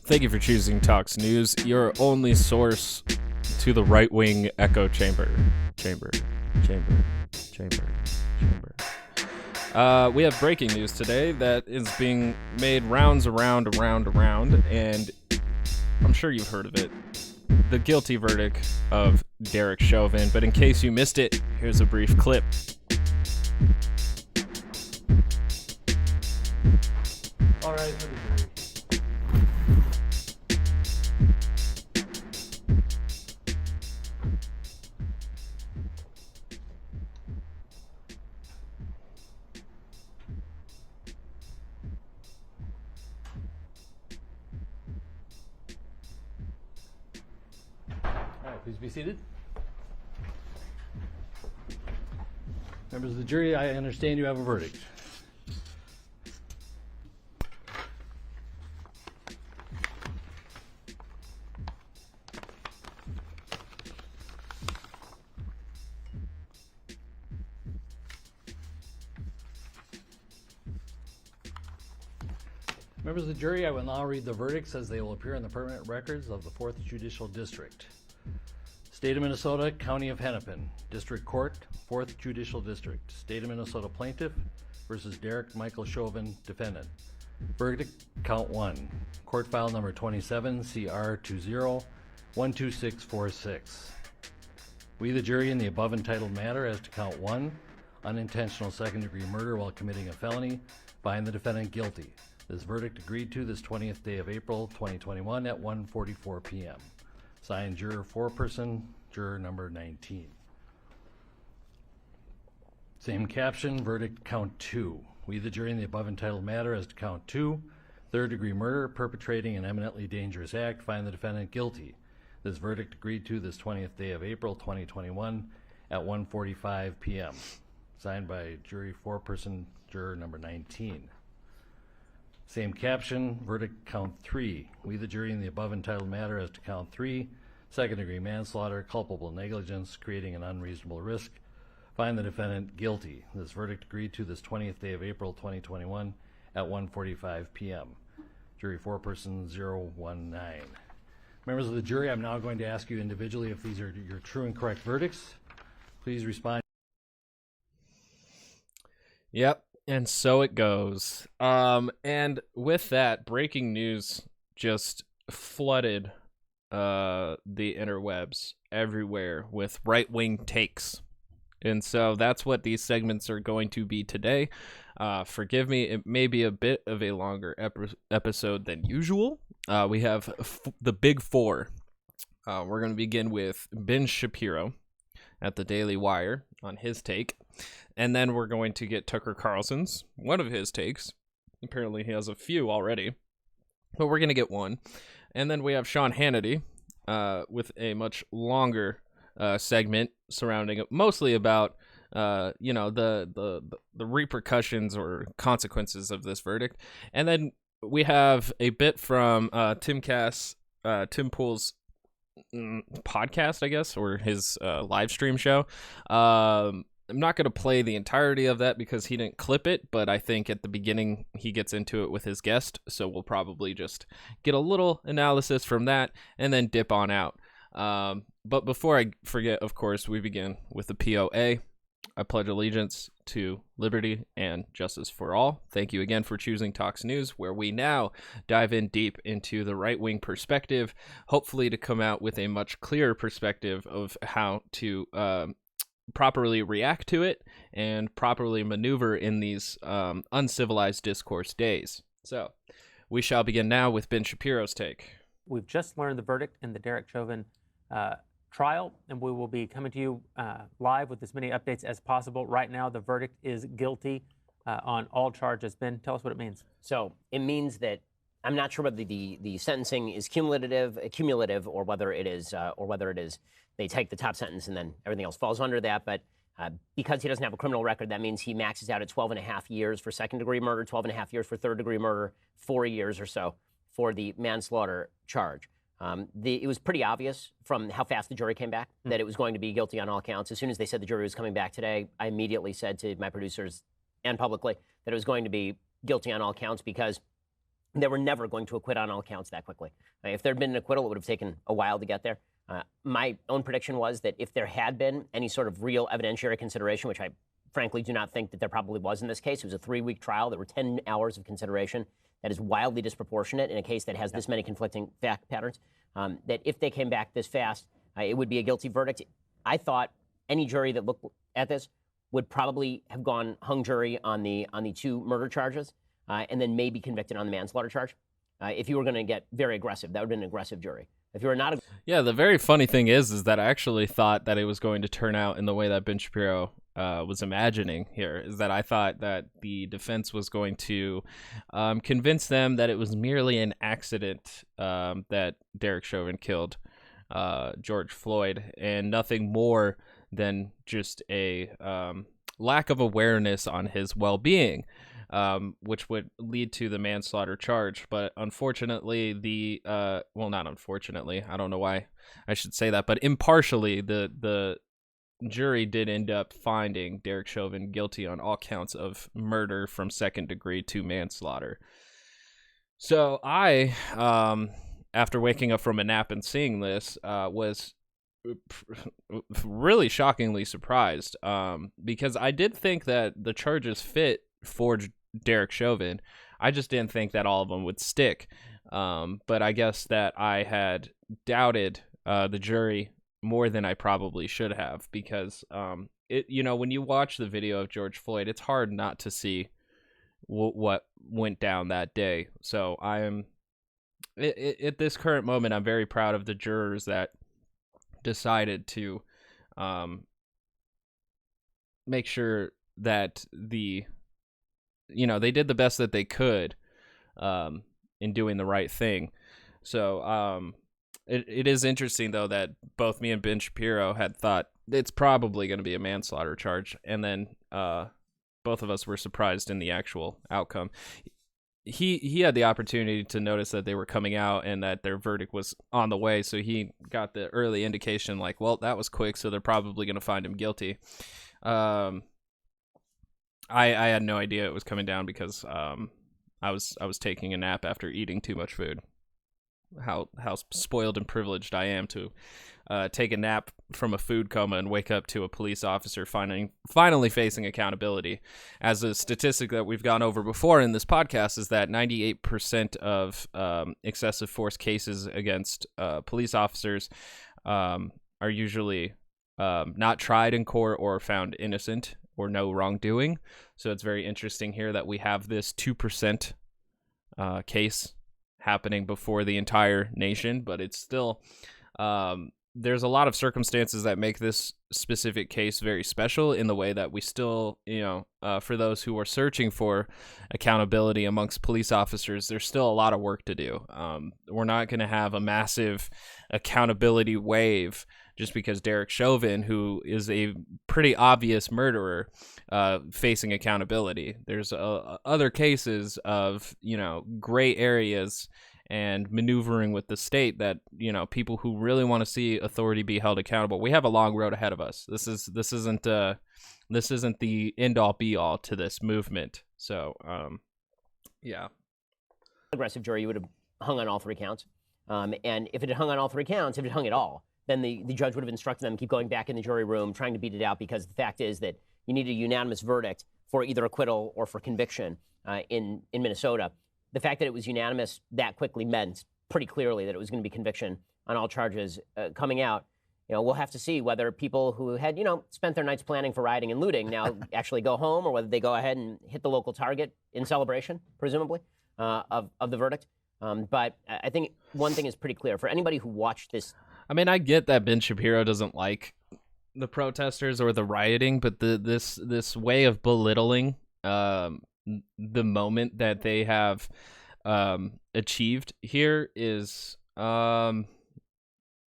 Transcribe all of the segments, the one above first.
Thank you for choosing Talks News, your only source to the right-wing echo chamber. We have breaking news today that is being made rounds around, and I'm sure you've heard of it. The guilty verdict of Derek Chauvin, but in case you missed it, here's a brief clip. All right, for the jury. All right, please be seated. Members of the jury, I understand you have a verdict. Members of the jury, I will now read the verdicts as they will appear in the permanent records of the 4th Judicial District. State of Minnesota, County of Hennepin, District Court, 4th Judicial District. State of Minnesota Plaintiff versus Derek Michael Chauvin, Defendant. Verdict, Count 1. Court File Number 27, CR 20-12646. We, the jury, in the above entitled matter as to Count 1, unintentional second-degree murder while committing a felony, find the defendant guilty. This verdict agreed to this 20th day of April 2021 at 1:44 p.m. Signed, juror foreperson, juror number 19. Same caption, verdict count 2. We, the jury, in the above entitled matter as to count 2, third-degree murder, perpetrating an eminently dangerous act, find the defendant guilty. This verdict agreed to this 20th day of April 2021 at 1:45 p.m. Signed by jury foreperson, juror number 19. Same caption, verdict count 3. We, the jury, in the above entitled matter as to count 3, second-degree manslaughter, culpable negligence, creating an unreasonable risk, find the defendant guilty. This verdict agreed to this 20th day of April 2021 at 1:45 p.m. Jury foreperson 019. Members of the jury, I'm now going to ask you individually if these are your true and correct verdicts. Please respond. Yep. And so it goes. And with that, breaking news just flooded the interwebs everywhere with right-wing takes. And so that's what these segments are going to be today. Forgive me, it may be a bit of a longer episode than usual. We have the big four. We're going to begin with Ben Shapiro at the Daily Wire on his take. And then we're going to get Tucker Carlson's, one of his takes. Apparently he has a few already, but we're going to get one. And then we have Sean Hannity with a much longer segment surrounding it, mostly about, the repercussions or consequences of this verdict. And then we have a bit from Tim Pool's podcast, I guess, or his live stream show. I'm not going to play the entirety of that because he didn't clip it, but I think at the beginning he gets into it with his guest, so we'll probably just get a little analysis from that and then dip on out. But before I forget, of course, we begin with the POA. I pledge allegiance to liberty and justice for all. Thank you again for choosing Talks News, where we now dive in deep into the right-wing perspective, hopefully to come out with a much clearer perspective of how to properly react to it and properly maneuver in these uncivilized discourse days. So we shall begin now with Ben Shapiro's take. We've just learned the verdict in the Derek Chauvin trial, and we will be coming to you live with as many updates as possible. Right now, the verdict is guilty on all charges. Ben, tell us what it means. So it means that I'm not sure whether the sentencing is cumulative, or whether it is they take the top sentence and then everything else falls under that. But because he doesn't have a criminal record, that means he maxes out at 12 and a half years for second-degree murder, 12 and a half years for third-degree murder, 4 years or so for the manslaughter charge. It was pretty obvious from how fast the jury came back that it was going to be guilty on all counts. As soon as they said the jury was coming back today, I immediately said to my producers and publicly that it was going to be guilty on all counts, because they were never going to acquit on all counts that quickly. If there had been an acquittal, it would have taken a while to get there. My own prediction was that if there had been any sort of real evidentiary consideration, which I frankly do not think that there probably was in this case, it was a 3-week trial. There were 10 hours of consideration. That is wildly disproportionate in a case that has this many conflicting fact patterns. That if they came back this fast, it would be a guilty verdict. I thought any jury that looked at this would probably have gone hung jury on the 2 murder charges, and then maybe convicted on the manslaughter charge. If you were going to get very aggressive, that would have been an aggressive jury. If you were not, Yeah, the very funny thing is that I actually thought that it was going to turn out in the way that Ben Shapiro was imagining here. Is that I thought that the defense was going to convince them that it was merely an accident that Derek Chauvin killed George Floyd, and nothing more than just a lack of awareness on his well-being. Which would lead to the manslaughter charge. But unfortunately, not unfortunately, I don't know why I should say that, but impartially, the jury did end up finding Derek Chauvin guilty on all counts of murder from second degree to manslaughter. So I, after waking up from a nap and seeing this, was really shockingly surprised, because I did think that the charges fit for Derek Chauvin. I just didn't think that all of them would stick. But I guess that I had doubted the jury more than I probably should have, because when you watch the video of George Floyd, it's hard not to see what went down that day. So I am at this current moment, I'm very proud of the jurors that decided to make sure that they did the best that they could in doing the right thing. So it is interesting, though, that both me and Ben Shapiro had thought it's probably going to be a manslaughter charge, and then both of us were surprised in the actual outcome. He had the opportunity to notice that they were coming out and that their verdict was on the way, so he got the early indication, like, well, that was quick, so they're probably going to find him guilty. I had no idea it was coming down because I was taking a nap after eating too much food. How spoiled and privileged I am to take a nap from a food coma and wake up to a police officer finally facing accountability. As a statistic that we've gone over before in this podcast is that 98% of excessive force cases against police officers are usually not tried in court or found innocent or no wrongdoing. So it's very interesting here that we have this 2% case happening before the entire nation, but it's still there's a lot of circumstances that make this specific case very special in the way that we still, for those who are searching for accountability amongst police officers, there's still a lot of work to do. We're not going to have a massive accountability wave just because Derek Chauvin, who is a pretty obvious murderer, facing accountability. There's other cases of, gray areas and maneuvering with the state that, people who really want to see authority be held accountable. We have a long road ahead of us. This isn't the end all be all to this movement. So, yeah. Aggressive jury, you would have hung on all 3 counts. And if it had hung on all 3 counts, if it hung at all, then the judge would have instructed them to keep going back in the jury room, trying to beat it out, because the fact is that you need a unanimous verdict for either acquittal or for conviction in Minnesota. The fact that it was unanimous that quickly meant pretty clearly that it was going to be conviction on all charges coming out. We'll have to see whether people who had, spent their nights planning for rioting and looting now actually go home, or whether they go ahead and hit the local Target in celebration, presumably, of the verdict. But I think one thing is pretty clear. For anybody who watched this... I mean, I get that Ben Shapiro doesn't like the protesters or the rioting, but this way of belittling the moment that they have achieved here is, I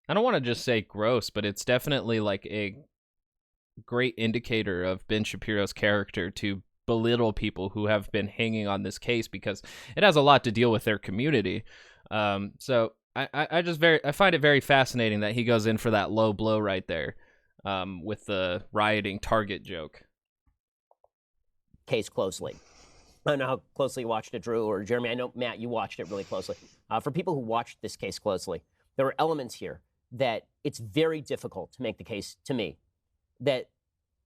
don't want to just say gross, but it's definitely like a great indicator of Ben Shapiro's character to belittle people who have been hanging on this case, because it has a lot to deal with their community. So I find it very fascinating that he goes in for that low blow right there, with the rioting Target joke. Case closely. I don't know how closely you watched it, Drew or Jeremy. I know, Matt, you watched it really closely. For people who watched this case closely, there are elements here that it's very difficult to make the case, to me, that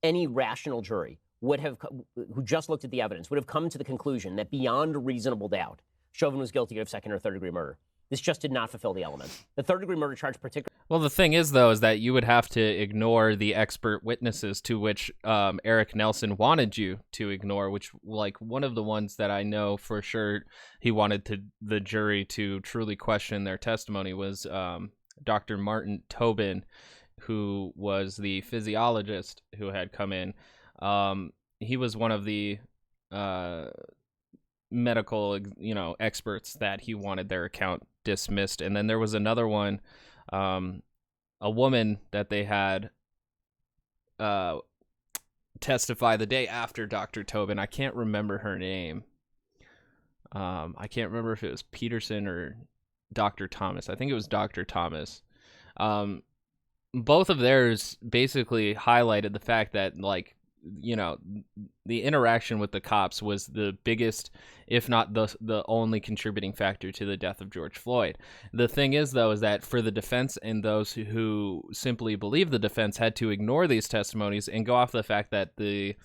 any rational jury would have, who just looked at the evidence, would have come to the conclusion that beyond a reasonable doubt, Chauvin was guilty of second or third degree murder. This just did not fulfill the elements. The third degree murder charge particularly. Well, the thing is, though, is that you would have to ignore the expert witnesses to which Eric Nelson wanted you to ignore, which, like, one of the ones that I know for sure he wanted the jury to truly question their testimony was Dr. Martin Tobin, who was the physiologist who had come in. He was one of the medical, experts that he wanted their account dismissed. And then there was another one, a woman that they had testify the day after Dr. Tobin. I can't remember her name. I can't remember if it was Peterson or Dr. Thomas. I think it was Dr. Thomas. Both of theirs basically highlighted the fact that, like, the interaction with the cops was the biggest, if not the only contributing factor to the death of George Floyd. The thing is, though, is that for the defense and those who simply believe the defense had to ignore these testimonies and go off the fact that the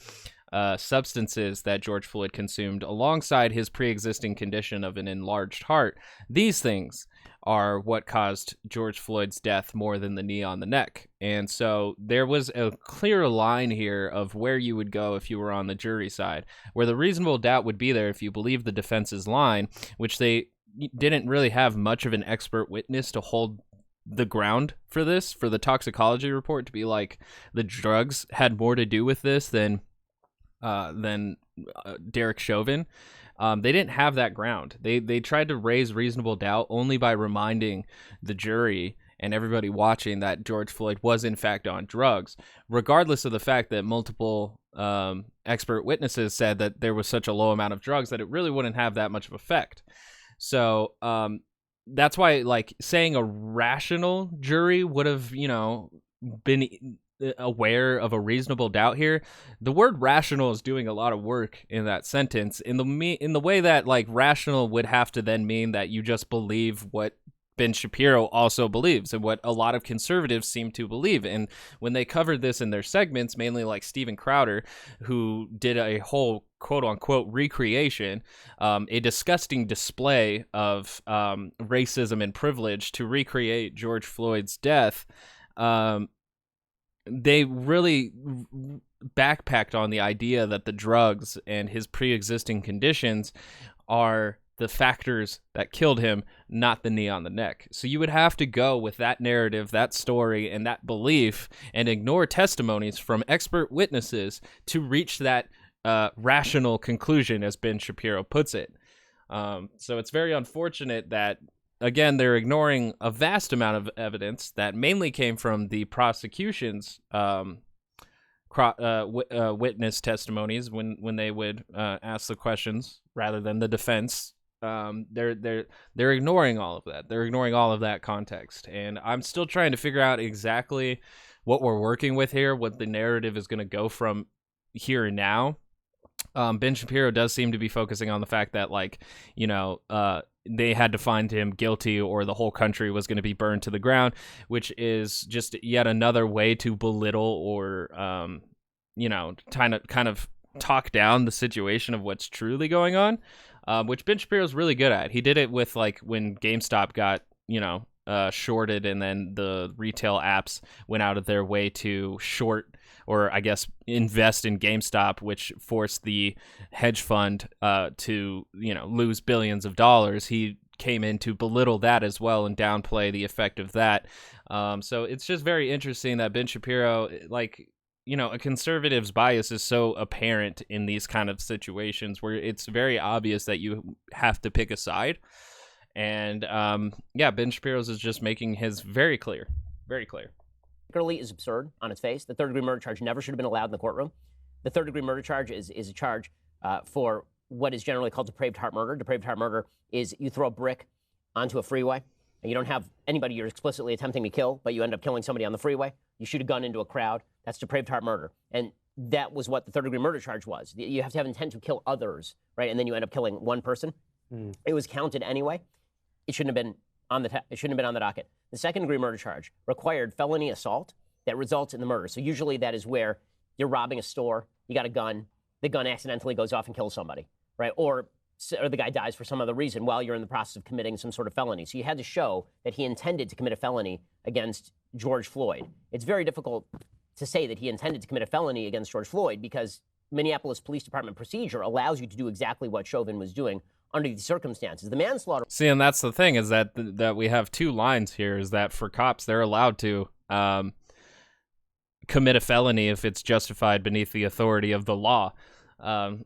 substances that George Floyd consumed alongside his pre-existing condition of an enlarged heart, these things are what caused George Floyd's death more than the knee on the neck. And so there was a clear line here of where you would go if you were on the jury side, where the reasonable doubt would be there if you believe the defense's line, which they didn't really have much of an expert witness to hold the ground for this, for the toxicology report to be like the drugs had more to do with this than Derek Chauvin. They didn't have that ground. They tried to raise reasonable doubt only by reminding the jury and everybody watching that George Floyd was in fact on drugs, regardless of the fact that multiple expert witnesses said that there was such a low amount of drugs that it really wouldn't have that much of effect. So that's why, like, saying a rational jury would have, been aware of a reasonable doubt here. The word rational is doing a lot of work in that sentence in the way that, like, rational would have to then mean that you just believe what Ben Shapiro also believes and what a lot of conservatives seem to believe. And when they covered this in their segments, mainly like Steven Crowder, who did a whole quote unquote recreation, a disgusting display of racism and privilege to recreate George Floyd's death, they really backpacked on the idea that the drugs and his pre-existing conditions are the factors that killed him, not the knee on the neck. So you would have to go with that narrative, that story, and that belief, and ignore testimonies from expert witnesses to reach that rational conclusion, as Ben Shapiro puts it. So it's very unfortunate that, again, they're ignoring a vast amount of evidence that mainly came from the prosecution's witness testimonies when they would ask the questions rather than the defense. They're ignoring all of that. They're ignoring all of that context, and I'm still trying to figure out exactly what we're working with here, what the narrative is going to go from here and now. Ben Shapiro does seem to be focusing on the fact that, like, they had to find him guilty or the whole country was going to be burned to the ground, which is just yet another way to belittle or, kind of talk down the situation of what's truly going on, which Ben Shapiro's really good at. He did it with, like, when GameStop got, shorted, and then the retail apps went out of their way to short, or I guess invest in GameStop, which forced the hedge fund to, lose billions of dollars. He came in to belittle that as well and downplay the effect of that. So it's just very interesting that Ben Shapiro, like, a conservative's bias is so apparent in these kind of situations where it's very obvious that you have to pick a side. And Ben Shapiro's is just making his very clear, very clear. Particularly is absurd on its face. The third-degree murder charge never should have been allowed in the courtroom. The third-degree murder charge is a charge for what is generally called depraved heart murder. Depraved heart murder is you throw a brick onto a freeway, and you don't have anybody you're explicitly attempting to kill, but you end up killing somebody on the freeway. You shoot a gun into a crowd. That's depraved heart murder. And that was what the third-degree murder charge was. You have to have intent to kill others, right? And then you end up killing one person. It was counted anyway. It shouldn't have been on the docket. The second-degree murder charge required felony assault that results in the murder. So usually that is where you're robbing a store, you got a gun, the gun accidentally goes off and kills somebody, right? Or the guy dies for some other reason while you're in the process of committing some sort of felony. So you had to show that he intended to commit a felony against George Floyd. It's very difficult to say that he intended to commit a felony against George Floyd because Minneapolis Police Department procedure allows you to do exactly what Chauvin was doing under these circumstances. The manslaughter. See, and that's the thing is that that we have two lines here. Is that for cops they're allowed to commit a felony if it's justified beneath the authority of the law.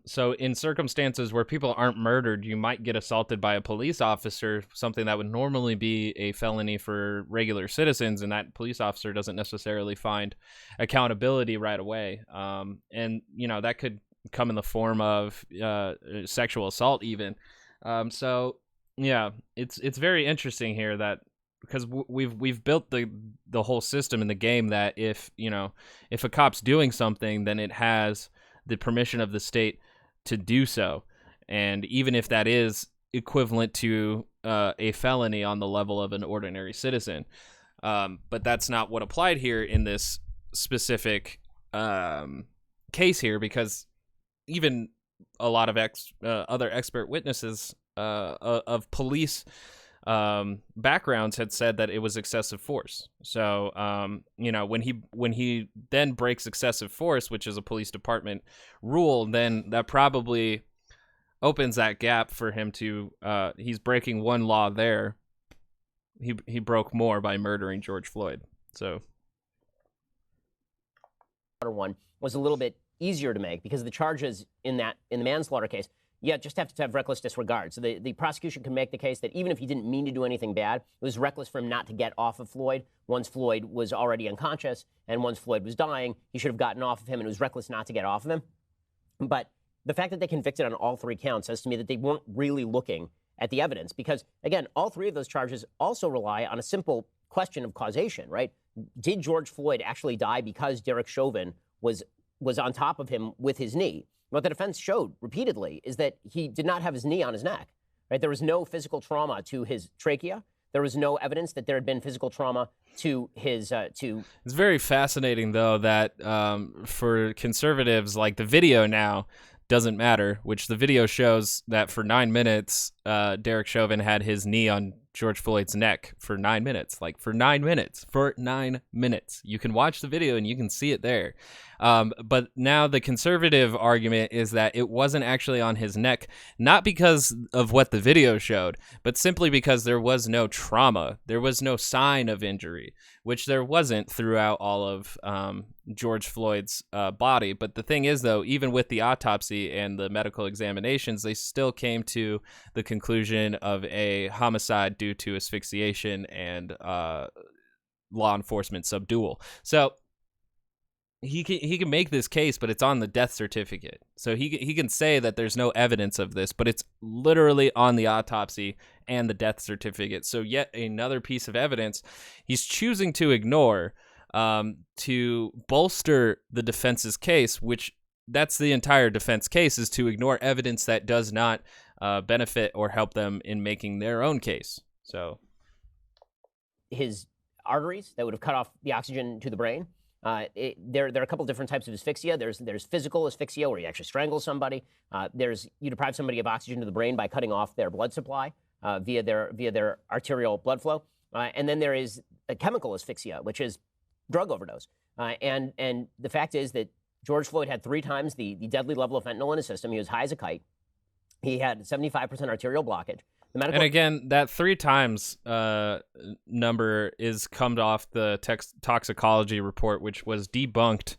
So in circumstances where people aren't murdered, you might get assaulted by a police officer, something that would normally be a felony for regular citizens, and that police officer doesn't necessarily find accountability right away. And, you know, that could come in the form of sexual assault even. So, yeah, it's very interesting here that because we've built the whole system in the game that if a cop's doing something, then it has the permission of the state to do so, and even if that is equivalent to a felony on the level of an ordinary citizen, but that's not what applied here in this specific case here, because even a lot of other expert witnesses of police backgrounds had said that it was excessive force. So, when he then breaks excessive force, which is a police department rule, then that probably opens that gap for him to, he's breaking one law there. He broke more by murdering George Floyd. So one was a little bit easier to make because the charges in the manslaughter case, just have to have reckless disregard. So the prosecution can make the case that even if he didn't mean to do anything bad, it was reckless for him not to get off of Floyd. Once Floyd was already unconscious and once Floyd was dying, he should have gotten off of him, and it was reckless not to get off of him. But the fact that they convicted on all three counts says to me that they weren't really looking at the evidence because, again, all three of those charges also rely on a simple question of causation, right? Did George Floyd actually die because Derek Chauvin was on top of him with his knee? What the defense showed repeatedly is that he did not have his knee on his neck, right? There was no physical trauma to his trachea. There was no evidence that there had been physical trauma to his, It's very fascinating, though, that for conservatives, like the video now doesn't matter, which the video shows that for 9 minutes, Derek Chauvin had his knee on George Floyd's neck for 9 minutes. Like, for 9 minutes. For 9 minutes. You can watch the video and you can see it there. But now the conservative argument is that it wasn't actually on his neck, not because of what the video showed, but simply because there was no trauma. There was no sign of injury, which there wasn't throughout all of George Floyd's body. But the thing is, though, even with the autopsy and the medical examinations, they still came to the conclusion of a homicide due to asphyxiation and law enforcement subdual. So he can make this case, but it's on the death certificate. So he can say that there's no evidence of this, but it's literally on the autopsy and the death certificate. So yet another piece of evidence he's choosing to ignore to bolster the defense's case, which that's the entire defense case, is to ignore evidence that does not benefit or help them in making their own case. So his arteries that would have cut off the oxygen to the brain. There are a couple different types of asphyxia. There's physical asphyxia where you actually strangle somebody. There's you deprive somebody of oxygen to the brain by cutting off their blood supply via their arterial blood flow. And then there is a chemical asphyxia, which is drug overdose. And the fact is that George Floyd had 3 times the deadly level of fentanyl in his system. He was high as a kite. He had 75% arterial blockage. And again, that 3 times number is come off the toxicology report, which was debunked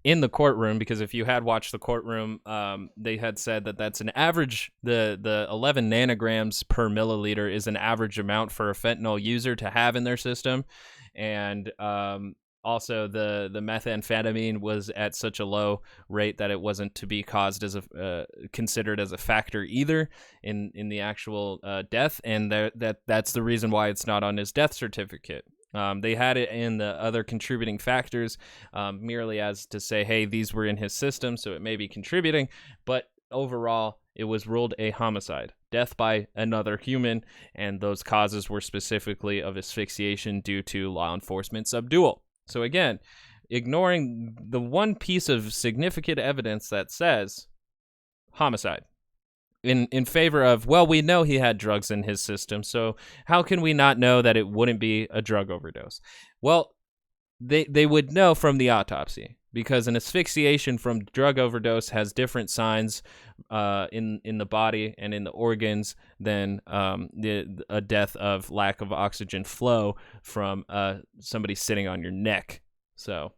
in the courtroom, because if you had watched the courtroom, they had said that that's an average, the 11 nanograms per milliliter is an average amount for a fentanyl user to have in their system. And also, the methamphetamine was at such a low rate that it wasn't to be caused as considered as a factor either in the actual death, and that's the reason why it's not on his death certificate. They had it in the other contributing factors, merely as to say, hey, these were in his system, so it may be contributing. But overall, it was ruled a homicide, death by another human, and those causes were specifically of asphyxiation due to law enforcement subdual. So again, ignoring the one piece of significant evidence that says homicide in favor of, well, we know he had drugs in his system, so how can we not know that it wouldn't be a drug overdose? Well, they would know from the autopsy, because an asphyxiation from drug overdose has different signs in the body and in the organs than a death of lack of oxygen flow from somebody sitting on your neck. So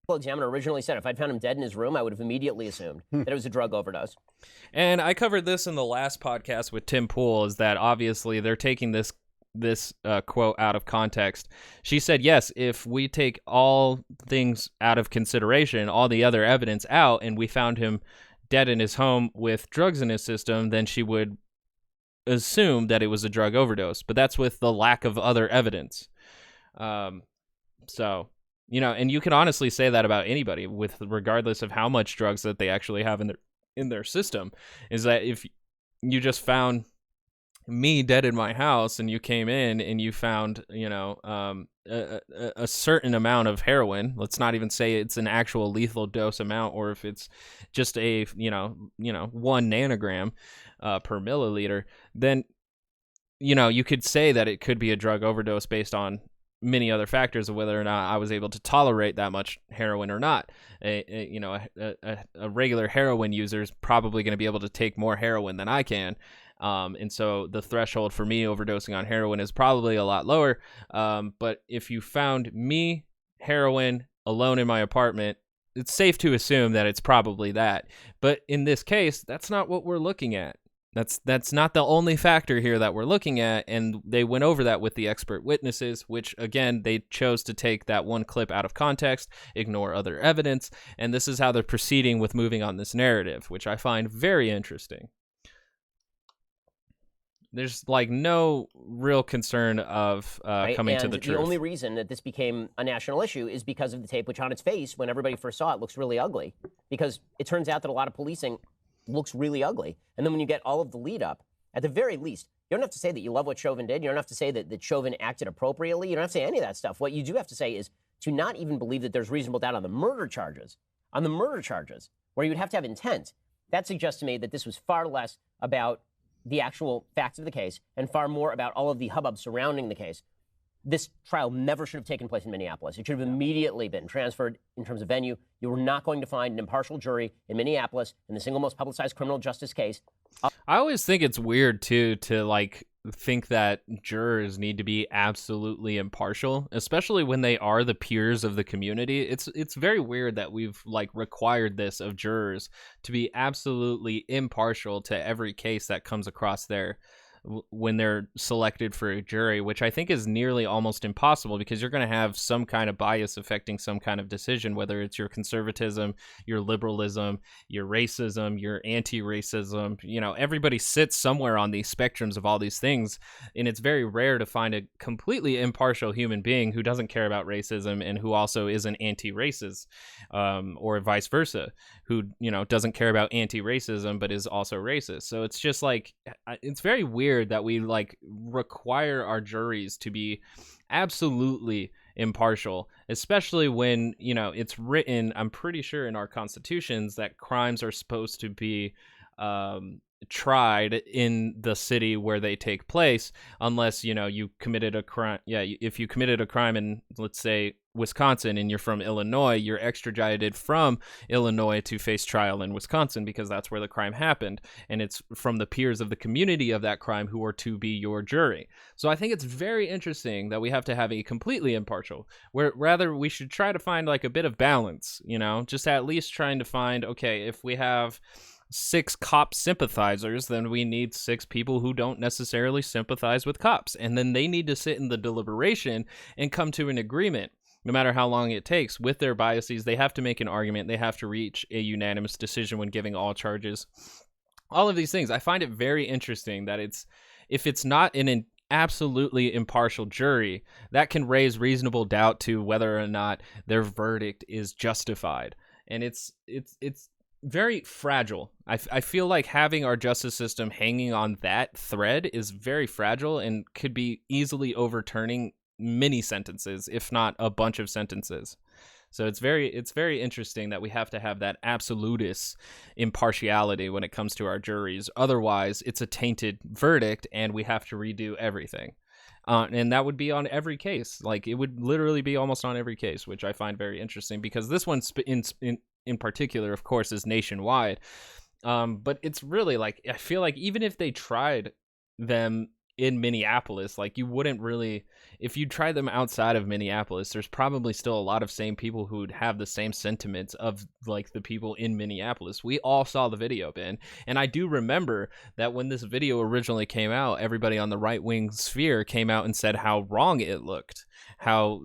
Examiner originally said if I'd found him dead in his room, I would have immediately assumed that it was a drug overdose. And I covered this in the last podcast with Tim Pool, is that obviously they're taking this quote out of context. She said, yes, if we take all things out of consideration, all the other evidence out, and we found him dead in his home with drugs in his system, then she would assume that it was a drug overdose. But that's with the lack of other evidence. So, and you can honestly say that about anybody, with regardless of how much drugs that they actually have in their system, is that if you just found me dead in my house and you came in and you found, a certain amount of heroin, let's not even say it's an actual lethal dose amount, or if it's just a, 1 nanogram per milliliter, then, you could say that it could be a drug overdose based on many other factors of whether or not I was able to tolerate that much heroin or not. A regular heroin user is probably going to be able to take more heroin than I can. And so the threshold for me overdosing on heroin is probably a lot lower. But if you found me heroin alone in my apartment, it's safe to assume that it's probably that. But in this case, that's not what we're looking at. That's not the only factor here that we're looking at, and they went over that with the expert witnesses, which, again, they chose to take that one clip out of context, ignore other evidence, and this is how they're proceeding with moving on this narrative, which I find very interesting. There's, no real concern of coming to the truth. The only reason that this became a national issue is because of the tape, which on its face, when everybody first saw it, looks really ugly, because it turns out that a lot of policing looks really ugly. And then when you get all of the lead up, at the very least, you don't have to say that you love what Chauvin did. You don't have to say that Chauvin acted appropriately. You don't have to say any of that stuff. What you do have to say is to not even believe that there's reasonable doubt on the murder charges. On the murder charges, where you would have to have intent, that suggests to me that this was far less about the actual facts of the case and far more about all of the hubbub surrounding the case. This trial never should have taken place in Minneapolis. It should have immediately been transferred in terms of venue. You were not going to find an impartial jury in Minneapolis in the single most publicized criminal justice case. I always think it's weird, too, to, think that jurors need to be absolutely impartial, especially when they are the peers of the community. It's very weird that we've, required this of jurors to be absolutely impartial to every case that comes across there when they're selected for a jury, which I think is nearly almost impossible, because you're going to have some kind of bias affecting some kind of decision, whether it's your conservatism, your liberalism, your racism, your anti-racism. Everybody sits somewhere on these spectrums of all these things, and it's very rare to find a completely impartial human being who doesn't care about racism and who also isn't anti-racist, or vice versa, who doesn't care about anti-racism but is also racist. So it's just it's very weird that we require our juries to be absolutely impartial, especially when it's written, I'm pretty sure, in our constitutions that crimes are supposed to be tried in the city where they take place, unless you committed a crime. If you committed a crime in, let's say, Wisconsin, and you're from Illinois, you're extradited from Illinois to face trial in Wisconsin, because that's where the crime happened, and it's from the peers of the community of that crime who are to be your jury. So I think it's very interesting that we have to have a completely impartial, where rather we should try to find a bit of balance, just at least trying to find, okay, if we have 6 cop sympathizers, then we need 6 people who don't necessarily sympathize with cops, and then they need to sit in the deliberation and come to an agreement. No matter how long it takes, with their biases, they have to make an argument. They have to reach a unanimous decision when giving all charges. All of these things, I find it very interesting that if it's not an absolutely impartial jury, that can raise reasonable doubt to whether or not their verdict is justified. And it's very fragile. I feel like having our justice system hanging on that thread is very fragile and could be easily overturning many sentences, if not a bunch of sentences. So it's very interesting that we have to have that absolutist impartiality when it comes to our juries. Otherwise, it's a tainted verdict, and we have to redo everything. And that would be on every case. Like, it would literally be almost on every case, which I find very interesting, because this one in particular, of course, is nationwide. But it's really like, I feel like even if they tried them in Minneapolis, like, you wouldn't really, if you try them outside of Minneapolis, there's probably still a lot of same people who would have the same sentiments of like the people in Minneapolis. We all saw the video, Ben, and I do remember that when this video originally came out, everybody on the right-wing sphere came out and said how wrong it looked, how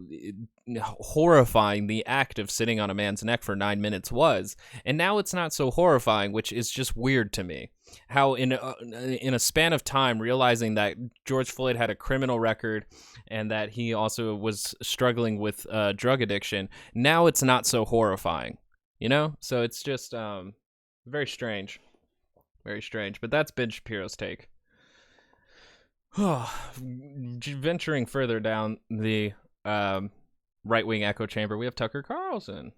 horrifying the act of sitting on a man's neck for 9 minutes was. And now it's not so horrifying, which is just weird to me. How in a span of time, realizing that George Floyd had a criminal record and that he also was struggling with drug addiction, now it's not so horrifying, you know? So it's just very strange. Very strange. But that's Ben Shapiro's take. Venturing further down the right-wing echo chamber, we have Tucker Carlson.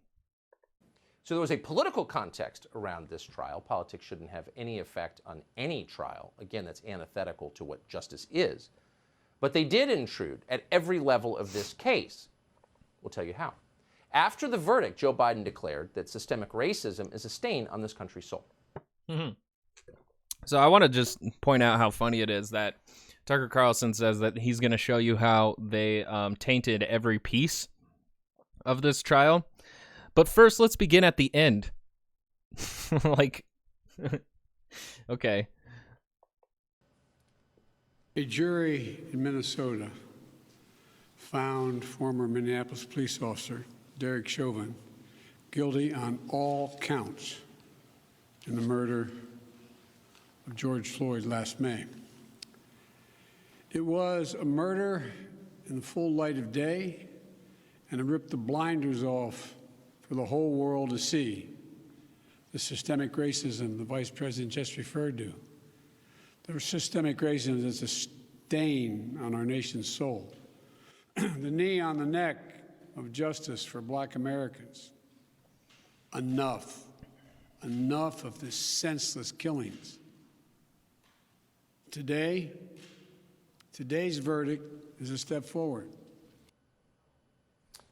So there was a political context around this trial. Politics shouldn't have any effect on any trial. Again, that's antithetical to what justice is. But they did intrude at every level of this case. We'll tell you how. After the verdict, Joe Biden declared that systemic racism is a stain on this country's soul. Mm-hmm. So I want to just point out how funny it is that Tucker Carlson says that he's going to show you how they tainted every piece of this trial. But first, let's begin at the end. Like, okay. A jury in Minnesota found former Minneapolis police officer Derek Chauvin guilty on all counts in the murder of George Floyd last May. It was a murder in the full light of day, and it ripped the blinders off for the whole world to see. The systemic racism the Vice President just referred to. The systemic racism is a stain on our nation's soul. The knee on the neck of justice for Black Americans. Enough. Enough of this senseless killings. Today's verdict is a step forward.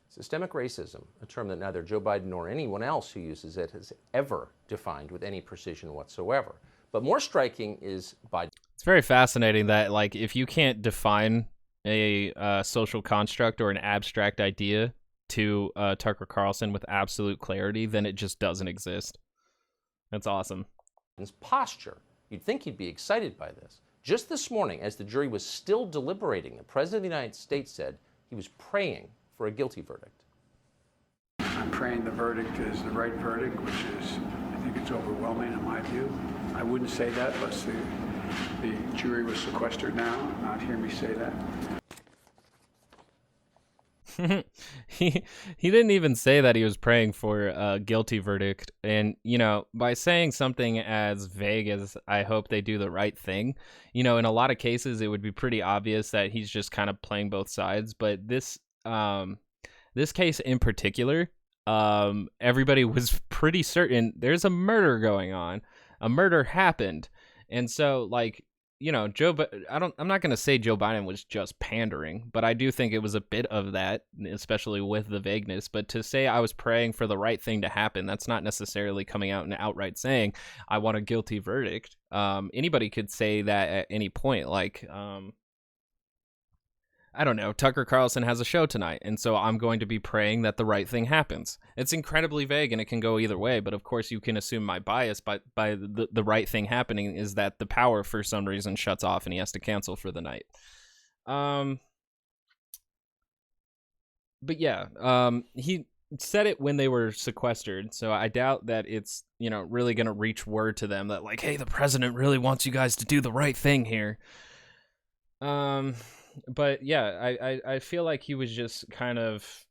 Systemic racism, a term that neither Joe Biden nor anyone else who uses it has ever defined with any precision whatsoever. But more striking is Biden. It's very fascinating that, like, if you can't define a social construct or an abstract idea to Tucker Carlson with absolute clarity, then it just doesn't exist. That's awesome. Biden's posture. You'd think he'd be excited by this. Just this morning, as the jury was still deliberating, the President of the United States said he was praying for a guilty verdict. I'm praying the verdict is the right verdict, which is, I think it's overwhelming in my view. I wouldn't say that unless the jury was sequestered now and not hear me say that. he didn't even say that he was praying for a guilty verdict. And, you know, by saying something as vague as I hope they do the right thing, you know, in a lot of cases it would be pretty obvious that he's just kind of playing both sides. But this case in particular, everybody was pretty certain there's a murder going on. A murder happened. And so, like, you know, I'm not going to say Joe Biden was just pandering, but I do think it was a bit of that, especially with the vagueness. But to say I was praying for the right thing to happen, that's not necessarily coming out and outright saying I want a guilty verdict. Anybody could say that at any point. Like, I don't know, Tucker Carlson has a show tonight, and so I'm going to be praying that the right thing happens. It's incredibly vague, and it can go either way, but of course you can assume my bias by the right thing happening is that the power, for some reason, shuts off, and he has to cancel for the night. But yeah, he said it when they were sequestered, so I doubt that it's, you know, really going to reach word to them that, like, hey, the president really wants you guys to do the right thing here. But yeah, I feel like he was just kind of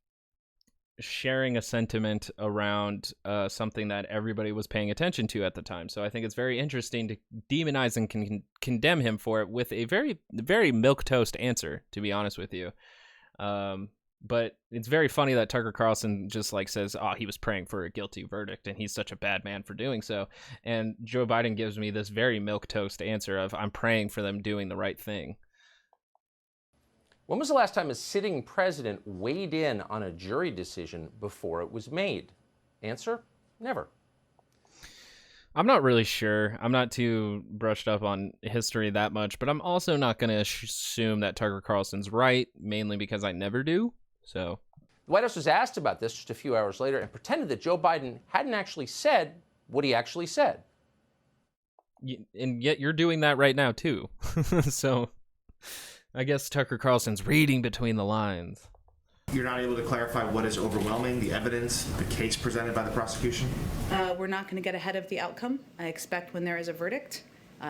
sharing a sentiment around something that everybody was paying attention to at the time. So I think it's very interesting to demonize and condemn him for it with a very, very milquetoast answer, to be honest with you. But it's very funny that Tucker Carlson just like says, "Oh, he was praying for a guilty verdict, and he's such a bad man for doing so." And Joe Biden gives me this very milquetoast answer of, "I'm praying for them doing the right thing." When was the last time a sitting president weighed in on a jury decision before it was made? Answer: never. I'm not really sure. I'm not too brushed up on history that much, but I'm also not going to assume that Tucker Carlson's right, mainly because I never do. So The White House was asked about this just a few hours later and pretended that Joe Biden hadn't actually said what he actually said. And yet you're doing that right now, too. So I guess Tucker Carlson's reading between the lines. You're not able to clarify what is overwhelming, the evidence, the case presented by the prosecution? We're not going to get ahead of the outcome. I expect when there is a verdict,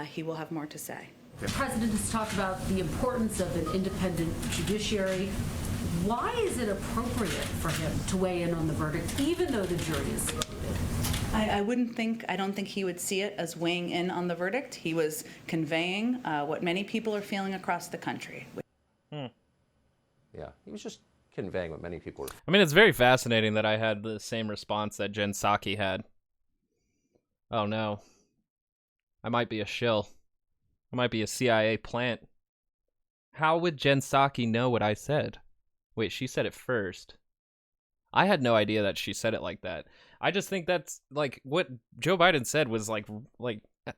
he will have more to say. The president has talked about the importance of an independent judiciary. Why is it appropriate for him to weigh in on the verdict, even though the jury is secluded? I don't think he would see it as weighing in on the verdict. He was conveying what many people are feeling across the country. Yeah, he was just conveying what many people were. I mean, it's very fascinating that I had the same response that Jen Psaki had. Oh no. I might be a shill. I might be a CIA plant. How would Jen Psaki know what I said? Wait, she said it first. I had no idea that she said it like that. I just think that's like what Joe Biden said was like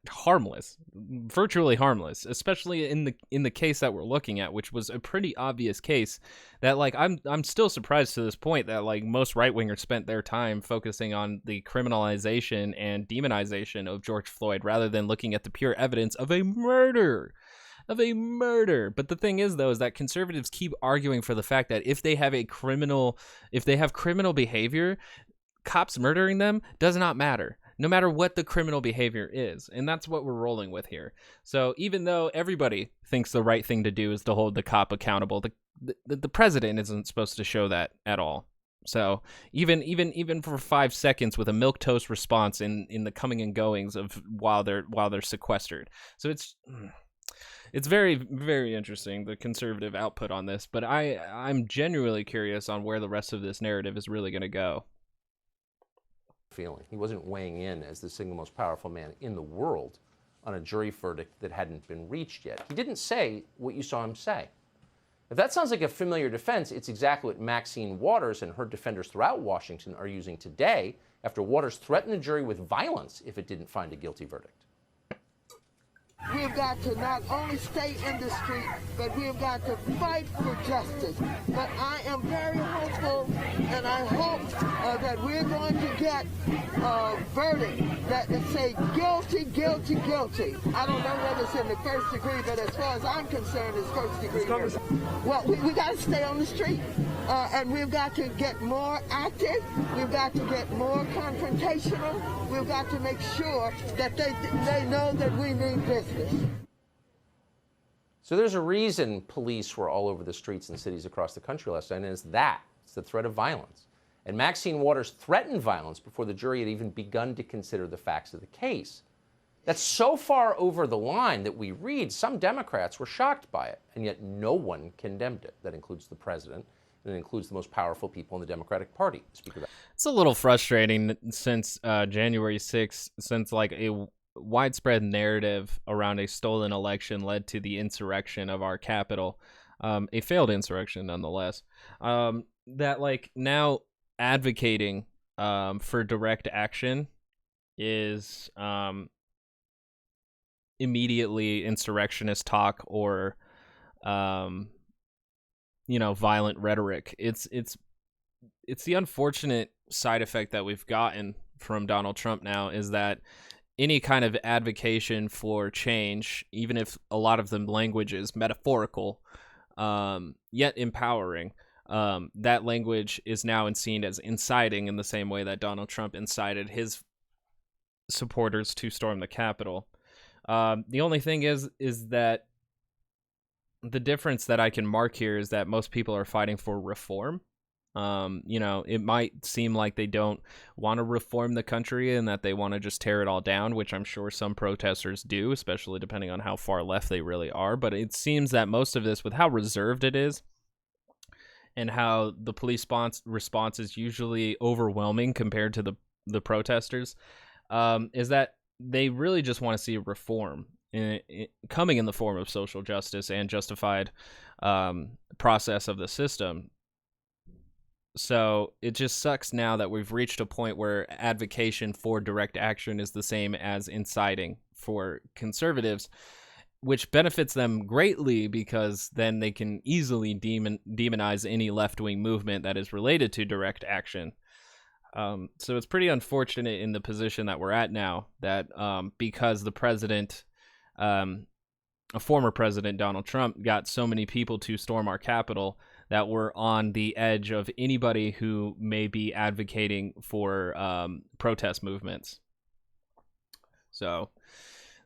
harmless, virtually harmless, especially in the case that we're looking at, which was a pretty obvious case that like I'm still surprised to this point that like most right-wingers spent their time focusing on the criminalization and demonization of George Floyd rather than looking at the pure evidence of a murder. But the thing is, though, is that conservatives keep arguing for the fact that if they have criminal behavior, cops murdering them does not matter, no matter what the criminal behavior is. And that's what we're rolling with here. So even though everybody thinks the right thing to do is to hold the cop accountable, the president isn't supposed to show that at all. So even for 5 seconds with a milquetoast response in the coming and goings of while they're sequestered. So it's very, very interesting, the conservative output on this, but I'm genuinely curious on where the rest of this narrative is really going to go. Feeling. He wasn't weighing in as the single most powerful man in the world on a jury verdict that hadn't been reached yet. He didn't say what you saw him say. If that sounds like a familiar defense, it's exactly what Maxine Waters and her defenders throughout Washington are using today after Waters threatened the jury with violence if it didn't find a guilty verdict. We've got to not only stay in the street, but we've got to fight for justice. But I am very hopeful, and I hope that we're going to get a verdict that will say guilty, guilty, guilty. I don't know whether it's in the first degree, but as far as I'm concerned, it's first degree murder. Well, we got to stay on the street, and we've got to get more active. We've got to get more confrontational. We've got to make sure that they know that we mean business. So there's a reason police were all over the streets in cities across the country last night, and it's the threat of violence. And Maxine Waters threatened violence before the jury had even begun to consider the facts of the case. That's so far over the line that we read some Democrats were shocked by it, and yet no one condemned it. That includes the president, and it includes the most powerful people in the Democratic Party. It's a little frustrating since January 6th, since like a widespread narrative around a stolen election led to the insurrection of our capital, a failed insurrection nonetheless, that like now advocating for direct action is immediately insurrectionist talk or violent rhetoric. It's the unfortunate side effect that we've gotten from Donald Trump now is that any kind of advocation for change, even if a lot of the language is metaphorical, yet empowering, that language is now seen as inciting in the same way that Donald Trump incited his supporters to storm the Capitol. The only thing is that the difference that I can mark here is that most people are fighting for reform. It might seem like they don't want to reform the country and that they want to just tear it all down, which I'm sure some protesters do, especially depending on how far left they really are. But it seems that most of this, with how reserved it is and how the police response is usually overwhelming compared to the protesters, is that they really just want to see reform coming in the form of social justice and justified process of the system. So it just sucks now that we've reached a point where advocacy for direct action is the same as inciting for conservatives, which benefits them greatly because then they can easily demonize any left-wing movement that is related to direct action. So it's pretty unfortunate in the position that we're at now that because the president, a former president, Donald Trump, got so many people to storm our Capitol that we're on the edge of anybody who may be advocating for protest movements. So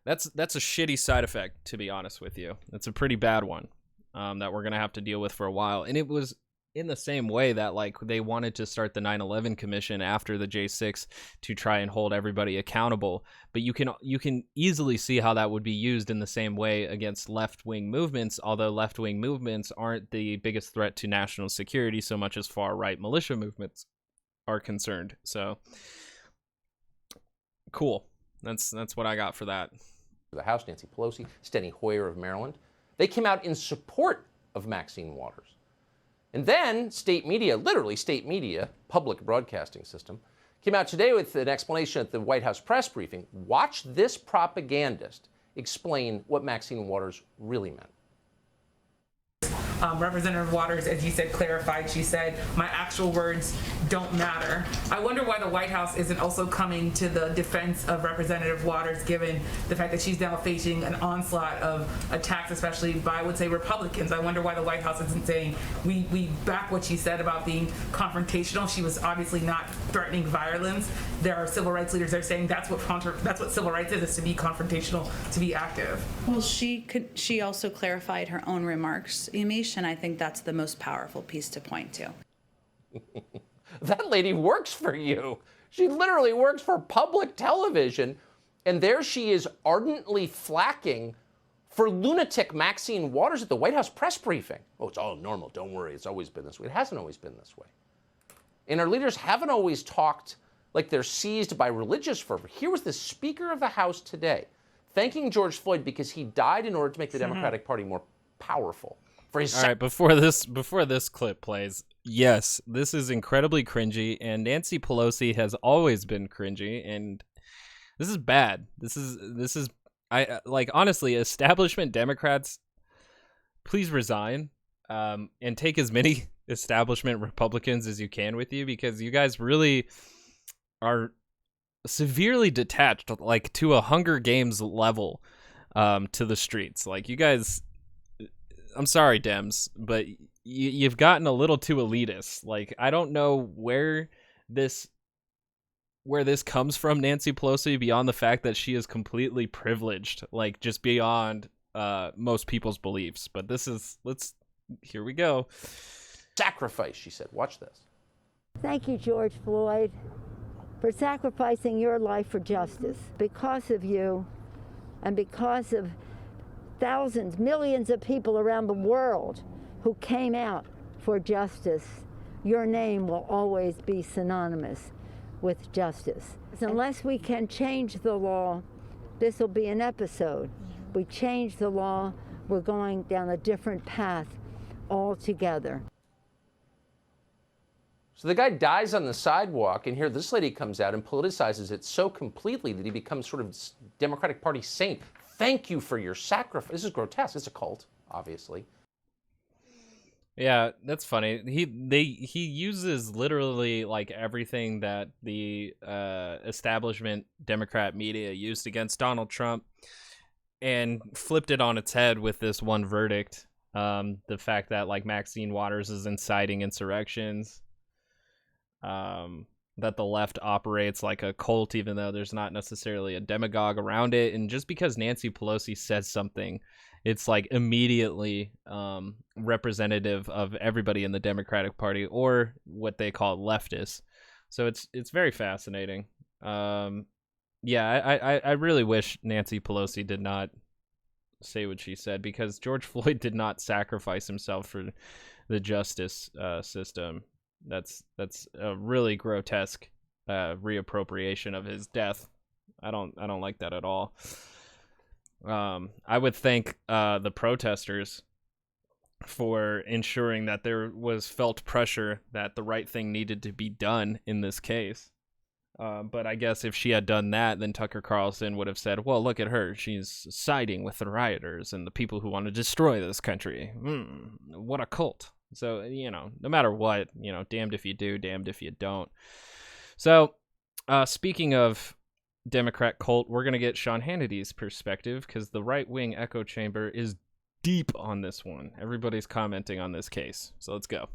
that's a shitty side effect, to be honest with you. It's a pretty bad one that we're going to have to deal with for a while. And it was in the same way that like they wanted to start the 9/11 commission after the J6 to try and hold everybody accountable, but you can easily see how that would be used in the same way against left-wing movements, although left-wing movements aren't the biggest threat to national security so much as far-right militia movements are concerned. So cool. That's what I got for that. The House, Nancy Pelosi, Steny Hoyer of Maryland, they came out in support of Maxine Waters. And then state media, literally state media, public broadcasting system, came out today with an explanation at the White House press briefing. Watch this propagandist explain what Maxine Waters really meant. Representative Waters, as you said, clarified. She said, my actual words don't matter. I wonder why the White House isn't also coming to the defense of Representative Waters, given the fact that she's now facing an onslaught of attacks, especially by, I would say, Republicans. I wonder why the White House isn't saying, we back what she said about being confrontational. She was obviously not threatening violence. There are civil rights leaders that are saying that's what civil rights is to be confrontational, to be active. Well, she also clarified her own remarks, Amish, and I think that's the most powerful piece to point to. That lady works for you. She literally works for public television, and there she is ardently flacking for lunatic Maxine Waters at the White House press briefing. Oh, it's all normal. Don't worry. It's always been this way. It hasn't always been this way. And our leaders haven't always talked like they're seized by religious fervor. Here was the Speaker of the House today thanking George Floyd because he died in order to make the Democratic Party more powerful. For his All right, before this clip plays, yes, this is incredibly cringy, and Nancy Pelosi has always been cringy, and this is bad. This is I like, honestly, establishment Democrats, please resign and take as many establishment Republicans as you can with you, because you guys really are severely detached, like to a Hunger Games level, to the streets. Like, you guys, I'm sorry, Dems, but you've gotten a little too elitist. Like, I don't know where this comes from, Nancy Pelosi, beyond the fact that she is completely privileged, like just beyond most people's beliefs. But here we go. Sacrifice, she said. Watch this. Thank you, George Floyd, for sacrificing your life for justice. Because of you and because of thousands, millions of people around the world who came out for justice, your name will always be synonymous with justice. Unless we can change the law, this will be an episode. We change the law, we're going down a different path altogether. So the guy dies on the sidewalk, and here this lady comes out and politicizes it so completely that he becomes sort of Democratic Party saint. Thank you for your sacrifice. This is grotesque. It's a cult, obviously. Yeah, that's funny. He uses literally like everything that the establishment Democrat media used against Donald Trump and flipped it on its head with this one verdict. The fact that like Maxine Waters is inciting insurrections. That the left operates like a cult, even though there's not necessarily a demagogue around it. And just because Nancy Pelosi says something it's like immediately representative of everybody in the Democratic Party or what they call leftists. So it's very fascinating. I really wish Nancy Pelosi did not say what she said, because George Floyd did not sacrifice himself for the justice system. That's a really grotesque reappropriation of his death. I don't like that at all. I would thank the protesters for ensuring that there was felt pressure that the right thing needed to be done in this case. But I guess if she had done that, then Tucker Carlson would have said, well, look at her. She's siding with the rioters and the people who want to destroy this country. What a cult. So, no matter what, damned if you do, damned if you don't. So, speaking of Democrat cult, we're going to get Sean Hannity's perspective, because the right-wing echo chamber is deep on this one. Everybody's commenting on this case. So let's go.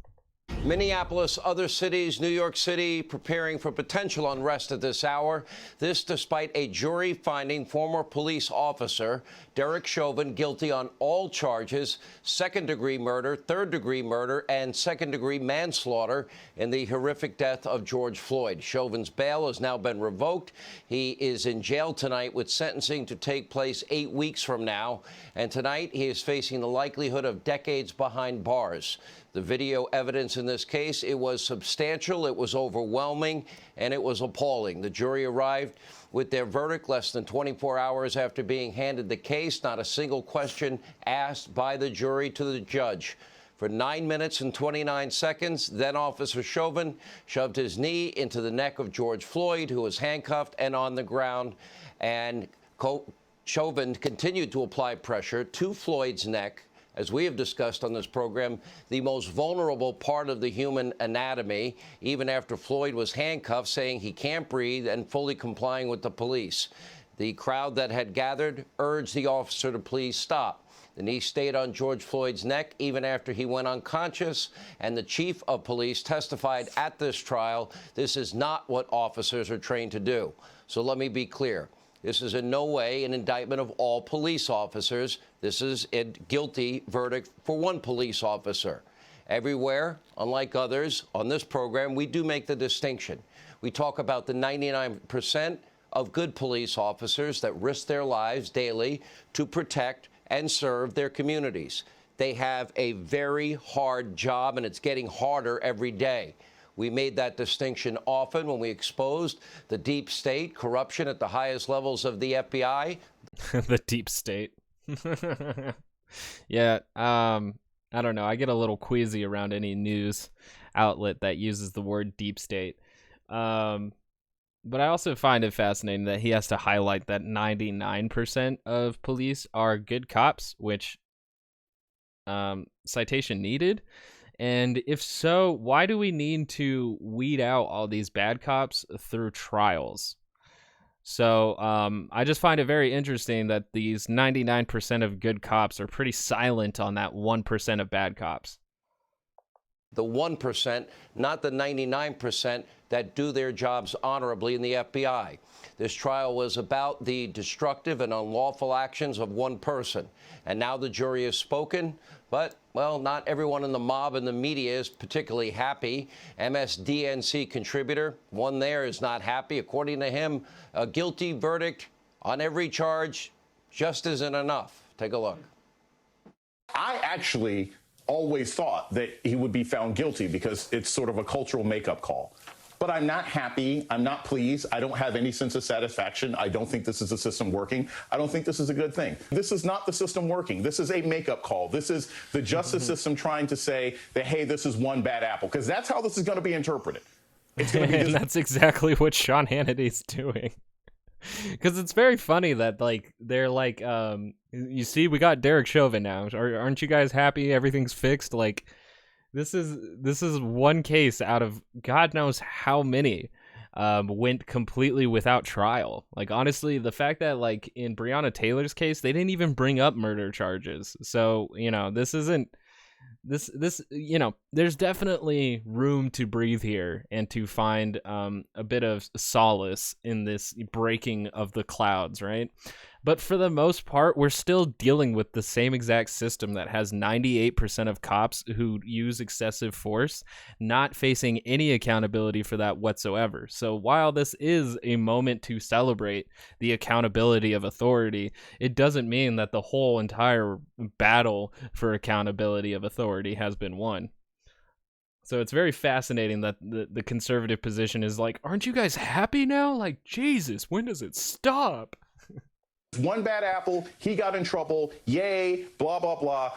Minneapolis, other cities, New York City, preparing for potential unrest at this hour. This despite a jury finding former police officer Derek Chauvin guilty on all charges: second-degree murder, third-degree murder, and second-degree manslaughter in the horrific death of George Floyd. Chauvin's bail has now been revoked. He is in jail tonight, with sentencing to take place 8 weeks from now. And tonight he is facing the likelihood of decades behind bars. The video evidence in this case, it was substantial, it was overwhelming, and it was appalling. The jury arrived with their verdict less than 24 hours after being handed the case. Not a single question asked by the jury to the judge. For 9 minutes and 29 seconds, then Officer Chauvin shoved his knee into the neck of George Floyd, who was handcuffed and on the ground. And Chauvin continued to apply pressure to Floyd's neck. As we have discussed on this program, the most vulnerable part of the human anatomy, even after Floyd was handcuffed, saying he can't breathe and fully complying with the police. The crowd that had gathered urged the officer to please stop. The knee stayed on George Floyd's neck even after he went unconscious, and the chief of police testified at this trial. This is not what officers are trained to do. So let me be clear. This is in no way an indictment of all police officers. This is a guilty verdict for one police officer. Everywhere, unlike others, on this program, we do make the distinction. We talk about the 99% of good police officers that risk their lives daily to protect and serve their communities. They have a very hard job, and it's getting harder every day. We made that distinction often when we exposed the deep state, corruption at the highest levels of the FBI. The deep state. Yeah, I don't know. I get a little queasy around any news outlet that uses the word deep state. But I also find it fascinating that he has to highlight that 99% of police are good cops, which citation needed. And if so, why do we need to weed out all these bad cops through trials? So I just find it very interesting that these 99% of good cops are pretty silent on that 1% of bad cops. The 1%, not the 99% that do their jobs honorably in the FBI. This trial was about the destructive and unlawful actions of one person. And now the jury has spoken, but, well, not everyone in the mob and the media is particularly happy. MSDNC contributor, one there, is not happy. According to him, a guilty verdict on every charge just isn't enough. Take a look. I actually always thought that he would be found guilty because it's sort of a cultural makeup call. But I'm not happy. I'm not pleased. I don't have any sense of satisfaction. I don't think this is a system working. I don't think this is a good thing. This is not the system working. This is a makeup call. This is the justice system trying to say that, hey, this is one bad apple, because that's how this is going to be interpreted. It's going to be and that's exactly what Sean Hannity's doing. Because it's very funny that, like, they're like, you see, we got Derek Chauvin now. Aren't you guys happy? Everything's fixed. Like, this is one case out of God knows how many went completely without trial. Like, honestly, the fact that, like, in Breonna Taylor's case, they didn't even bring up murder charges. So, this isn't this there's definitely room to breathe here and to find a bit of solace in this breaking of the clouds, right? But for the most part, we're still dealing with the same exact system that has 98% of cops who use excessive force not facing any accountability for that whatsoever. So while this is a moment to celebrate the accountability of authority, it doesn't mean that the whole entire battle for accountability of authority has been won. So it's very fascinating that the conservative position is like, aren't you guys happy now? Like, Jesus, when does it stop? One bad apple, he got in trouble, yay, blah, blah, blah.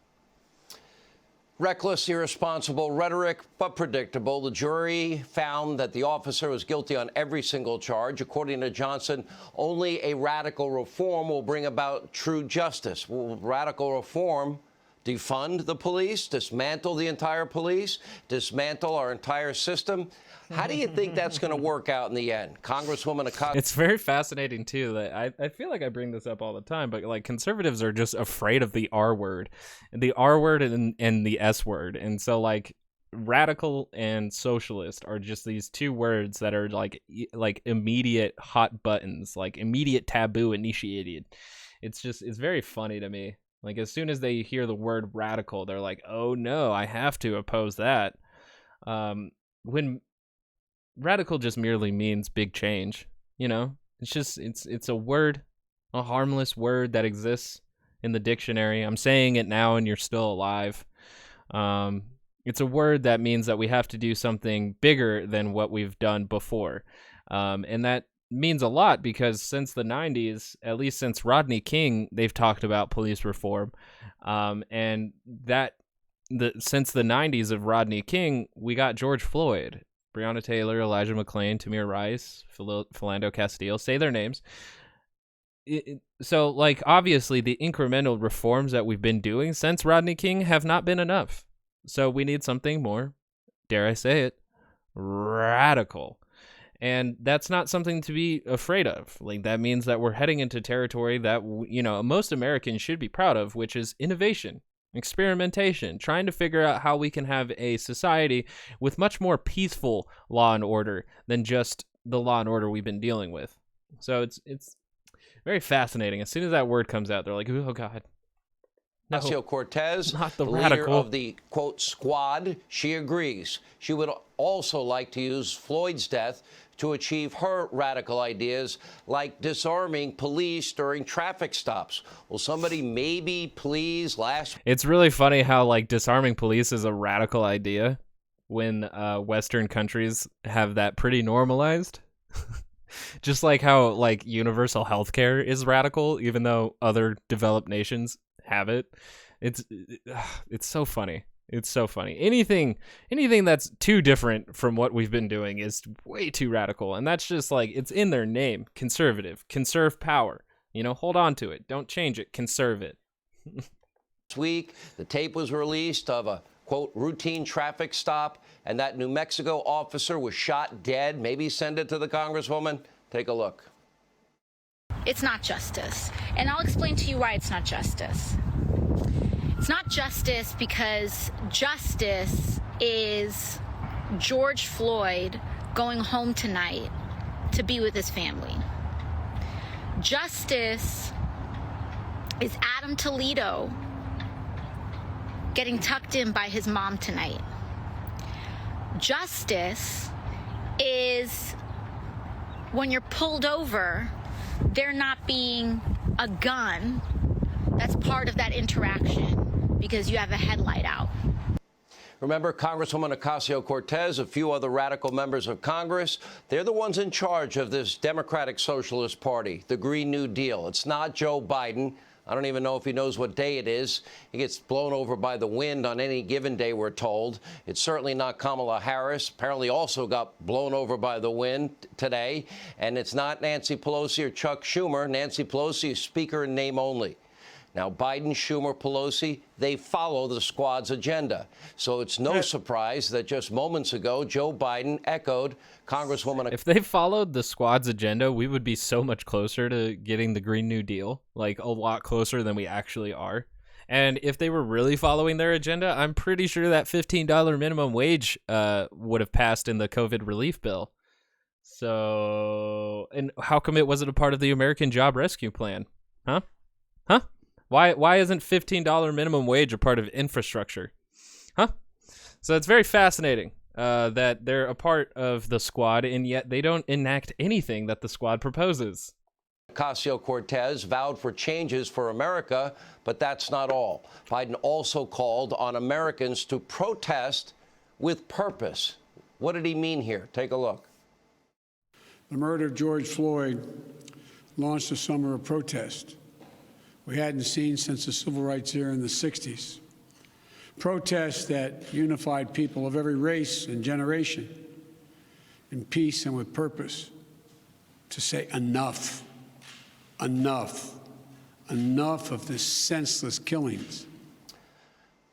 Reckless, irresponsible rhetoric, but predictable. The jury found that the officer was guilty on every single charge. According to Johnson, only a radical reform will bring about true justice. Will radical reform defund the police, dismantle the entire police, dismantle our entire system? How do you think that's going to work out in the end? Congresswoman Ocasio. It's very fascinating, too, that I feel like I bring this up all the time, but like conservatives are just afraid of the R word and the S word. And so like radical and socialist are just these two words that are like immediate hot buttons, like immediate taboo initiated. It's very funny to me. Like as soon as they hear the word radical, they're like, oh no, I have to oppose that. When radical just merely means big change, it's a word, a harmless word that exists in the dictionary. I'm saying it now and you're still alive. It's a word that means that we have to do something bigger than what we've done before. And that means a lot because since the 90s, at least since Rodney King, they've talked about police reform. And since the 90s of Rodney King, we got George Floyd, Breonna Taylor, Elijah McClain, Tamir Rice, Philando Castile, say their names. So, like, obviously, the incremental reforms that we've been doing since Rodney King have not been enough. So we need something more, dare I say it, radical. And that's not something to be afraid of. Like, that means that we're heading into territory that, most Americans should be proud of, which is innovation, experimentation, trying to figure out how we can have a society with much more peaceful law and order than just the law and order we've been dealing with. So it's very fascinating. As soon as that word comes out, they're like, oh, God. No, Ocasio-Cortez, not the leader radical of the, quote, squad, she agrees. She would also like to use Floyd's death to achieve her radical ideas, like disarming police during traffic stops. Will somebody maybe please It's really funny how, like, disarming police is a radical idea when Western countries have that pretty normalized. Just like how, like, universal healthcare is radical, even though other developed nations have it. It's so funny. It's so funny. Anything that's too different from what we've been doing is way too radical. And that's just like, it's in their name. Conservative. Conserve power. Hold on to it. Don't change it. Conserve it. This week, the tape was released of a, quote, routine traffic stop, and that New Mexico officer was shot dead. Maybe send it to the Congresswoman. Take a look. It's not justice. And I'll explain to you why it's not justice. It's not justice because justice is George Floyd going home tonight to be with his family. Justice is Adam Toledo getting tucked in by his mom tonight. Justice is when you're pulled over, there not being a gun that's part of that interaction because you have a headlight out. Remember Congresswoman Ocasio-Cortez, a few other radical members of Congress? They're the ones in charge of this Democratic Socialist Party, the Green New Deal. It's not Joe Biden. I don't even know if he knows what day it is. He gets blown over by the wind on any given day, we're told. It's certainly not Kamala Harris, apparently also got blown over by the wind today. And it's not Nancy Pelosi or Chuck Schumer. Nancy Pelosi is Speaker in name only. Now, Biden, Schumer, Pelosi, they follow the squad's agenda. So it's no surprise that just moments ago, Joe Biden echoed Congresswoman. If they followed the squad's agenda, we would be so much closer to getting the Green New Deal, like a lot closer than we actually are. And if they were really following their agenda, I'm pretty sure that $15 minimum wage would have passed in the COVID relief bill. So, and how come it wasn't a part of the American Job Rescue Plan? Huh? Huh? Why isn't $15 minimum wage a part of infrastructure? Huh? So it's very fascinating that they're a part of the squad, and yet they don't enact anything that the squad proposes. Ocasio-Cortez vowed for changes for America, but that's not all. Biden also called on Americans to protest with purpose. What did he mean here? Take a look. The murder of George Floyd launched a summer of protest we hadn't seen since the civil rights era in the 60s. Protests that unified people of every race and generation in peace and with purpose to say enough, enough, enough of this senseless killings.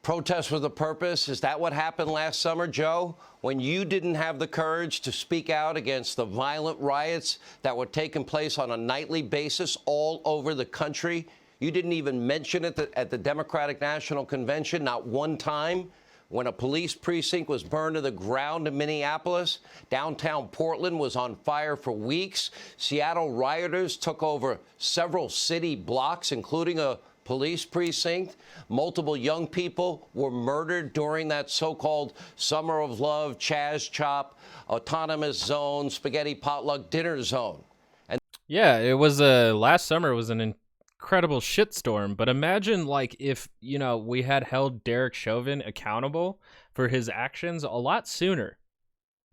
Protest with a purpose. Is that what happened last summer, Joe, when you didn't have the courage to speak out against the violent riots that were taking place on a nightly basis all over the country? You didn't even mention it at the Democratic National Convention, not one time. When a police precinct was burned to the ground in Minneapolis, downtown Portland was on fire for weeks. Seattle rioters took over several city blocks, including a police precinct. Multiple young people were murdered during that so-called Summer of Love, Chaz Chop, Autonomous Zone, Spaghetti Potluck Dinner Zone. And yeah, it was last summer was an incredible shitstorm, but imagine like if, you know, we had held Derek Chauvin accountable for his actions a lot sooner.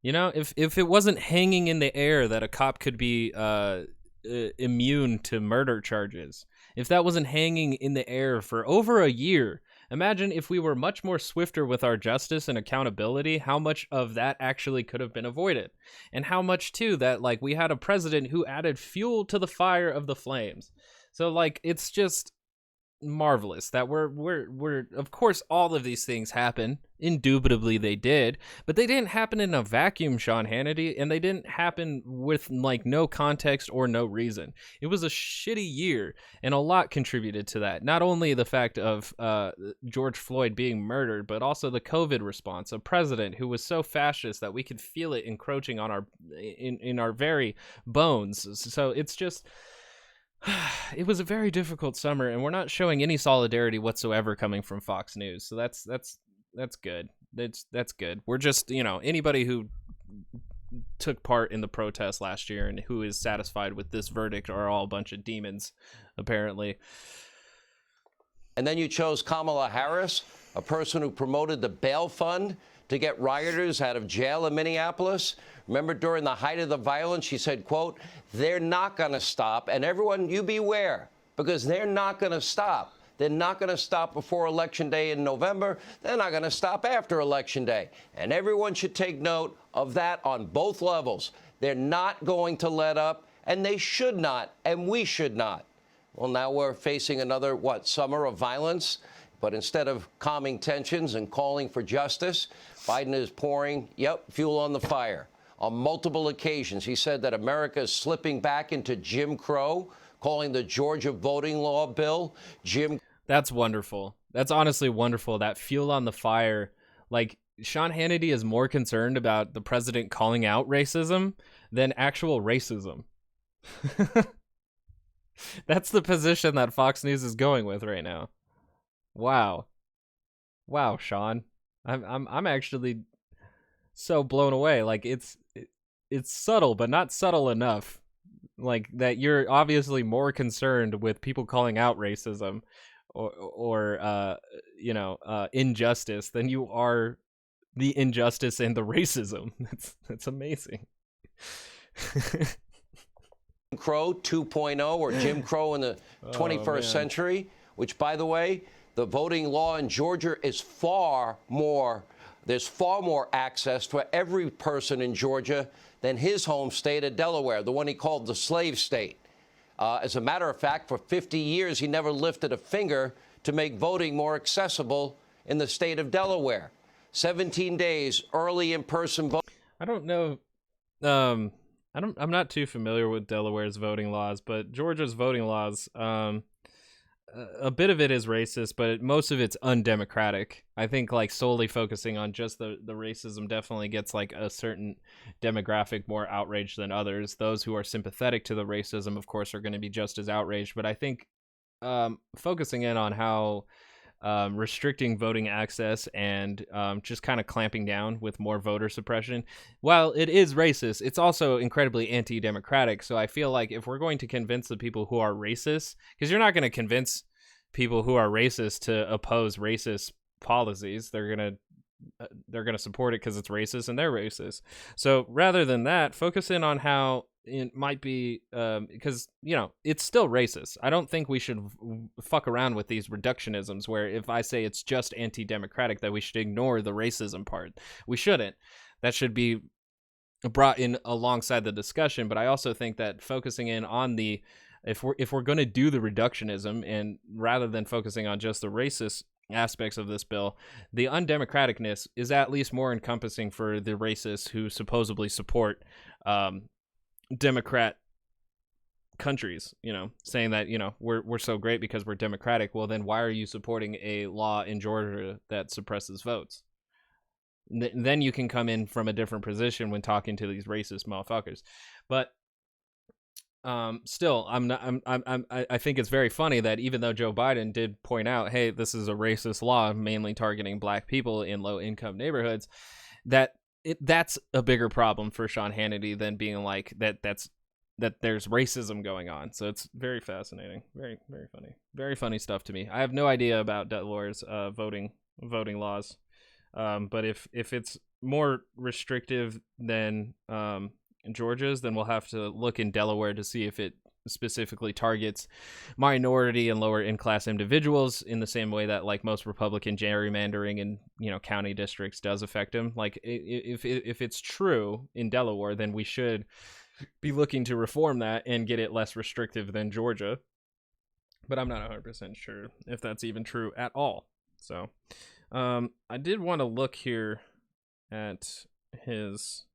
You know, if it wasn't hanging in the air that a cop could be immune to murder charges, if that wasn't hanging in the air for over a year, imagine if we were much more swifter with our justice and accountability, how much of that actually could have been avoided. And how much, too, that, like, we had a president who added fuel to the fire of the flames. So, like, it's just marvelous that we're of course all of these things happen. Indubitably they did, but they didn't happen in a vacuum, Sean Hannity, and they didn't happen with like no context or no reason. It was a shitty year, and a lot contributed to that. Not only the fact of George Floyd being murdered, but also the COVID response, a president who was so fascist that we could feel it encroaching on our in our very bones. So it's just it was a very difficult summer, and we're not showing any solidarity whatsoever coming from Fox News. So that's good. That's good. We're just, you know, anybody who took part in the protest last year and who is satisfied with this verdict are all a bunch of demons, apparently. And then you chose Kamala Harris, a person who promoted the bail fund to get rioters out of jail in Minneapolis. Remember, during the height of the violence, she said, quote, "They're not going to stop." And everyone, you beware, because they're not going to stop. They're not going to stop before Election Day in November. They're not going to stop after Election Day. And everyone should take note of that on both levels. They're not going to let up, and they should not, and we should not. Well, now we're facing another, summer of violence? But instead of calming tensions and calling for justice, Biden is pouring, fuel on the fire. On multiple occasions, he said that America is slipping back into Jim Crow, calling the Georgia voting law bill Jim. That's wonderful. That's honestly wonderful. That fuel on the fire. Like, Sean Hannity is more concerned about the president calling out racism than actual racism. That's the position that Fox News is going with right now. Wow, Sean. I'm actually so blown away. Like, it's subtle, but not subtle enough. Like, that you're obviously more concerned with people calling out racism or injustice than you are the injustice and the racism. That's amazing. Jim Crow 2.0 or Jim Crow in the 21st century, which, by the way, the voting law in Georgia is there's far more access for every person in Georgia than his home state of Delaware, the one he called the slave state. As a matter of fact, for 50 years, he never lifted a finger to make voting more accessible in the state of Delaware. 17 days early in-person voting. I don't know. I'm not too familiar with Delaware's voting laws, but Georgia's voting laws, a bit of it is racist, but most of it's undemocratic. I think like solely focusing on just the racism definitely gets like a certain demographic more outraged than others. Those who are sympathetic to the racism, of course, are going to be just as outraged. But I think focusing in on how restricting voting access and just kind of clamping down with more voter suppression, while it is racist, it's also incredibly anti-democratic. So I feel like if we're going to convince the people who are racist, because you're not going to convince people who are racist to oppose racist policies, they're going to support it because it's racist and they're racist. So rather than that, focus in on how it might be, because it's still racist. I don't think we should fuck around with these reductionisms where if I say it's just anti-democratic that we should ignore the racism part. We shouldn't. That should be brought in alongside the discussion. But I also think that focusing in on the if we're going to do the reductionism, and rather than focusing on just the racist aspects of this bill, the undemocraticness is at least more encompassing for the racists who supposedly support Democrat countries, saying that, we're so great because we're democratic. Well, then why are you supporting a law in Georgia that suppresses votes? Then you can come in from a different position when talking to these racist motherfuckers. But still, I think it's very funny that even though Joe Biden did point out, hey, this is a racist law mainly targeting black people in low income neighborhoods, that's a bigger problem for Sean Hannity than being like that there's racism going on. So it's very fascinating, very, very funny, very funny stuff to me. I have no idea about Delaware's voting laws, but if it's more restrictive than Georgia's, then we'll have to look in Delaware to see if it specifically targets minority and lower in class individuals in the same way that like most Republican gerrymandering in county districts does affect them. Like if it's true in Delaware, then we should be looking to reform that and get it less restrictive than Georgia. But I'm not 100% sure if that's even true at all. So I did want to look here at his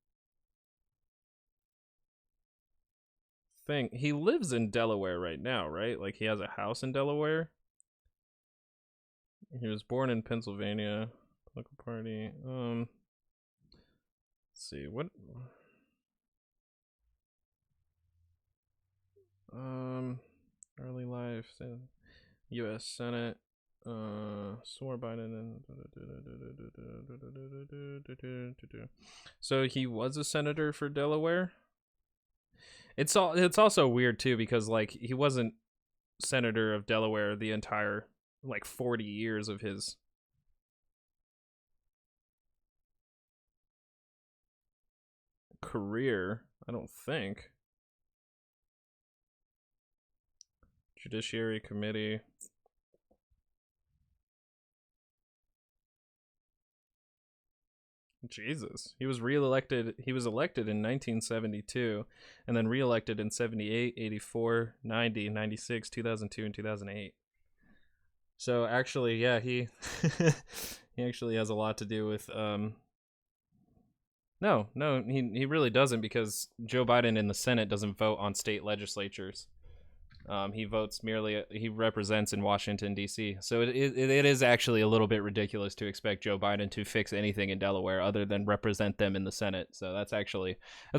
thing. He lives in Delaware right now, right? Like he has a house in Delaware. He was born in Pennsylvania. Political party. Let's see what. Early life. U.S. Senate. Swore Biden and. So he was a senator for Delaware. It's also weird too because like he wasn't senator of Delaware the entire like 40 years of his career, I don't think. Judiciary Committee. Jesus. He was elected in 1972 and then re-elected in 78, 84, 90, 96, 2002 and 2008. So actually, yeah, he he actually has a lot to do with No, he really doesn't, because Joe Biden in the Senate doesn't vote on state legislatures. He votes merely, he represents in Washington, D.C. So it is actually a little bit ridiculous to expect Joe Biden to fix anything in Delaware other than represent them in the Senate. So that's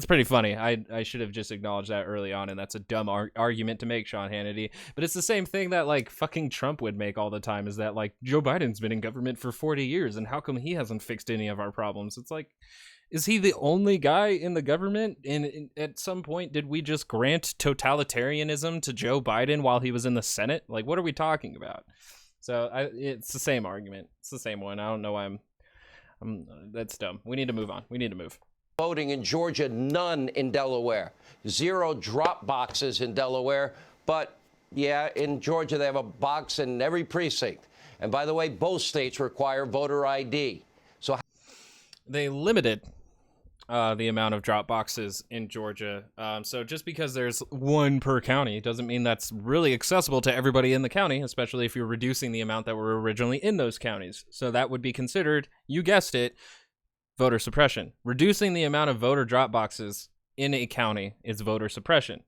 pretty funny. I should have just acknowledged that early on, and that's a dumb argument to make, Sean Hannity. But it's the same thing that like fucking Trump would make all the time, is that like Joe Biden's been in government for 40 years, and how come he hasn't fixed any of our problems? It's like, is he the only guy in the government? And at some point, did we just grant totalitarianism to Joe Biden while he was in the Senate? Like, what are we talking about? So it's the same argument. It's the same one. I don't know why I'm that's dumb. We need to move on. We need to move. Voting in Georgia, none in Delaware. 0 drop boxes in Delaware. But, yeah, in Georgia, they have a box in every precinct. And by the way, both states require voter ID. So they limited the amount of drop boxes in Georgia. So just because there's one per county doesn't mean that's really accessible to everybody in the county, especially if you're reducing the amount that were originally in those counties. So that would be considered, you guessed it, voter suppression. Reducing the amount of voter drop boxes in a county is voter suppression.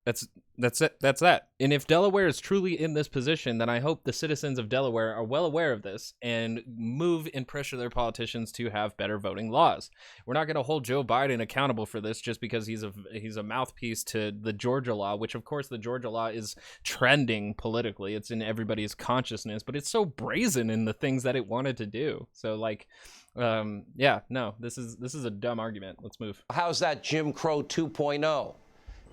That's That's it. That's that. And if Delaware is truly in this position, then I hope the citizens of Delaware are well aware of this and move and pressure their politicians to have better voting laws. We're not going to hold Joe Biden accountable for this just because he's a mouthpiece to the Georgia law, which of course the Georgia law is trending politically. It's in everybody's consciousness, but it's so brazen in the things that it wanted to do. So like, this is a dumb argument. Let's move. How's that Jim Crow 2.0?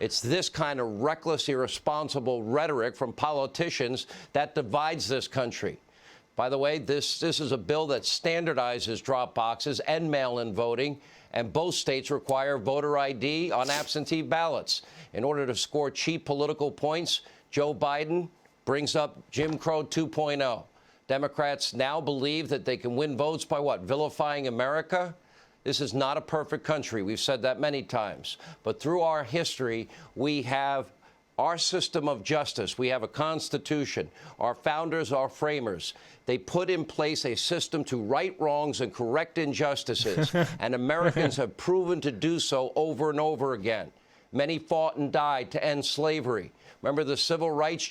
It's this kind of reckless, irresponsible rhetoric from politicians that divides this country. By the way, this is a bill that standardizes drop boxes and mail-in voting, and both states require voter ID on absentee ballots. In order to score cheap political points, Joe Biden brings up Jim Crow 2.0. Democrats now believe that they can win votes by what? Vilifying America? This is not a perfect country. We've said that many times. But through our history, we have our system of justice. We have a constitution. Our founders, our framers, they put in place a system to right wrongs and correct injustices. And Americans have proven to do so over and over again. Many fought and died to end slavery. Remember the Civil Rights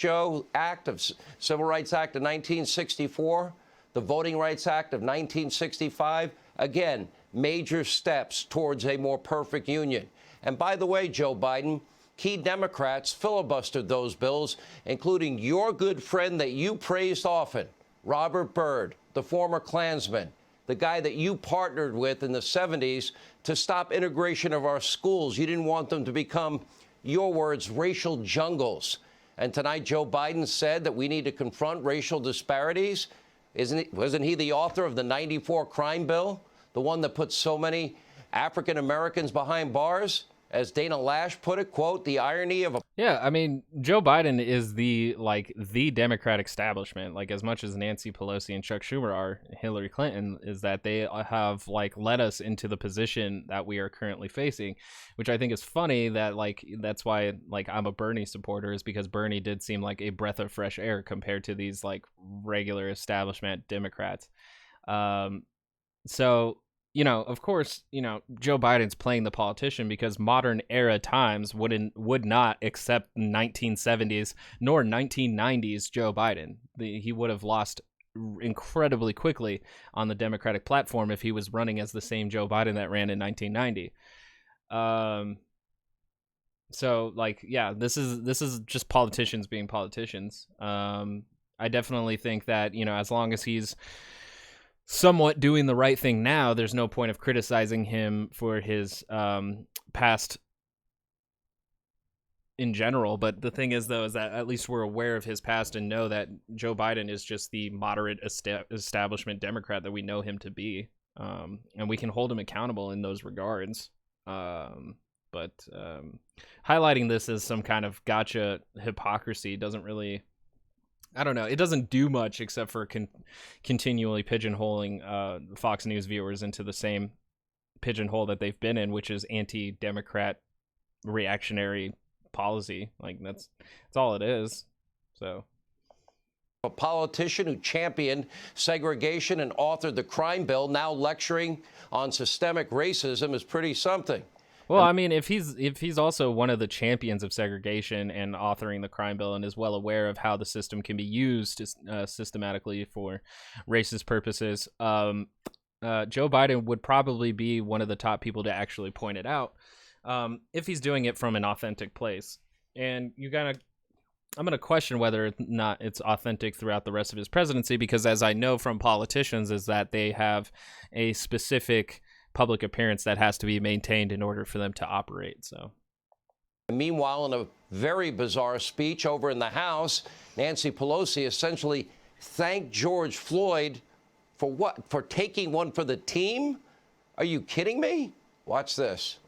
Act of 1964, the Voting Rights Act of 1965. Again, major steps towards a more perfect union. And by the way, Joe Biden, key Democrats filibustered those bills, including your good friend that you praised often, Robert Byrd, the former Klansman, the guy that you partnered with in the 70s to stop integration of our schools. You didn't want them to become, your words, racial jungles. And tonight, Joe Biden said that we need to confront racial disparities. Wasn't he the author of the '94 crime bill? The one that put so many African Americans behind bars? As Dana Lash put it, quote, the irony of a... Yeah, I mean, Joe Biden is the Democratic establishment. Like, as much as Nancy Pelosi and Chuck Schumer are Hillary Clinton, is that they have, led us into the position that we are currently facing, which I think is funny that, that's why, I'm a Bernie supporter, is because Bernie did seem like a breath of fresh air compared to these, regular establishment Democrats. So... of course, Joe Biden's playing the politician because modern era times would not accept 1970s nor 1990s Joe Biden. He would have lost incredibly quickly on the Democratic platform if he was running as the same Joe Biden that ran in 1990. This is just politicians being politicians. I definitely think that, as long as he's somewhat doing the right thing now, there's no point of criticizing him for his past in general. But the thing is, though, is that at least we're aware of his past and know that Joe Biden is just the moderate establishment Democrat that we know him to be, and we can hold him accountable in those regards. But highlighting this as some kind of gotcha hypocrisy doesn't really... I don't know. It doesn't do much except for continually pigeonholing Fox News viewers into the same pigeonhole that they've been in, which is anti-Democrat reactionary policy. That's all it is. So, a politician who championed segregation and authored the crime bill now lecturing on systemic racism is pretty something. Well, I mean, if he's also one of the champions of segregation and authoring the crime bill and is well aware of how the system can be used systematically for racist purposes, Joe Biden would probably be one of the top people to actually point it out if he's doing it from an authentic place. And I'm going to question whether or not it's authentic throughout the rest of his presidency, because as I know from politicians is that they have a specific public appearance that has to be maintained in order for them to operate. So, meanwhile, in a very bizarre speech over in the House, Nancy Pelosi essentially thanked George Floyd for what? For taking one for the team? Are you kidding me? Watch this.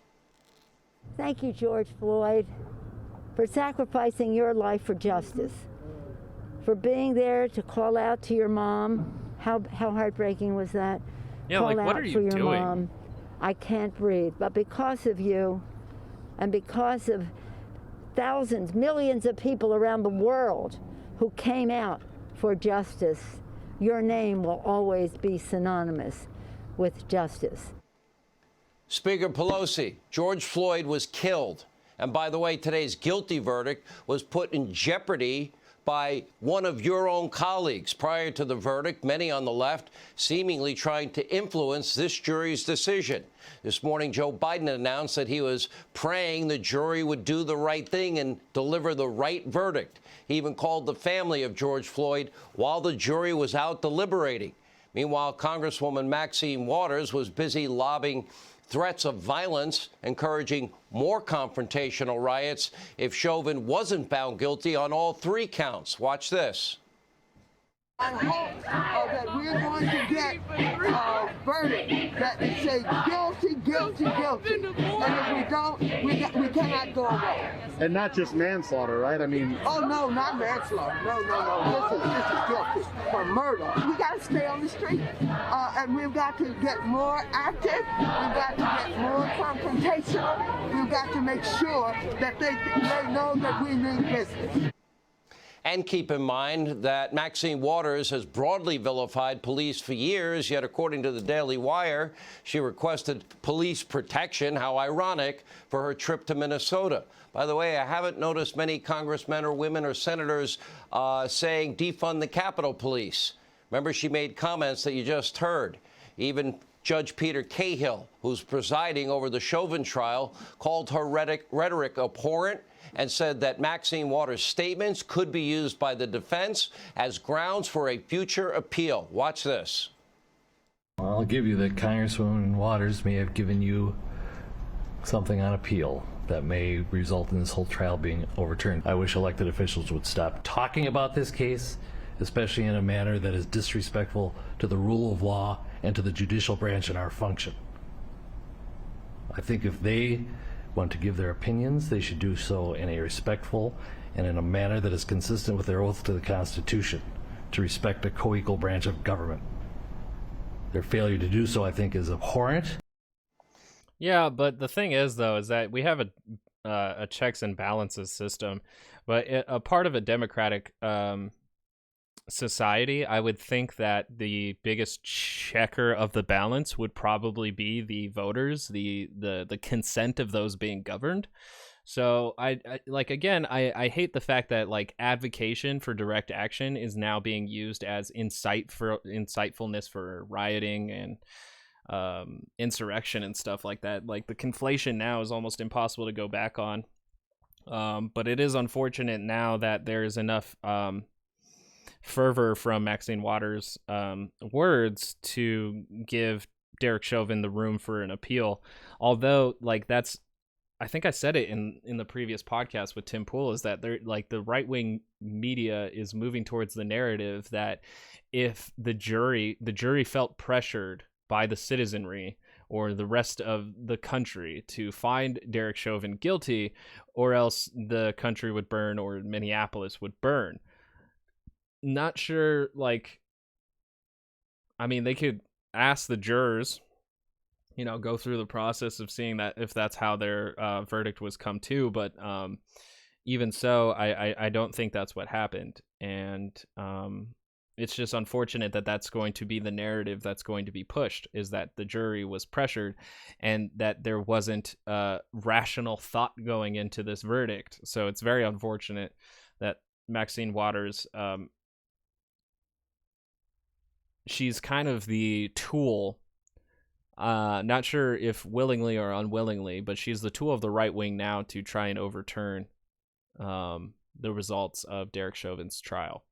Thank you, George Floyd, for sacrificing your life for justice, for being there to call out to your mom. How heartbreaking was that? Yeah, call what out are you for your doing? Mom. I can't breathe. But because of you, and because of thousands, millions of people around the world who came out for justice, your name will always be synonymous with justice. Speaker Pelosi, George Floyd was killed, And by the way, today's guilty verdict was put in jeopardy by one of your own colleagues. Prior to the verdict, many on the left seemingly trying to influence this jury's decision. This morning, Joe Biden announced that he was praying the jury would do the right thing and deliver the right verdict. He even called the family of George Floyd while the jury was out deliberating. Meanwhile, Congresswoman Maxine Waters was busy lobbing threats of violence, encouraging more confrontational riots if Chauvin wasn't found guilty on all 3 counts. Watch this. I hope that we're going to get a verdict that says guilty, guilty, guilty. And if we don't, we cannot go away. And not just manslaughter, right? I mean... Oh, no, not manslaughter. No. This is guilty for murder. We got to stay on the street. And we've got to get more active. We've got to get more confrontational. We've got to make sure that they know that we mean business. And keep in mind that Maxine Waters has broadly vilified police for years, yet according to the Daily Wire, she requested police protection, how ironic, for her trip to Minnesota. By the way, I haven't noticed many congressmen or women or senators saying defund the Capitol Police. Remember, she made comments that you just heard. Even Judge Peter Cahill, who's presiding over the Chauvin trial, called her rhetoric abhorrent and said that Maxine Waters' statements could be used by the defense as grounds for a future appeal. Watch this. I'll give you that Congresswoman Waters may have given you something on appeal that may result in this whole trial being overturned. I wish elected officials would stop talking about this case, especially in a manner that is disrespectful to the rule of law and to the judicial branch and our function. I think if they want to give their opinions, they should do so in a respectful and in a manner that is consistent with their oath to the Constitution, to respect a co-equal branch of government. Their failure to do so, I think, is abhorrent. Yeah, but the thing is, though, is that we have a checks and balances system, but a part of a democratic society, I would think that the biggest checker of the balance would probably be the voters, the consent of those being governed. So I hate the fact that like advocation for direct action is now being used as insightfulness for rioting and insurrection and stuff like that. Like the conflation now is almost impossible to go back on. But it is unfortunate now that there is enough fervor from Maxine Waters' words to give Derek Chauvin the room for an appeal. Although, like, that's, I think I said it in the previous podcast with Tim Pool, is that they're like the right-wing media is moving towards the narrative that if the jury felt pressured by the citizenry or the rest of the country to find Derek Chauvin guilty, or else the country would burn or Minneapolis would burn. Not sure, like, I mean, they could ask the jurors, you know, go through the process of seeing that if that's how their verdict was come to, but even so, I don't think that's what happened, and it's just unfortunate that that's going to be the narrative that's going to be pushed, is that the jury was pressured and that there wasn't rational thought going into this verdict. So it's very unfortunate that Maxine Waters, she's kind of the tool, not sure if willingly or unwillingly, but she's the tool of the right wing now to try and overturn the results of Derek Chauvin's trial.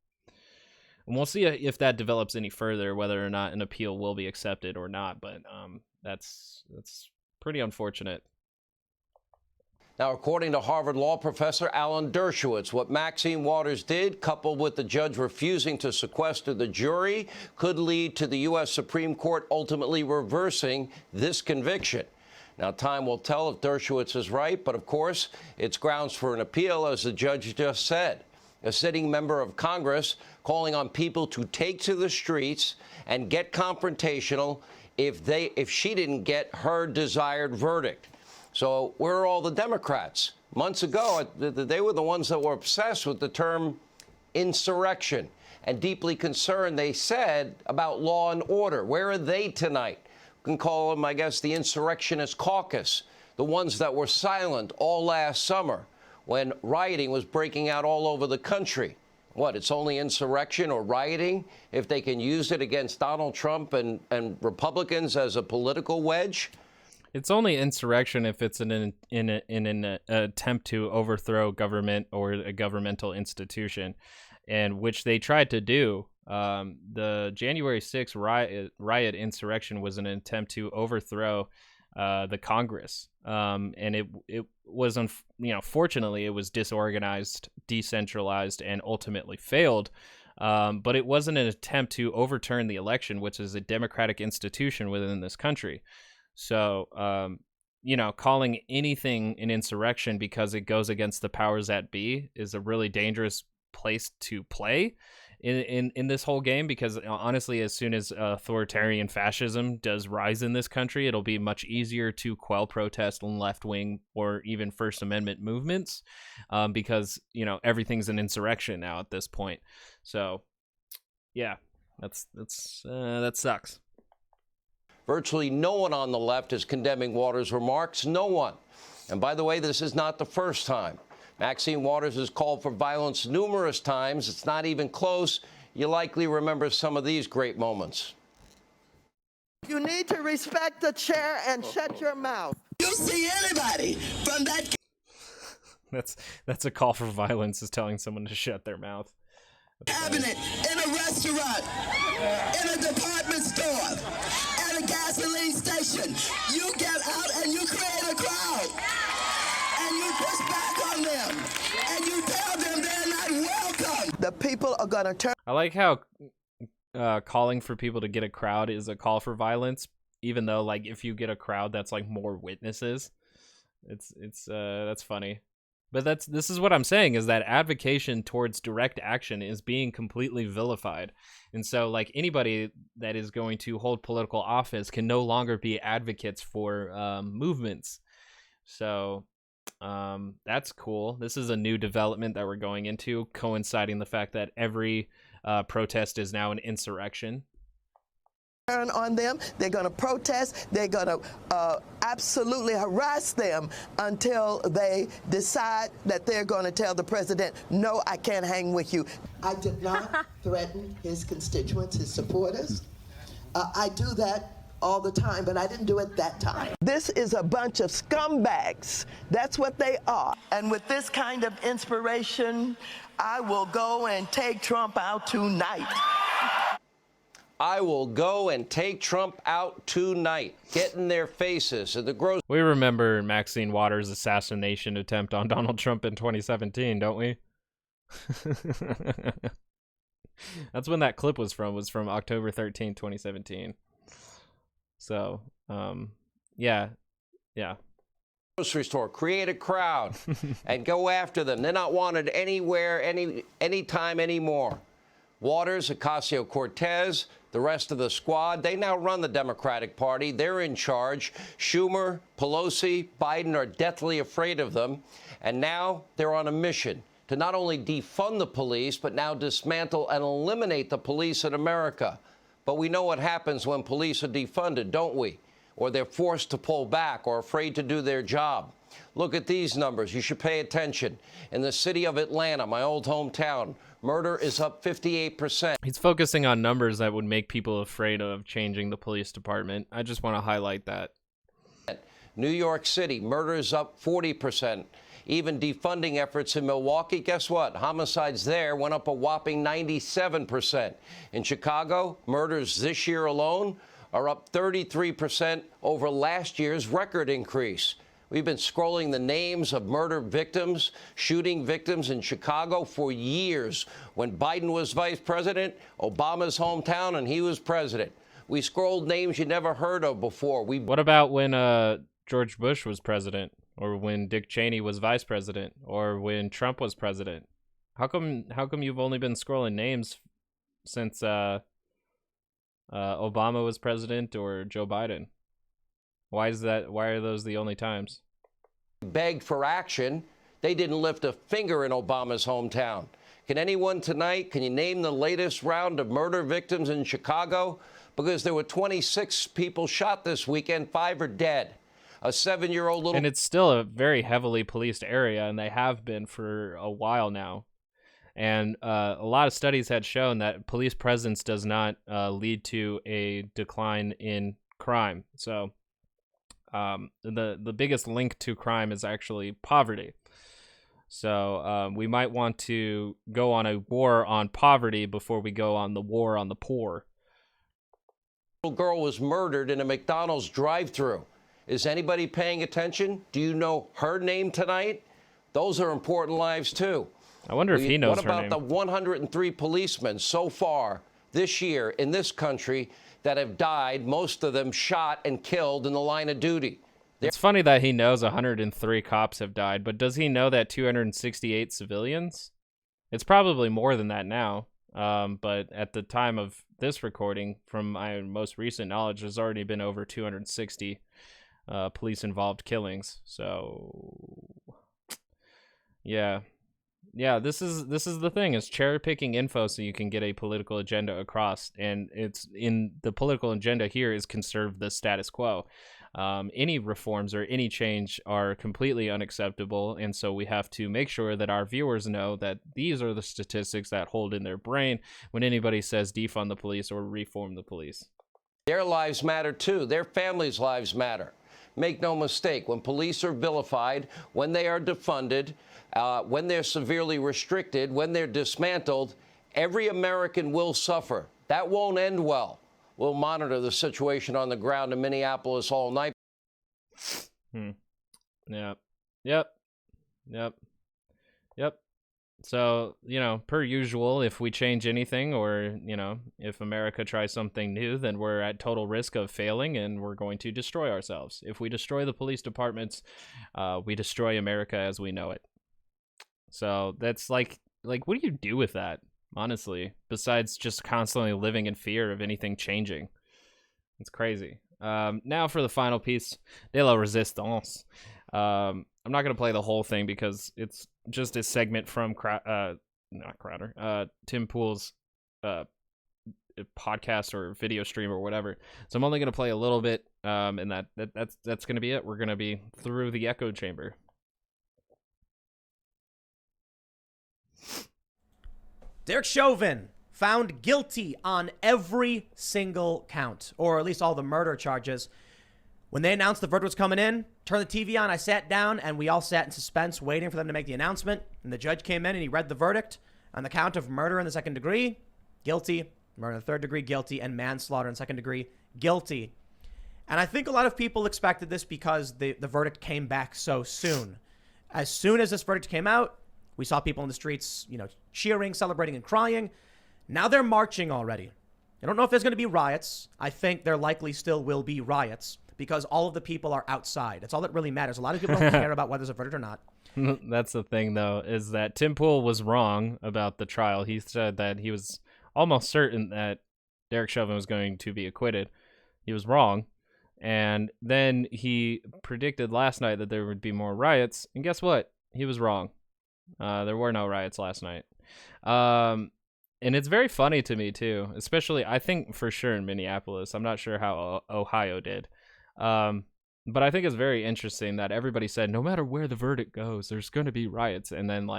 And we'll see if that develops any further, whether or not an appeal will be accepted or not. But that's pretty unfortunate. Now, according to Harvard law professor Alan Dershowitz, what Maxine Waters did, coupled with the judge refusing to sequester the jury, could lead to the U.S. Supreme Court ultimately reversing this conviction. Now, time will tell if Dershowitz is right, but of course, it's grounds for an appeal, as the judge just said. A sitting member of Congress calling on people to take to the streets and get confrontational if she didn't get her desired verdict. So where are all the Democrats? Months ago, they were the ones that were obsessed with the term insurrection and deeply concerned, they said, about law and order. Where are they tonight? We can call them, I guess, the Insurrectionist Caucus, the ones that were silent all last summer when rioting was breaking out all over the country. What, it's only insurrection or rioting if they can use it against Donald Trump and Republicans as a political wedge? It's only insurrection if it's in an attempt to overthrow government or a governmental institution, and which they tried to do. The January 6th riot insurrection was an attempt to overthrow the Congress, and it was fortunately it was disorganized, decentralized, and ultimately failed. But it wasn't an attempt to overturn the election, which is a democratic institution within this country. So, calling anything an insurrection because it goes against the powers that be is a really dangerous place to play in this whole game, because honestly, as soon as authoritarian fascism does rise in this country, it'll be much easier to quell protest and left-wing or even First Amendment movements, because everything's an insurrection now at this point. So yeah, that sucks. Virtually no one on the left is condemning Waters' remarks. No one. And by the way, this is not the first time. Maxine Waters has called for violence numerous times. It's not even close. You likely remember some of these great moments. You need to respect the chair and shut your mouth. You see anybody from that That's a call for violence, is telling someone to shut their mouth. cabinet, in a restaurant, in a department store, at a gasoline station, you get out and you create a crowd. And you push back on them. And you tell them they're not welcome. The people are going to turn. I like how calling for people to get a crowd is a call for violence, even though, like, if you get a crowd that's like more witnesses, it's that's funny. But this is what I'm saying, is that advocation towards direct action is being completely vilified. And so, like, anybody that is going to hold political office can no longer be advocates for movements. So that's cool. This is a new development that we're going into, coinciding the fact that every protest is now an insurrection. Turn on them. They're going to protest. They're going to absolutely harass them until they decide that they're going to tell the president, no, I can't hang with you. I did not threaten his constituents, his supporters. I do that all the time, but I didn't do it that time. This is a bunch of scumbags. That's what they are. And with this kind of inspiration, I will go and take Trump out tonight. I will go and take Trump out tonight. Get in their faces at the grocery. We remember Maxine Waters' assassination attempt on Donald Trump in 2017, don't we? That's when that clip was from October 13, 2017. So, yeah. Grocery store, create a crowd and go after them. They're not wanted anywhere, anytime anymore. Waters, Ocasio-Cortez, the rest of the squad, they now run the Democratic Party. They're in charge. Schumer, Pelosi, Biden are deathly afraid of them. And now they're on a mission to not only defund the police, but now dismantle and eliminate the police in America. But we know what happens when police are defunded, don't we? Or they're forced to pull back or afraid to do their job. Look at these numbers. You should pay attention. In the city of Atlanta, my old hometown, murder is up 58%. He's focusing on numbers that would make people afraid of changing the police department. I just want to highlight that. New York City, murder is up 40%. Even defunding efforts in Milwaukee, guess what? Homicides there went up a whopping 97%. In Chicago, murders this year alone are up 33% over last year's record increase. We've been scrolling the names of murder victims, shooting victims in Chicago for years. When Biden was vice president, Obama's hometown, and he was president. We scrolled names you never heard of before. What about when George Bush was president, or when Dick Cheney was vice president, or when Trump was president? How come you've only been scrolling names since Obama was president or Joe Biden? Why is that? Why are those the only times? Begged for action. They didn't lift a finger in Obama's hometown. Can anyone tonight, can you name the latest round of murder victims in Chicago? Because there were 26 people shot this weekend, 5 are dead. A 7-year-old little... And it's still a very heavily policed area, and they have been for a while now. And a lot of studies had shown that police presence does not lead to a decline in crime. So the biggest link to crime is actually poverty. So we might want to go on a war on poverty before we go on the war on the poor. Little girl was murdered in a McDonald's drive-thru. Is anybody paying attention? Do you know her name tonight? Those are important lives, too. I wonder if he knows her name. name. What about the 103 policemen so far this year in this country that have died, most of them shot and killed in the line of duty? It's funny that he knows 103 cops have died, but does he know that 268 civilians? It's probably more than that now. But at the time of this recording, from my most recent knowledge, there's already been over 260 police-involved killings. So, yeah, this is the thing, is cherry-picking info so you can get a political agenda across, and it's in the political agenda here is conserve the status quo. Any reforms or any change are completely unacceptable, and so we have to make sure that our viewers know that these are the statistics that hold in their brain when anybody says defund the police or reform the police. Their lives matter too. Their families' lives matter. Make no mistake, when police are vilified, when they are defunded, when they're severely restricted, when they're dismantled, every American will suffer. That won't end well. We'll monitor the situation on the ground in Minneapolis all night. Yeah. Yep. So, per usual, if we change anything or, if America tries something new, then we're at total risk of failing and we're going to destroy ourselves. If we destroy the police departments, we destroy America as we know it. So that's like what do you do with that? Honestly, besides just constantly living in fear of anything changing. It's crazy. Now for the final piece, de la résistance. I'm not going to play the whole thing because it's just a segment from Tim Pool's podcast or video stream or whatever. So I'm only going to play a little bit, and that's going to be it. We're going to be through the echo chamber. Derek Chauvin found guilty on every single count, or at least all the murder charges. When they announced the verdict was coming in, turned the TV on, I sat down, and we all sat in suspense waiting for them to make the announcement. And the judge came in and he read the verdict on the count of murder in the second degree, guilty, murder in the third degree, guilty, and manslaughter in second degree, guilty. And I think a lot of people expected this because the verdict came back so soon. As soon as this verdict came out, we saw people in the streets, cheering, celebrating, and crying. Now they're marching already. I don't know if there's going to be riots. I think there likely still will be riots because all of the people are outside. That's all that really matters. A lot of people don't care about whether there's a verdict or not. That's the thing, though, is that Tim Pool was wrong about the trial. He said that he was almost certain that Derek Chauvin was going to be acquitted. He was wrong. And then he predicted last night that there would be more riots. And guess what? He was wrong. There were no riots last night. And it's very funny to me, too, especially, I think, for sure in Minneapolis. I'm not sure how Ohio did. But I think it's very interesting that everybody said, no matter where the verdict goes, there's going to be riots. And then,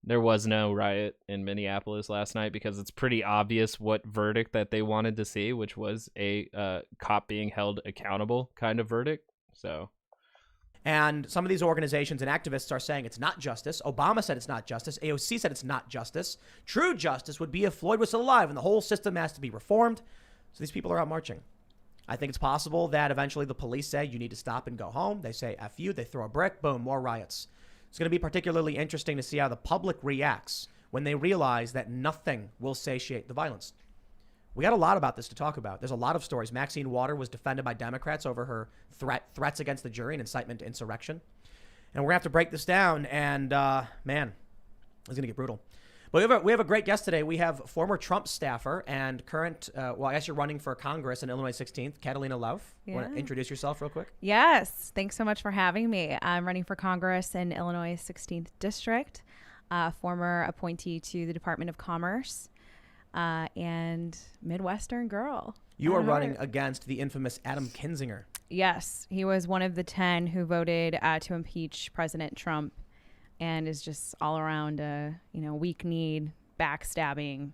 there was no riot in Minneapolis last night because it's pretty obvious what verdict that they wanted to see, which was a cop being held accountable kind of verdict. So... And some of these organizations and activists are saying it's not justice. Obama said it's not justice. AOC said it's not justice. True justice would be if Floyd was still alive and the whole system has to be reformed. So these people are out marching. I think it's possible that eventually the police say you need to stop and go home. They say F you. They throw a brick. Boom, more riots. It's going to be particularly interesting to see how the public reacts when they realize that nothing will satiate the violence. We got a lot about this to talk about. There's a lot of stories. Maxine Waters was defended by Democrats over her threats against the jury and incitement to insurrection. And we're going to have to break this down. And, man, it's going to get brutal. But we have a great guest today. We have former Trump staffer and current, I guess you're running for Congress in Illinois 16th, Catalina Love. Yeah. Want to introduce yourself real quick? Yes. Thanks so much for having me. I'm running for Congress in Illinois 16th District, former appointee to the Department of Commerce. and Midwestern girl. You are at running heart. against the infamous Adam Kinzinger. Yes, he was one of the 10 who voted to impeach President Trump, and is just all around a weak-kneed, backstabbing.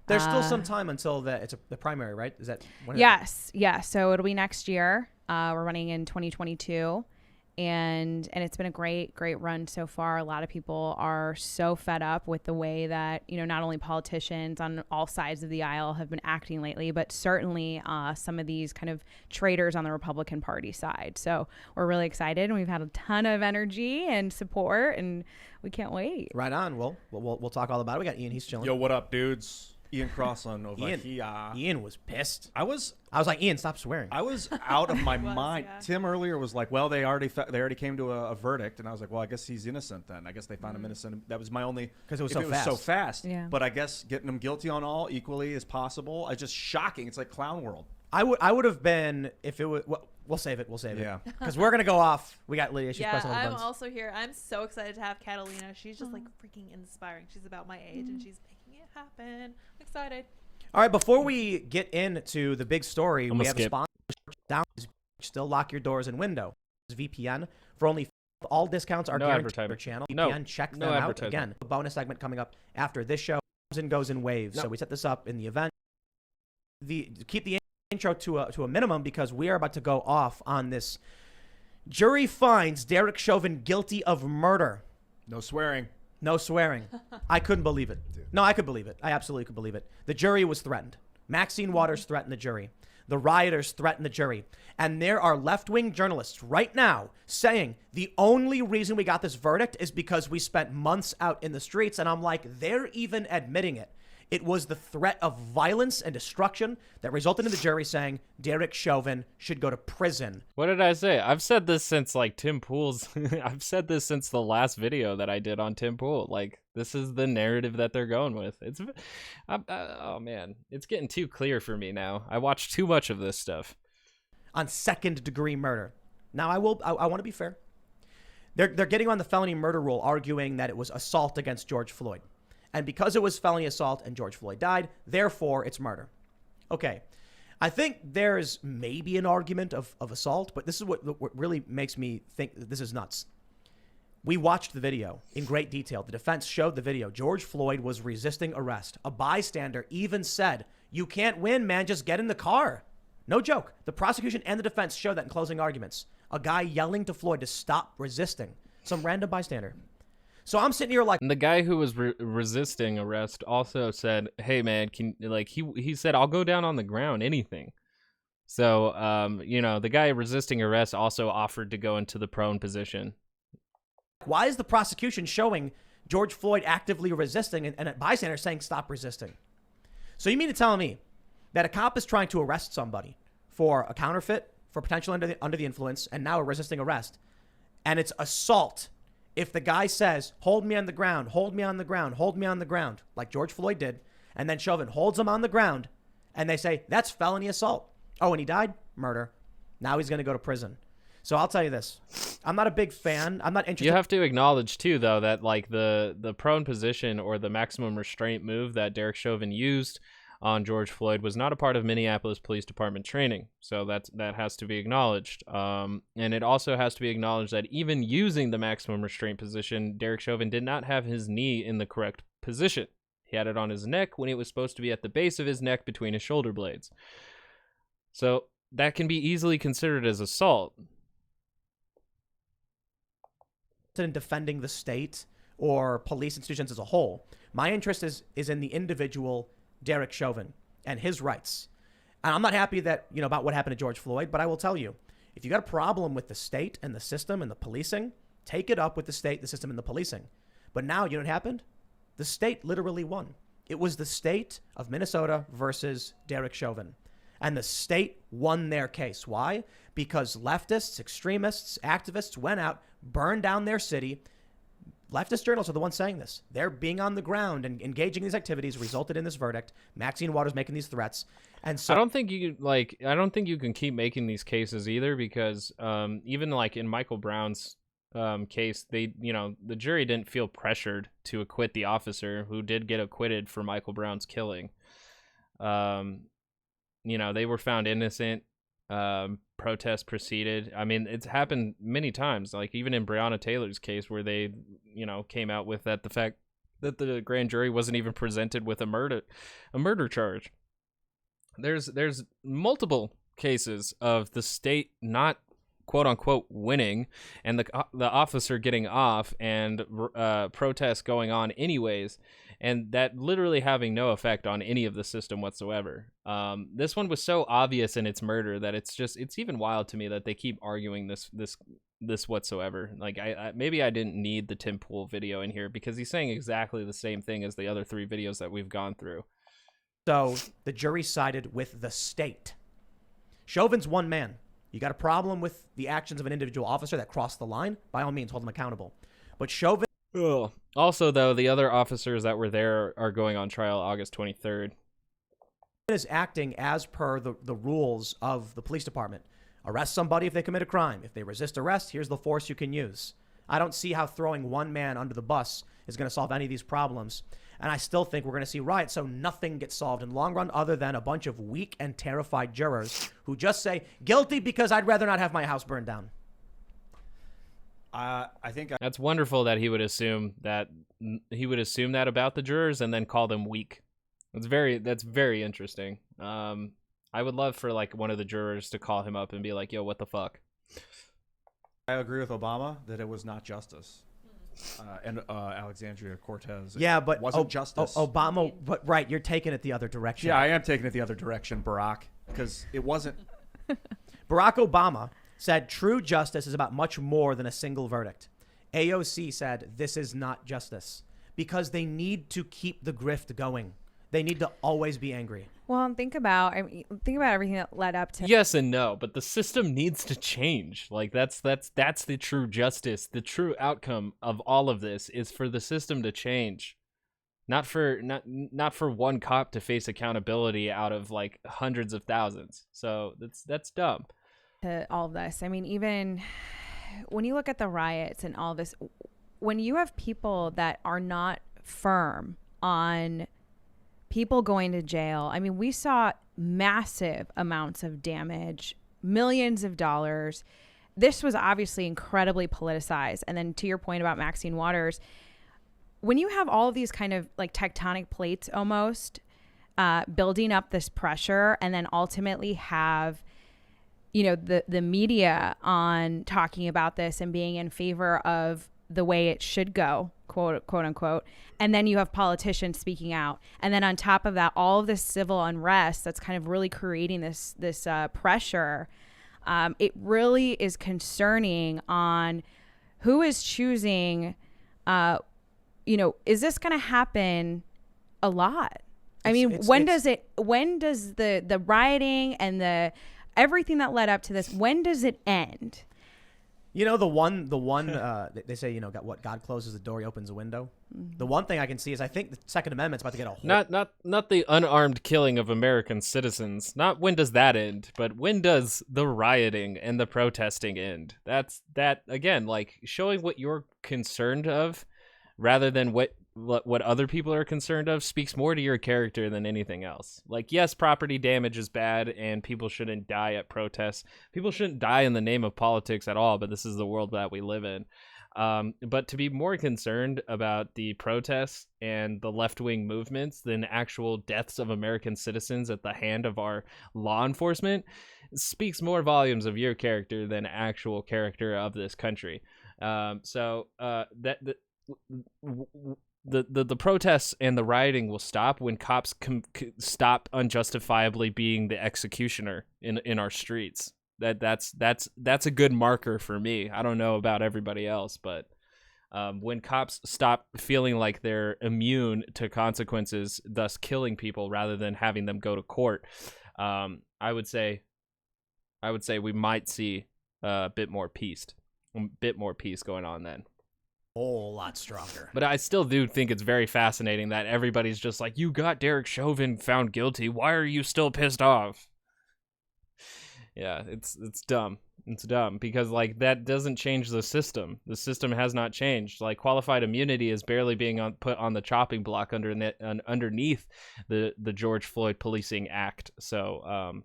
There's still some time until the primary, right? Is that when Yes. So it'll be next year. We're running in 2022. And it's been a great run so far. A lot of people are so fed up with the way that, not only politicians on all sides of the aisle have been acting lately, but certainly some of these kind of traitors on the Republican Party side. So we're really excited, and we've had a ton of energy and support, and we can't wait. Right on. Well, we'll talk all about it. We got Ian. He's chilling. Yo, what up, dudes? Ian Crossland over here. Ian was pissed. I was like, Ian, stop swearing. I was out of my mind. Yeah. Tim earlier was like, well, they already came to a verdict, and I was like, well, I guess he's innocent then. I guess they found him innocent. That was my only, because it was so fast. Yeah. But I guess getting him guilty on all equally is possible. It's just shocking. It's like Clown World. I would have been if it was. Well, we'll save it. Yeah. Because we're gonna go off. We got Lydia. She's pressing all the I'm buttons. also here. I'm so excited to have Catalina. She's just like freaking inspiring. She's about my age and she's making it happen. I'm excited. All right, before we get into the big story, we have a sponsor. Down, still lock your doors and window. VPN for only all discounts are guaranteed on your channel. VPN, check them out. Again, a bonus segment coming up after this show. Comes and goes in waves. So we set this up in the event. Keep the intro to a minimum, because we are about to go off on this. Jury finds Derek Chauvin guilty of murder. No swearing. No swearing. I couldn't believe it. No, I could believe it. I absolutely could believe it. The jury was threatened. Maxine Waters threatened the jury. The rioters threatened the jury. And there are left-wing journalists right now saying the only reason we got this verdict is because we spent months out in the streets. And I'm like, they're even admitting it. It was the threat of violence and destruction that resulted in the jury saying Derek Chauvin should go to prison. What did I say? I've said this since Tim Pool's. I've said this since the last video that I did on Tim Pool. This is the narrative that they're going with. Oh man, it's getting too clear for me now. I watched too much of this stuff. On second-degree murder. Now, I want to be fair. They're getting on the felony murder rule, arguing that it was assault against George Floyd. And because it was felony assault and George Floyd died, therefore it's murder. Okay. I think there's maybe an argument of assault, but this is what really makes me think that this is nuts. We watched the video in great detail. The defense showed the video. George Floyd was resisting arrest. A bystander even said, "You can't win, man. Just get in the car." No joke. The prosecution and the defense showed that in closing arguments. A guy yelling to Floyd to stop resisting. Some random bystander. So I'm sitting here like... And the guy who was resisting arrest also said, hey, man, he said, I'll go down on the ground, anything. So, the guy resisting arrest also offered to go into the prone position. Why is the prosecution showing George Floyd actively resisting and a bystander saying stop resisting? So you mean to tell me that a cop is trying to arrest somebody for a counterfeit, for potential under the influence, and now a resisting arrest, and it's assault if the guy says, hold me on the ground, hold me on the ground, hold me on the ground, like George Floyd did, and then Chauvin holds him on the ground, and they say, that's felony assault. Oh, and he died? Murder. Now he's going to go to prison. So I'll tell you this. I'm not a big fan. I'm not interested. You have to acknowledge, too, though, that the prone position or the maximum restraint move that Derek Chauvin used on George Floyd was not a part of Minneapolis Police Department training. So that has to be acknowledged. And it also has to be acknowledged that even using the maximum restraint position, Derek Chauvin did not have his knee in the correct position. He had it on his neck when it was supposed to be at the base of his neck between his shoulder blades. So that can be easily considered as assault. In defending the state or police institutions as a whole. My interest is in the individual Derek Chauvin and his rights. And I'm not happy that, about what happened to George Floyd, but I will tell you, if you got a problem with the state and the system and the policing, take it up with the state, the system, and the policing. But now, you know what happened? The state literally won. It was the state of Minnesota versus Derek Chauvin. And the state won their case. Why? Because leftists, extremists, activists went out, burned down their city. Leftist journalists are the ones saying this. They're being on the ground and engaging in these activities resulted in this verdict. Maxine Waters making these threats. And so I don't think you can keep making these cases either, because even in Michael Brown's case, the jury didn't feel pressured to acquit the officer who did get acquitted for Michael Brown's killing. They were found innocent. Protest proceeded. I mean, it's happened many times, like even in Breonna Taylor's case, where they, came out with the fact that the grand jury wasn't even presented with a murder charge. There's multiple cases of the state not quote unquote winning and the officer getting off and protests going on anyways, and that literally having no effect on any of the system whatsoever. This one was so obvious in its murder that it's even wild to me that they keep arguing this whatsoever. Like maybe I didn't need the Tim Pool video in here because he's saying exactly the same thing as the other 3 videos that we've gone through. So the jury sided with the state. Chauvin's one man. You got a problem with the actions of an individual officer that crossed the line? By all means, hold him accountable. But Chauvin... Ugh. Also, though, the other officers that were there are going on trial August 23rd. ...is acting as per the rules of the police department. Arrest somebody if they commit a crime. If they resist arrest, here's the force you can use. I don't see how throwing one man under the bus is going to solve any of these problems. And I still think we're going to see riots, so nothing gets solved in the long run other than a bunch of weak and terrified jurors who just say, guilty because I'd rather not have my house burned down. I think that's wonderful that he would assume that about the jurors and then call them weak. That's very interesting. I would love for one of the jurors to call him up and be like, yo, what the fuck? I agree with Obama that it was not justice. And Alexandria Cortez. Yeah, but wasn't justice. Obama, but right, you're taking it the other direction. Yeah, I am taking it the other direction, Barack, because it wasn't. Barack Obama said true justice is about much more than a single verdict. AOC said this is not justice because they need to keep the grift going. They need to always be angry. Well, think about everything that led up to. Yes and no, but the system needs to change. Like that's the true justice. The true outcome of all of this is for the system to change, not for one cop to face accountability out of hundreds of thousands. So that's dumb. To all of this, I mean, even when you look at the riots and all this, when you have people that are not firm on people going to jail. I mean, we saw massive amounts of damage, millions of dollars. This was obviously incredibly politicized. And then to your point about Maxine Waters, when you have all of these kind of tectonic plates almost building up this pressure and then ultimately have, the media on talking about this and being in favor of the way it should go, quote unquote. And then you have politicians speaking out. And then on top of that, all of this civil unrest that's kind of really creating this pressure. It really is concerning on who is choosing, is this going to happen a lot? I mean, when does the rioting and everything that led up to this, when does it end? The one they say, God closes the door, he opens a window. Mm-hmm. The one thing I can see is I think the Second Amendment's about to get a whole... Not the unarmed killing of American citizens. Not when does that end, but when does the rioting and the protesting end? That again, showing what you're concerned of rather than what other people are concerned of speaks more to your character than anything else. Yes, property damage is bad and people shouldn't die at protests. People shouldn't die in the name of politics at all, but this is the world that we live in. But to be more concerned about the protests and the left-wing movements than actual deaths of American citizens at the hand of our law enforcement speaks more volumes of your character than actual character of this country. The protests and the rioting will stop when cops stop unjustifiably being the executioner in our streets. That's a good marker for me. I don't know about everybody else, but when cops stop feeling like they're immune to consequences, thus killing people rather than having them go to court, I would say we might see a bit more peace going on then. Whole lot stronger. But I still do think it's very fascinating that everybody's just like, you got Derek Chauvin found guilty. Why are you still pissed off? Yeah, it's dumb. It's dumb because like that doesn't change the system. The system has not changed. Like qualified immunity is barely being put on the chopping block underneath the George Floyd Policing Act. So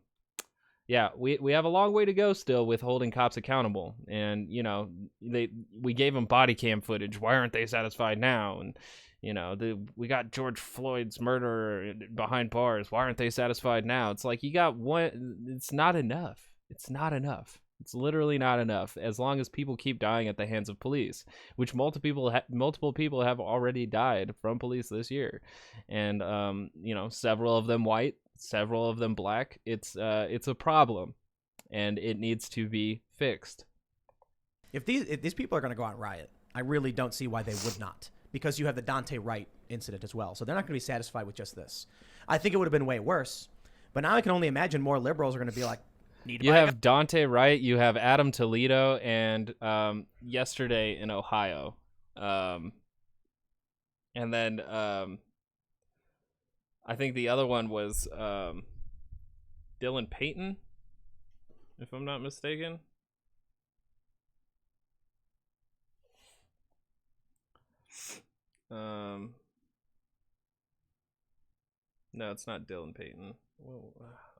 yeah, we have a long way to go still with holding cops accountable. And you know, we gave them body cam footage. Why aren't they satisfied now? And you know, we got George Floyd's murderer behind bars. Why aren't they satisfied now? It's like you got one. It's not enough. It's not enough. It's literally not enough. As long as people keep dying at the hands of police, which multiple people have already died from police this year, and you know, several of them white, several of them black. It's a problem, and it needs to be fixed. If these people are going to go out and riot, I really don't see why they would not. Because you have the Dante Wright incident as well. So they're not going to be satisfied with just this. I think it would have been way worse. But now I can only imagine more liberals are going to be like, you have Dante Wright, you have Adam Toledo, and yesterday in Ohio. And then I think the other one was Dylan Payton, if I'm not mistaken. No, it's not Dylan Payton. Well,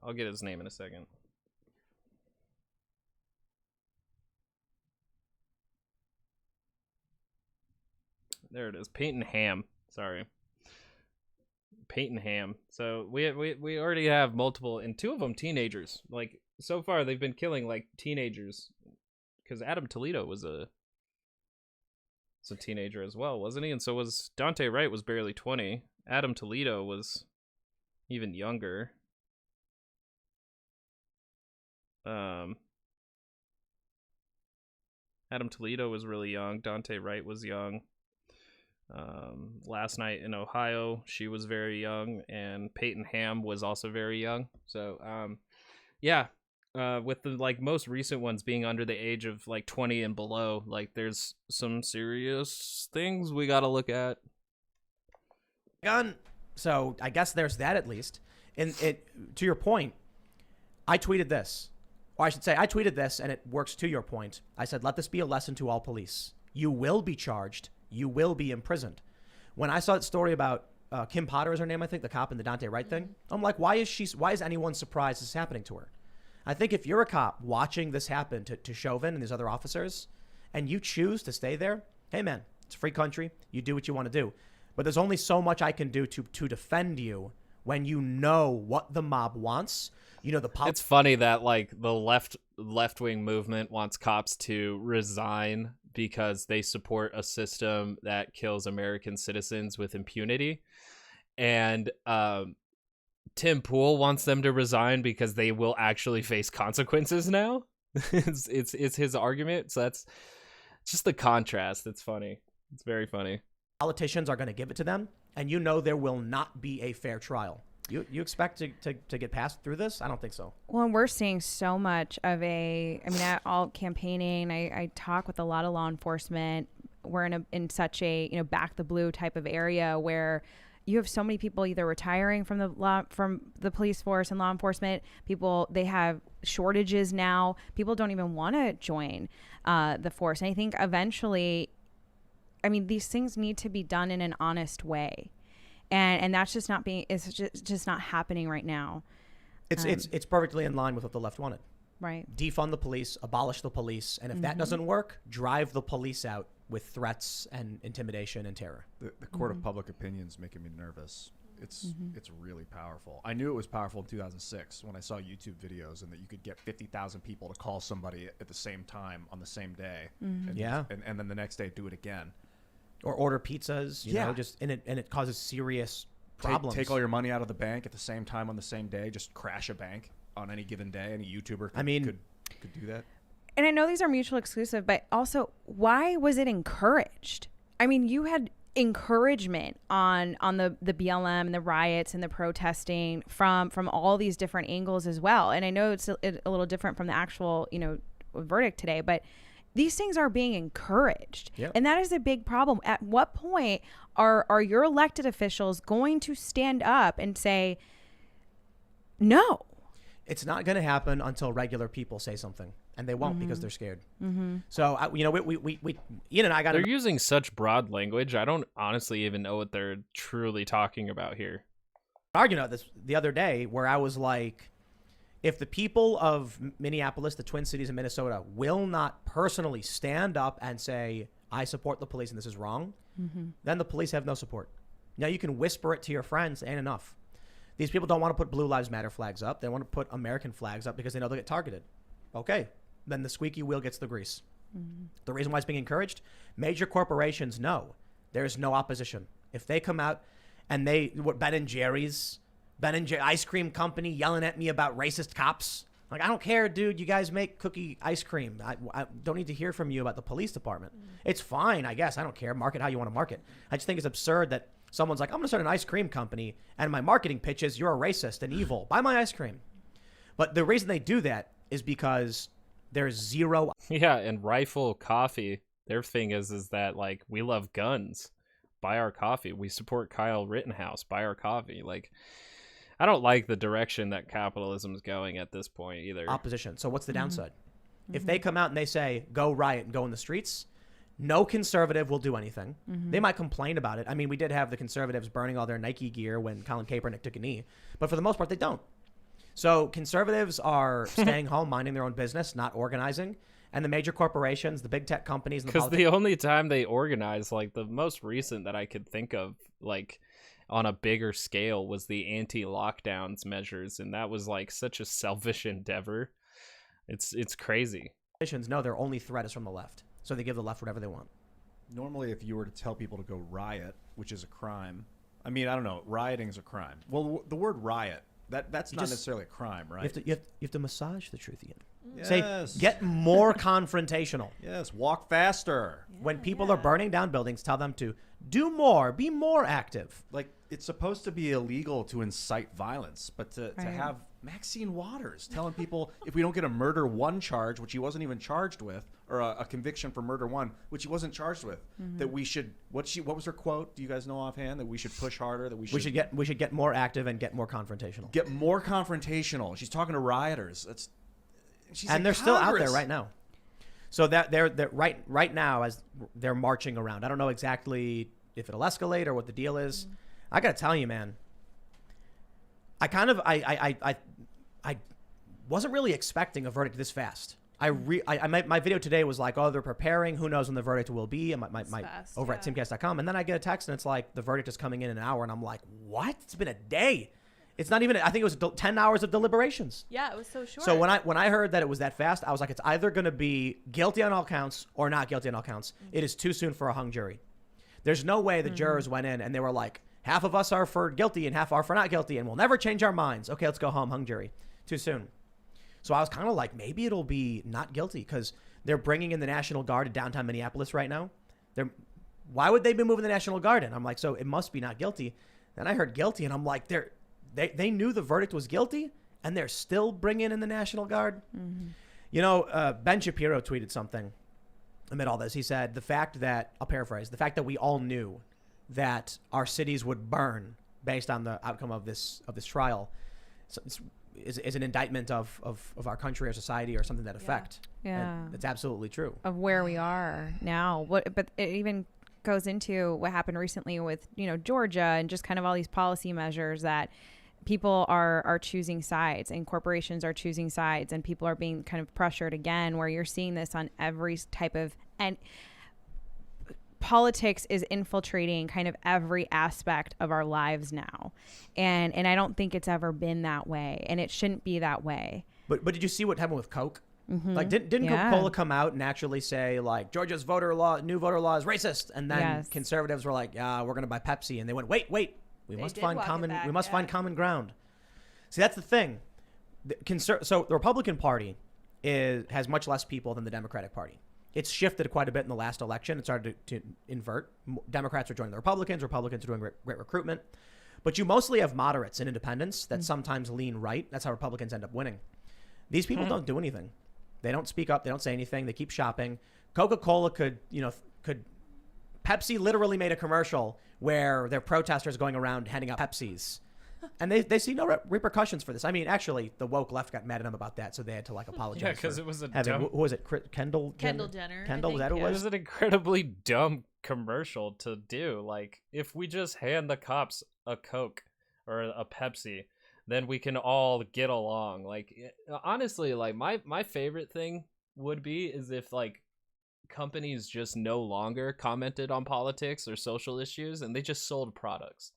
I'll get his name in a second. There it is. Peyton Ham. Sorry. Peyton Ham. So we already have multiple, and two of them teenagers. Like so far they've been killing like teenagers, because Adam Toledo was a teenager as well, wasn't he? And so was Dante Wright, was barely 20. Adam Toledo was even younger. Adam Toledo was really young. Dante Wright was young. Last night in Ohio, she was very young, and Peyton Ham was also very young. So yeah. With the like most recent ones being under the age of like 20 and below, like there's some serious things we got to look at. So I guess there's that at least. And to your point, I tweeted this, or I should say I tweeted this, and it works to your point. I said, let this be a lesson to all police. You will be charged. You will be imprisoned. When I saw that story about Kim Potter is her name, I think, the cop in the Dante Wright thing, I'm like, why is anyone surprised this is happening to her? I think if you're a cop watching this happen to Chauvin and these other officers, and you choose to stay there, hey man, it's a free country. You do what you want to do. But there's only so much I can do to defend you when you know what the mob wants. You know, it's funny that like the left-wing movement wants cops to resign because they support a system that kills American citizens with impunity. And Tim Pool wants them to resign because they will actually face consequences now. it's his argument. So that's just the contrast. It's funny. It's very funny. Politicians are going to give it to them, and you know there will not be a fair trial. You expect to get passed through this? I don't think so. Well, and we're seeing so much of all campaigning. I talk with a lot of law enforcement. We're in such a, back the blue type of area where you have so many people either retiring from the police force and law enforcement. They have shortages now. People don't even want to join the force. And I think eventually, these things need to be done in an honest way. And that's just it's just not happening right now. It's perfectly in line with what the left wanted. Right. Defund the police, abolish the police, and if that doesn't work, drive the police out with threats and intimidation and terror. The court of public opinion is making me nervous. It's really powerful. I knew it was powerful in 2006 when I saw YouTube videos and that you could get 50,000 people to call somebody at the same time on the same day. Mm-hmm. And then the next day do it again. Or order pizzas, you know, and it causes serious problems. Take all your money out of the bank at the same time on the same day. Just crash a bank on any given day. Any YouTuber could do that. And I know these are mutually exclusive, but also, why was it encouraged? You had encouragement on the BLM and the riots and the protesting from all these different angles as well. And I know it's a little different from the actual, verdict today, but these things are being encouraged. Yep. And that is a big problem. At what point are your elected officials going to stand up and say, no? It's not going to happen until regular people say something, and they won't because they're scared. Mm-hmm. So, we Ian and I got. They're using such broad language. I don't honestly even know what they're truly talking about here. Arguing about this the other day, where I was like, if the people of Minneapolis, the Twin Cities, and Minnesota will not personally stand up and say, "I support the police and this is wrong," then the police have no support. Now you can whisper it to your friends, ain't enough. These people don't want to put Blue Lives Matter flags up. They want to put American flags up because they know they'll get targeted. Okay, then the squeaky wheel gets the grease. The reason why it's being encouraged, major corporations know there's no opposition. If they come out and Ben & Jerry's ice cream company yelling at me about racist cops. Like, I don't care, dude. You guys make cookie ice cream. I don't need to hear from you about the police department. It's fine, I guess. I don't care. Market how you want to market. I just think it's absurd that someone's like, I'm going to start an ice cream company, and my marketing pitch is you're a racist and evil. Buy my ice cream. But the reason they do that is because there's zero. Yeah, and Rifle Coffee, their thing is that, like, we love guns. Buy our coffee. We support Kyle Rittenhouse. Buy our coffee. Like, I don't like the direction that capitalism is going at this point either. Opposition. So what's the downside? If they come out and they say, go riot and go in the streets, no conservative will do anything. They might complain about it. I mean, we did have the conservatives burning all their Nike gear when Colin Kaepernick took a knee. But for the most part, they don't. So conservatives are staying home, minding their own business, not organizing. And the major corporations, the big tech companies. Because the only time they organize, like the most recent that I could think of, like on a bigger scale, was the anti-lockdowns measures. And that was like such a selfish endeavor. It's crazy. No, their only threat is from the left. So they give the left whatever they want. Normally, if you were to tell people to go riot, which is a crime, I mean, I don't know, rioting is a crime. Well, the word riot, that's not necessarily a crime, right? You have to massage the truth, Ian. Yes. Say, get more confrontational. Yes, walk faster. When people are burning down buildings, tell them to do more, be more active. Like, it's supposed to be illegal to incite violence, but to have Maxine Waters telling people if we don't get a murder one charge, which he wasn't even charged with, or a conviction for murder one, which he wasn't charged with, that we should, what was her quote? Do you guys know offhand? That we should push harder, that we should get more active and get more confrontational. Get more confrontational. She's talking to rioters. They're still out there right now. So that they're right now as they're marching around. I don't know exactly if it'll escalate or what the deal is. I gotta tell you, man. I wasn't really expecting a verdict this fast. My video today was like, oh, they're preparing. Who knows when the verdict will be? And over at timcast.com, and then I get a text and it's like the verdict is coming in an hour, and I'm like, what? It's been a day. It's not even. I think it was 10 hours of deliberations. Yeah, it was so short. So when I heard that it was that fast, I was like, it's either going to be guilty on all counts or not guilty on all counts. It is too soon for a hung jury. There's no way the jurors went in and they were like, half of us are for guilty and half are for not guilty, and we'll never change our minds. Okay, let's go home, hung jury. Too soon. So I was kind of like, maybe it'll be not guilty because they're bringing in the National Guard to downtown Minneapolis right now. Why would they be moving the National Guard in? I'm like, so it must be not guilty. Then I heard guilty, and I'm like, they knew the verdict was guilty, and they're still bringing in the National Guard. You know, Ben Shapiro tweeted something amid all this. He said, I'll paraphrase, the fact that we all knew that our cities would burn based on the outcome of this trial is an indictment of our country or society or something to that effect. Yeah. And it's absolutely true. Of where we are now. But it even goes into what happened recently with, Georgia and just kind of all these policy measures that people are choosing sides and corporations are choosing sides and people are being kind of pressured again, where you're seeing this on every type of, and politics is infiltrating kind of every aspect of our lives now. And I don't think it's ever been that way, and it shouldn't be that way. But did you see what happened with Coke? Like, didn't Coca-Cola come out and actually say, like, Georgia's new voter law is racist? And then conservatives were like, yeah, we're going to buy Pepsi. And they went, wait, we must find common ground. See, that's the thing. So the Republican Party has much less people than the Democratic Party. It's shifted quite a bit in the last election. It started to invert. Democrats are joining the Republicans. Republicans are doing great recruitment. But you mostly have moderates and independents that sometimes lean right. That's how Republicans end up winning. These people don't do anything. They don't speak up. They don't say anything. They keep shopping. Coca-Cola could Pepsi literally made a commercial where their protesters going around handing out Pepsis. And they see no repercussions for this. I mean, actually, the woke left got mad at them about that, so they had to like apologize. Yeah, because for it was a having, dumb. who was it? Kendall Jenner. Kendall, was that who it It was? was an incredibly dumb commercial to do. Like, if we just hand the cops a Coke or a Pepsi, then we can all get along. Like, honestly, like my favorite thing would be is if like companies just no longer commented on politics or social issues and they just sold products.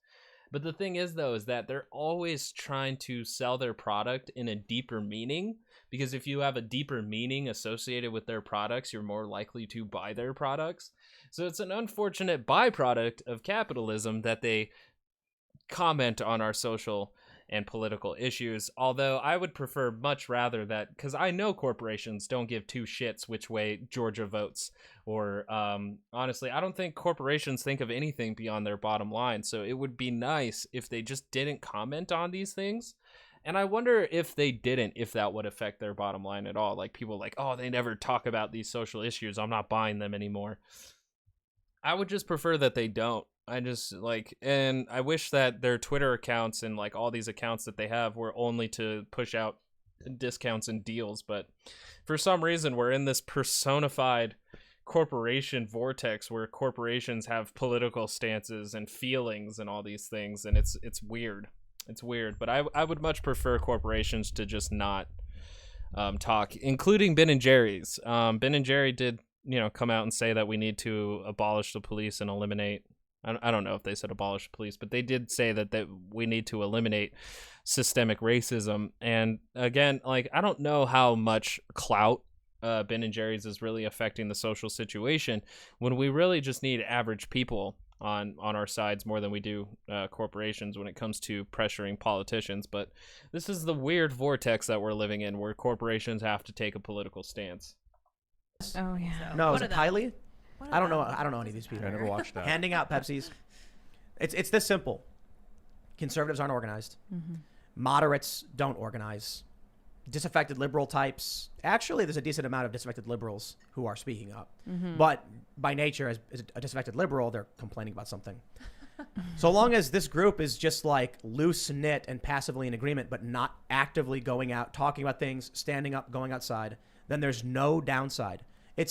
But the thing is, though, is that they're always trying to sell their product in a deeper meaning, because if you have a deeper meaning associated with their products, you're more likely to buy their products. So it's an unfortunate byproduct of capitalism that they comment on our social and political issues, although I would prefer much rather that, because I know corporations don't give two shits which way Georgia votes, or honestly, I don't think corporations think of anything beyond their bottom line, so it would be nice if they just didn't comment on these things. And I wonder if they didn't, if that would affect their bottom line at all. Like, people like, oh, they never talk about these social issues, I'm not buying them anymore. I would just prefer that they don't. I just like, and I wish that their Twitter accounts and like all these accounts that they have were only to push out discounts and deals. But for some reason, we're in this personified corporation vortex where corporations have political stances and feelings and all these things. And it's weird. It's weird. But I would much prefer corporations to just not talk, including Ben & Jerry's. Ben & Jerry did, come out and say that we need to abolish the police and eliminate, I don't know if they said abolish police, but they did say that we need to eliminate systemic racism. And again, like, I don't know how much clout Ben & Jerry's is really affecting the social situation when we really just need average people on our sides more than we do corporations when it comes to pressuring politicians. But this is the weird vortex that we're living in, where corporations have to take a political stance. Oh yeah. No, is it Kylie? I don't know any of these people. I never watched that. Handing out Pepsis. It's this simple. Conservatives aren't organized. Mm-hmm. Moderates don't organize. Disaffected liberal types. Actually, there's a decent amount of disaffected liberals who are speaking up. Mm-hmm. But by nature, as a disaffected liberal, they're complaining about something. So long as this group is just like loose knit and passively in agreement, but not actively going out, talking about things, standing up, going outside, then there's no downside. Do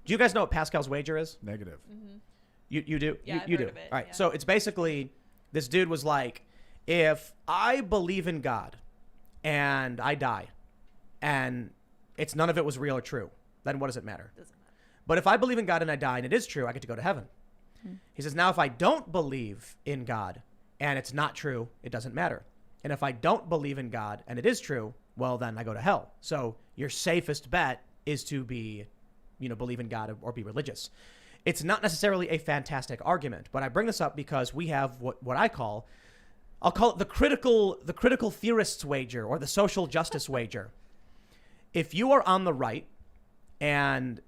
you guys know what Pascal's wager is? Negative. Mm-hmm. You do? Yeah, you I've do. heard of it, All right. yeah. So it's basically, this dude was like, if I believe in God and I die and none of it was real or true, then what does it matter? Doesn't matter. But if I believe in God and I die and it is true, I get to go to heaven. He says, now if I don't believe in God and it's not true, it doesn't matter. And if I don't believe in God and it is true, well, then I go to hell. So your safest bet is to be, believe in God or be religious. It's not necessarily a fantastic argument, but I bring this up because we have what I'll call it the critical theorist's wager, or the social justice wager. If you are on the right and,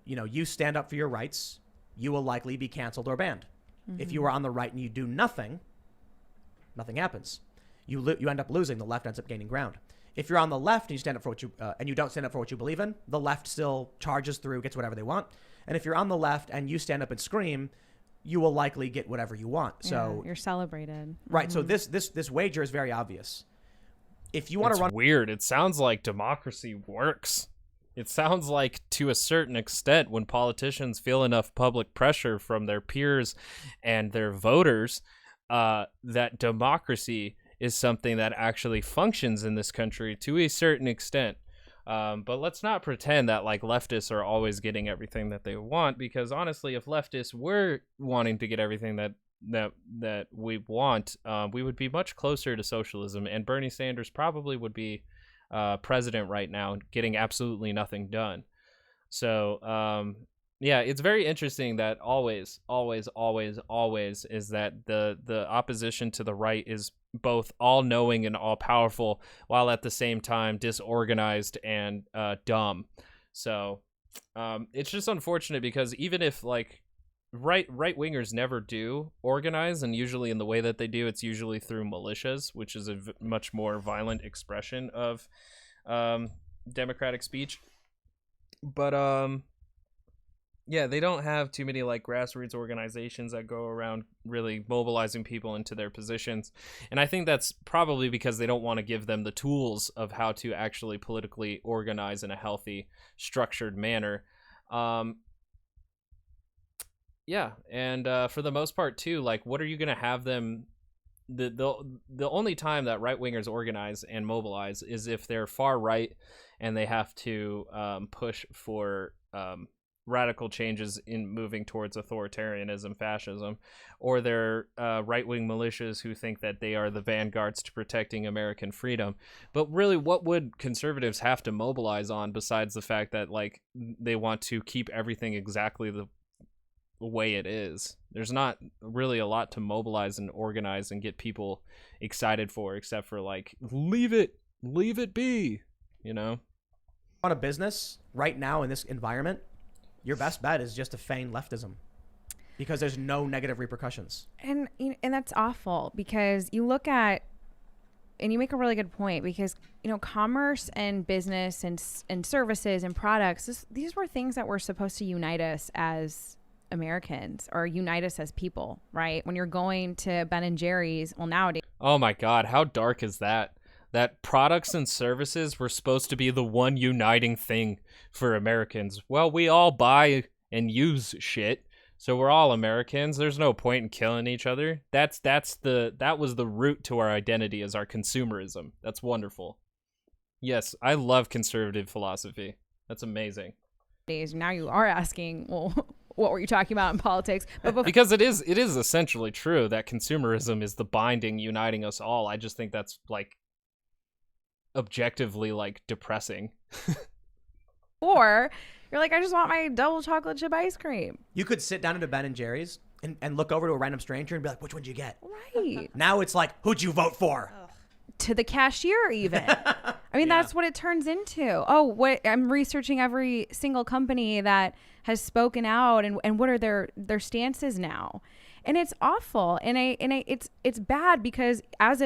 you stand up for your rights, you will likely be canceled or banned. Mm-hmm. If you are on the right and you do nothing happens. You end up losing. The left ends up gaining ground. If you're on the left and you stand up for what you don't stand up for what you believe in, the left still charges through, gets whatever they want. And if you're on the left and you stand up and scream, you will likely get whatever you want. So you're celebrated. Right. Mm-hmm. So this wager is very obvious. If you want to run, weird. It sounds like democracy works. It sounds like, to a certain extent, when politicians feel enough public pressure from their peers and their voters, that democracy is something that actually functions in this country to a certain extent. But let's not pretend that like leftists are always getting everything that they want, because honestly, if leftists were wanting to get everything that we want, we would be much closer to socialism, and Bernie Sanders probably would be president right now, getting absolutely nothing done. So yeah, it's very interesting that always is that the opposition to the right is both all-knowing and all-powerful, while at the same time disorganized and dumb. So it's just unfortunate, because even if like right-wingers never do organize, and usually in the way that they do, it's usually through militias, which is a much more violent expression of democratic speech. But Yeah, they don't have too many like grassroots organizations that go around really mobilizing people into their positions. And I think that's probably because they don't want to give them the tools of how to actually politically organize in a healthy, structured manner. Yeah, and for the most part too, like what are you going to have them the only time that right wingers organize and mobilize is if they're far right and they have to push for radical changes in moving towards authoritarianism, fascism, or they're right-wing militias who think that they are the vanguards to protecting American freedom. But really, what would conservatives have to mobilize on besides the fact that like they want to keep everything exactly the way it is? There's not really a lot to mobilize and organize and get people excited for, except for like leave it be, you know. On a business right now in this environment, your best bet is just to feign leftism because there's no negative repercussions. And that's awful because you look at, and you make a really good point, because commerce and business and services and products, these were things that were supposed to unite us as Americans or unite us as people, right? When you're going to Ben and Jerry's, well, nowadays. Oh my God, how dark is that? That products and services were supposed to be the one uniting thing for Americans. Well, we all buy and use shit, so we're all Americans. There's no point in killing each other. That was the root to our identity, as our consumerism. That's wonderful. Yes, I love conservative philosophy. That's amazing. Now you are asking, well, what were you talking about in politics? But because it is essentially true that consumerism is the binding, uniting us all. I just think that's like objectively like depressing. Or you're like, I just want my double chocolate chip ice cream. You could sit down at a Ben and Jerry's and look over to a random stranger and be like, which one'd you get? Right. Now it's like, who'd you vote for? To the cashier even. I mean, that's what it turns into. Oh, what I'm researching every single company that has spoken out and what are their stances now. And it's awful. And it's bad because as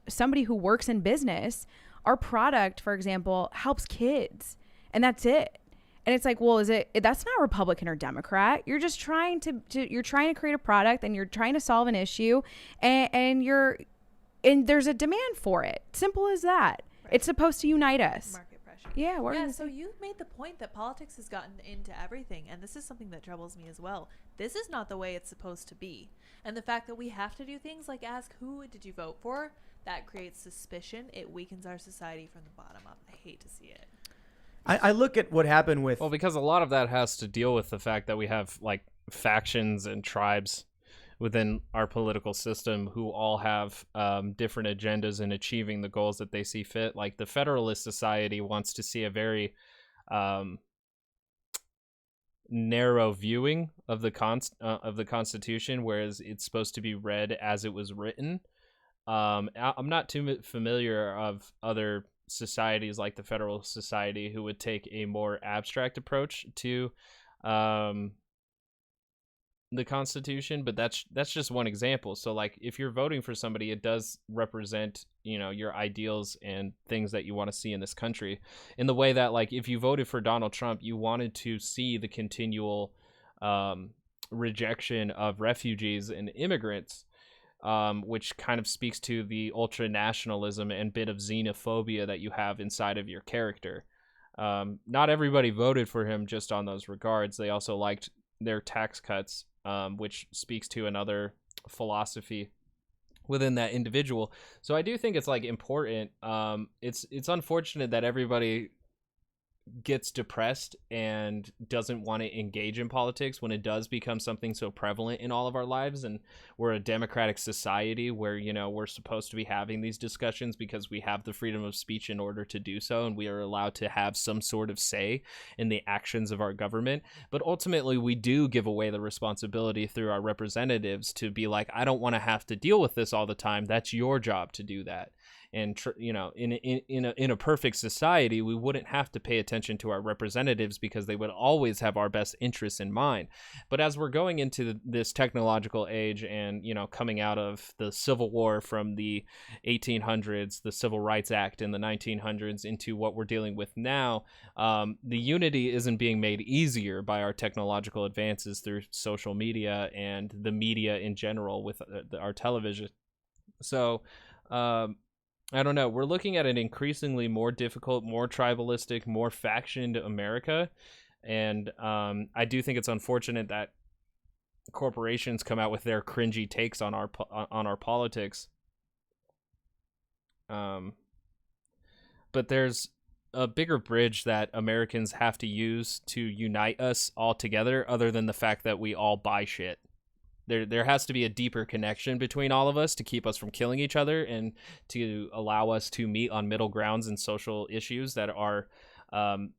somebody who works in business, our product, for example, helps kids, and that's it. And it's like, well, that's not Republican or Democrat. You're just trying to create a product and you're trying to solve an issue and there's a demand for it. Simple as that. Right. It's supposed to unite us. Market pressure. Yeah. So you made the point that politics has gotten into everything, and this is something that troubles me as well. This is not the way it's supposed to be. And the fact that we have to do things like ask, who did you vote for? That creates suspicion. It weakens our society from the bottom up. I hate to see it. I look at what happened with... Well, because a lot of that has to deal with the fact that we have like factions and tribes within our political system who all have different agendas in achieving the goals that they see fit. Like the Federalist Society wants to see a very narrow viewing of the Constitution, whereas it's supposed to be read as it was written. I'm not too familiar of other societies like the Federalist Society who would take a more abstract approach to the Constitution, but that's just one example. So like if you're voting for somebody, it does represent, your ideals and things that you want to see in this country, in the way that like if you voted for Donald Trump, you wanted to see the continual rejection of refugees and immigrants, which kind of speaks to the ultra nationalism and bit of xenophobia that you have inside of your character. Not everybody voted for him just on those regards. They also liked their tax cuts, which speaks to another philosophy within that individual. So I do think it's like important. It's unfortunate that everybody gets depressed and doesn't want to engage in politics when it does become something so prevalent in all of our lives. And we're a democratic society where, we're supposed to be having these discussions because we have the freedom of speech in order to do so. And we are allowed to have some sort of say in the actions of our government. But ultimately, we do give away the responsibility through our representatives to be like, I don't want to have to deal with this all the time. That's your job to do that. And in a perfect society, we wouldn't have to pay attention to our representatives because they would always have our best interests in mind. But as we're going into this technological age and, coming out of the Civil War from the 1800s, the Civil Rights Act in the 1900s, into what we're dealing with now, the unity isn't being made easier by our technological advances through social media and the media in general with our television. So, I don't know. We're looking at an increasingly more difficult, more tribalistic, more factioned America. And I do think it's unfortunate that corporations come out with their cringy takes on our politics. But there's a bigger bridge that Americans have to use to unite us all together, other than the fact that we all buy shit. There has to be a deeper connection between all of us to keep us from killing each other and to allow us to meet on middle grounds and social issues that are, a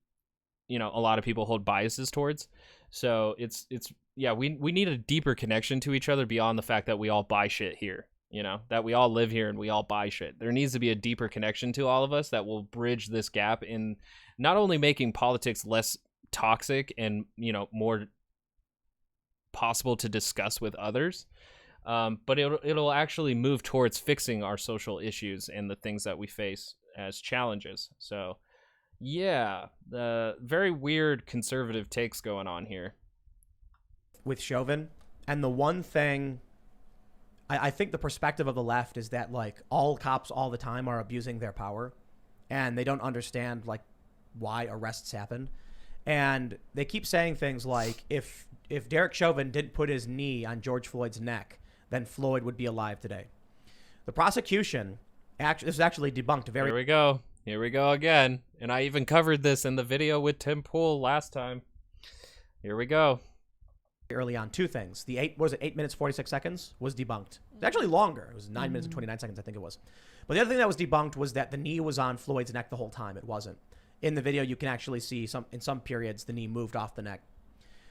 lot of people hold biases towards. So we need a deeper connection to each other beyond the fact that we all buy shit here, that we all live here and we all buy shit. There needs to be a deeper connection to all of us that will bridge this gap in not only making politics less toxic and, more possible to discuss with others, but it'll actually move towards fixing our social issues and the things that we face as challenges. So the very weird conservative takes going on here with Chauvin. And the one thing I think the perspective of the left is that all cops all the time are abusing their power and they don't understand why arrests happen. And they keep saying things like, if Derek Chauvin didn't put his knee on George Floyd's neck, then Floyd would be alive today. The prosecution, this is actually debunked very... Here we go again. And I even covered this in the video with Tim Pool last time. Here we go. Early on, two things. The 8 minutes, 46 seconds was debunked. It's actually longer. It was 9 minutes and 29 seconds, I think it was. But the other thing that was debunked was that the knee was on Floyd's neck the whole time. It wasn't. In the video, you can actually see in some periods, the knee moved off the neck.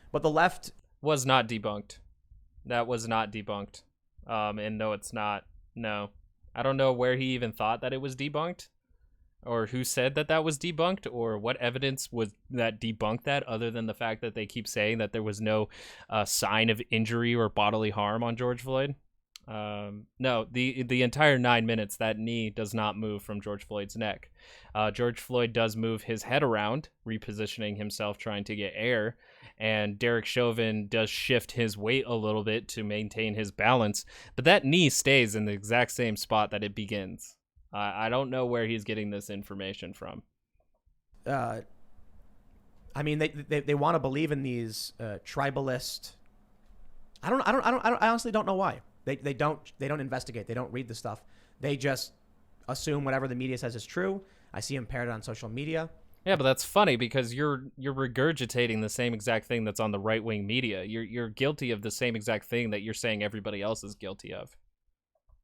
But the left was not debunked. That was not debunked. And no, it's not. No. I don't know where he even thought that it was debunked, or who said that was debunked, or what evidence was that debunked that, other than the fact that they keep saying that there was no sign of injury or bodily harm on George Floyd. No, the entire 9 minutes, that knee does not move from George Floyd's neck. George Floyd does move his head around, repositioning himself, trying to get air, and Derek Chauvin does shift his weight a little bit to maintain his balance, but that knee stays in the exact same spot that it begins. I don't know where he's getting this information from. I mean, they want to believe in these tribalist. I honestly don't know why. They don't investigate. They don't read the stuff. They just assume whatever the media says is true. I see them parroted on social media. Yeah, but that's funny because you're regurgitating the same exact thing that's on the right-wing media. You're guilty of the same exact thing that you're saying everybody else is guilty of.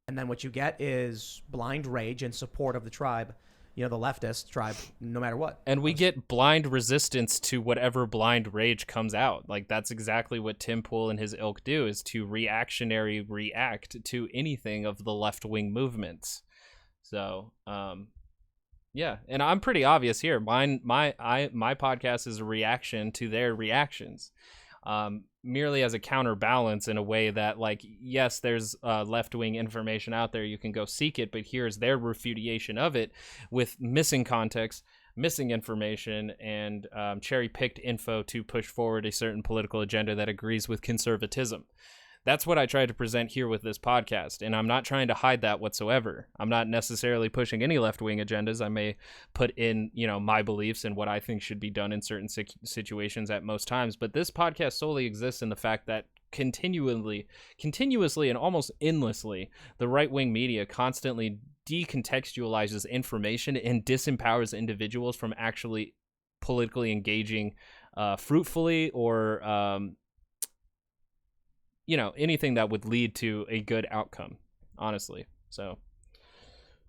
And then what you get is blind rage in support of the tribe, the leftist tribe, no matter what. And we get blind resistance to whatever blind rage comes out. That's exactly what Tim Pool and his ilk do, is to react to anything of the left-wing movements. So, yeah, and I'm pretty obvious here. My podcast is a reaction to their reactions. Merely as a counterbalance in a way that, yes, there's left-wing information out there, you can go seek it, but here's their refutation of it with missing context, missing information, and cherry-picked info to push forward a certain political agenda that agrees with conservatism. That's what I try to present here with this podcast, and I'm not trying to hide that whatsoever. I'm not necessarily pushing any left-wing agendas. I may put in, my beliefs and what I think should be done in certain situations at most times, but this podcast solely exists in the fact that continuously and almost endlessly, the right-wing media constantly decontextualizes information and disempowers individuals from actually politically engaging fruitfully or anything that would lead to a good outcome, honestly. So I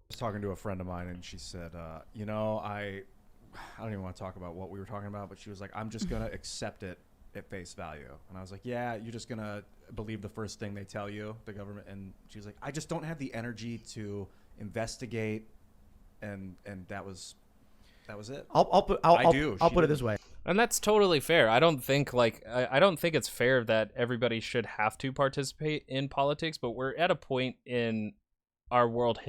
was talking to a friend of mine, and she said, I don't even want to talk about what we were talking about, but she was like, I'm just going to accept it at face value. And I was like, yeah, you're just going to believe the first thing they tell you, the government. And she was like, I just don't have the energy to investigate and that was it. I'll put it this way. And that's totally fair. I don't think it's fair that everybody should have to participate in politics, but we're at a point in our world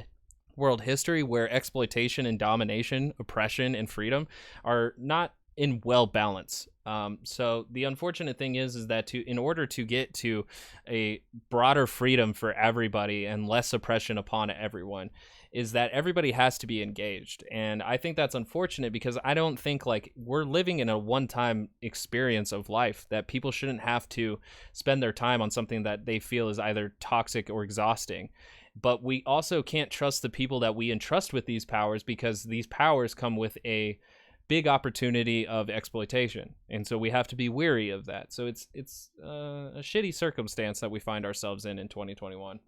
history where exploitation and domination, oppression and freedom are not in well balance. So the unfortunate thing is that in order to get to a broader freedom for everybody and less oppression upon everyone, is that everybody has to be engaged. And I think that's unfortunate because I don't think we're living in a one-time experience of life that people shouldn't have to spend their time on something that they feel is either toxic or exhausting. But we also can't trust the people that we entrust with these powers because these powers come with a big opportunity of exploitation. And so we have to be wary of that. So it's a shitty circumstance that we find ourselves in 2021.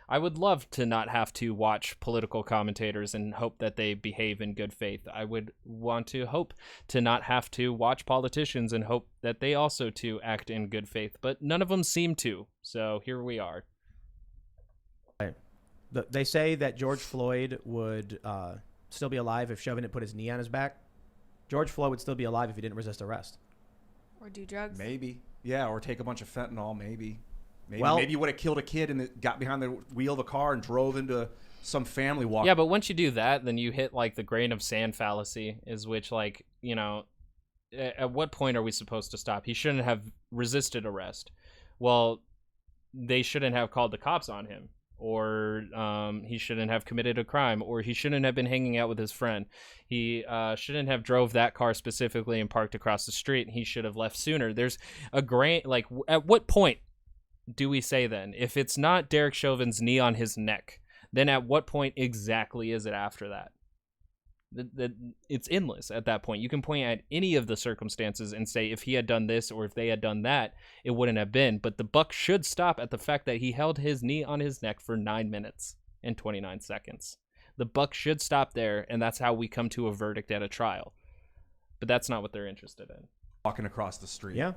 I would love to not have to watch political commentators and hope that they behave in good faith. I would want to hope to not have to watch politicians and hope that they also to act in good faith, but none of them seem to. So here we are. They say that George Floyd would still be alive if Chauvin didn't put his knee on his back. George Floyd would still be alive if he didn't resist arrest. Or do drugs. Maybe. Yeah, or take a bunch of fentanyl, maybe. Maybe you would have killed a kid and got behind the wheel of the car and drove into some family walk. Yeah, but once you do that, then you hit the grain of sand fallacy, is which at what point are we supposed to stop? He shouldn't have resisted arrest. Well, they shouldn't have called the cops on him, or he shouldn't have committed a crime, or he shouldn't have been hanging out with his friend. He shouldn't have drove that car specifically and parked across the street. He should have left sooner. There's a grain, at what point do we say then? If it's not Derek Chauvin's knee on his neck, then at what point exactly is it after that? It's endless at that point. You can point at any of the circumstances and say if he had done this or if they had done that, it wouldn't have been. But the buck should stop at the fact that he held his knee on his neck for 9 minutes and 29 seconds. The buck should stop there, and that's how we come to a verdict at a trial. But that's not what they're interested in. Walking across the street. Yeah.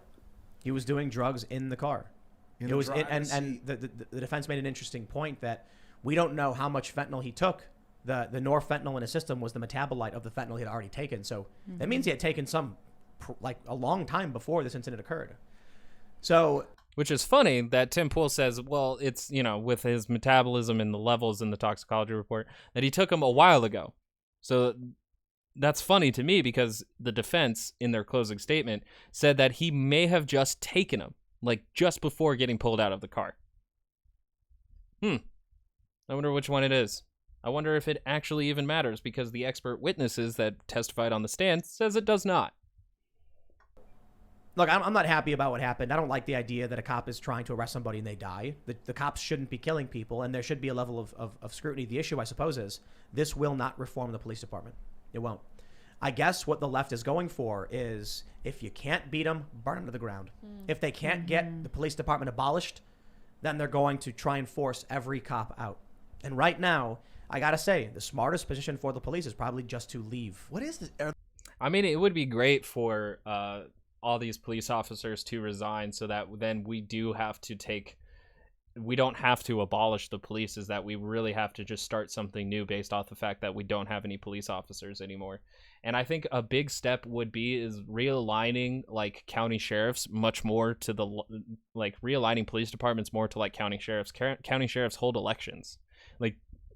He was doing drugs in the car. And the defense made an interesting point that we don't know how much fentanyl he took. The norfentanyl in his system was the metabolite of the fentanyl he had already taken. So that means he had taken some a long time before this incident occurred. So, which is funny that Tim Pool says, well, it's, with his metabolism and the levels in the toxicology report, that he took them a while ago. So that's funny to me because the defense in their closing statement said that he may have just taken them, just before getting pulled out of the car. I wonder which one it is. I wonder if it actually even matters because the expert witnesses that testified on the stand says it does not. Look, I'm not happy about what happened. I don't like the idea that a cop is trying to arrest somebody and they die. The cops shouldn't be killing people, and there should be a level of scrutiny. The issue, I suppose, is this will not reform the police department. It won't. I guess what the left is going for is if you can't beat them, burn them to the ground. If they can't get the police department abolished, then they're going to try and force every cop out. And right now, I got to say, the smartest position for the police is probably just to leave. What is this? I mean, it would be great for all these police officers to resign so that then we don't have to abolish the police, is that we really have to just start something new based off the fact that we don't have any police officers anymore. And I think a big step would be is realigning county sheriffs much more to the realigning police departments more to county sheriffs. County sheriffs hold elections.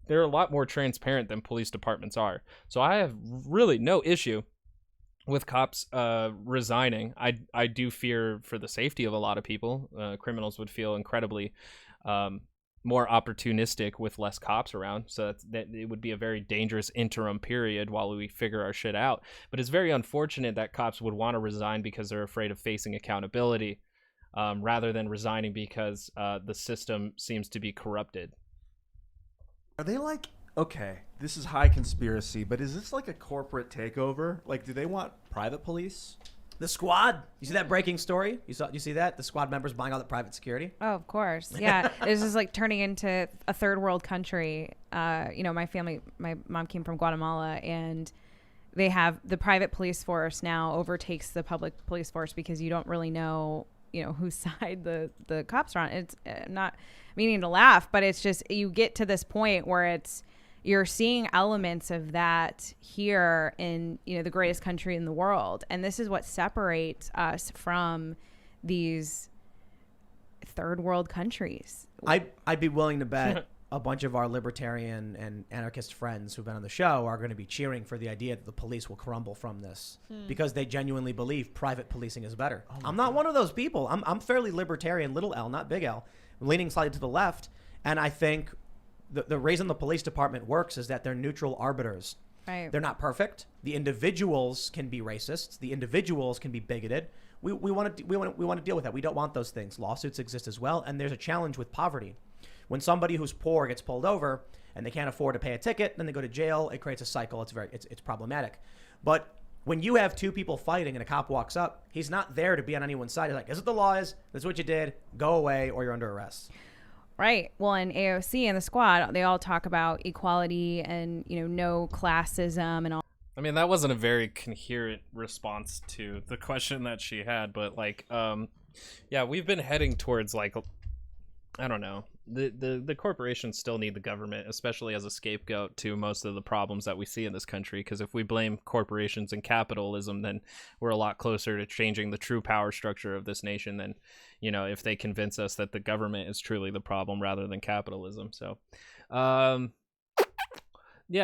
They're a lot more transparent than police departments are. So I have really no issue with cops resigning. I do fear for the safety of a lot of people. Criminals would feel incredibly more opportunistic with less cops around. So that it would be a very dangerous interim period while we figure our shit out. But it's very unfortunate that cops would want to resign because they're afraid of facing accountability rather than resigning because the system seems to be corrupted. Are they okay, this is high conspiracy, but is this a corporate takeover? Do they want private police? The squad. You see that breaking story? You see that? The squad members buying all the private security? Oh, of course. Yeah. It's just turning into a third world country. My family, my mom came from Guatemala, and they have the private police force now overtakes the public police force because you don't really know, whose side the cops are on. It's not meaning to laugh, but it's just, you get to this point where it's, you're seeing elements of that here in, the greatest country in the world. And this is what separates us from these third world countries. I'd be willing to bet a bunch of our libertarian and anarchist friends who've been on the show are going to be cheering for the idea that the police will crumble from this because they genuinely believe private policing is better. I'm not one of those people. I'm fairly libertarian, little L, not big L, leaning slightly to the left. And I think the reason the police department works is that they're neutral arbiters. Right. They're not perfect. The individuals can be racist. The individuals can be bigoted. We want to deal with that. We don't want those things. Lawsuits exist as well, and there's a challenge with poverty. When somebody who's poor gets pulled over and they can't afford to pay a ticket, then they go to jail. It creates a cycle. It's problematic. But when you have two people fighting and a cop walks up, he's not there to be on anyone's side. He's like, "Is it the law? This is what you did. Go away, or you're under arrest." Right. Well, in AOC and the squad, they all talk about equality and no classism and all. I mean, that wasn't a very coherent response to the question that she had, but yeah, we've been heading towards I don't know. The corporations still need the government, especially as a scapegoat to most of the problems that we see in this country. Because if we blame corporations and capitalism, then we're a lot closer to changing the true power structure of this nation than, if they convince us that the government is truly the problem rather than capitalism. So, we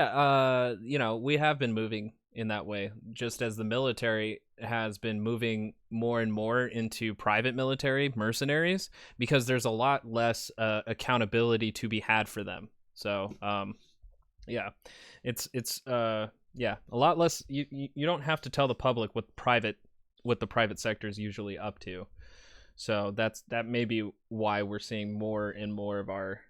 have been moving in that way, just as the military has been moving more and more into private military mercenaries, because there's a lot less accountability to be had for them. So it's a lot less. You don't have to tell the public what the private sector is usually up to. So that may be why we're seeing more and more of our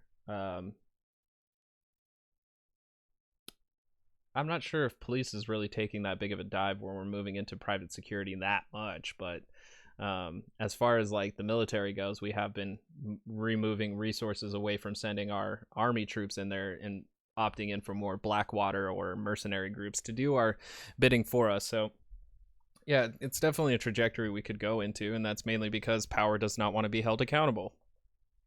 I'm not sure if police is really taking that big of a dive where we're moving into private security that much, but as far as the military goes, we have been removing resources away from sending our army troops in there and opting in for more Blackwater or mercenary groups to do our bidding for us. So yeah, it's definitely a trajectory we could go into, and that's mainly because power does not want to be held accountable.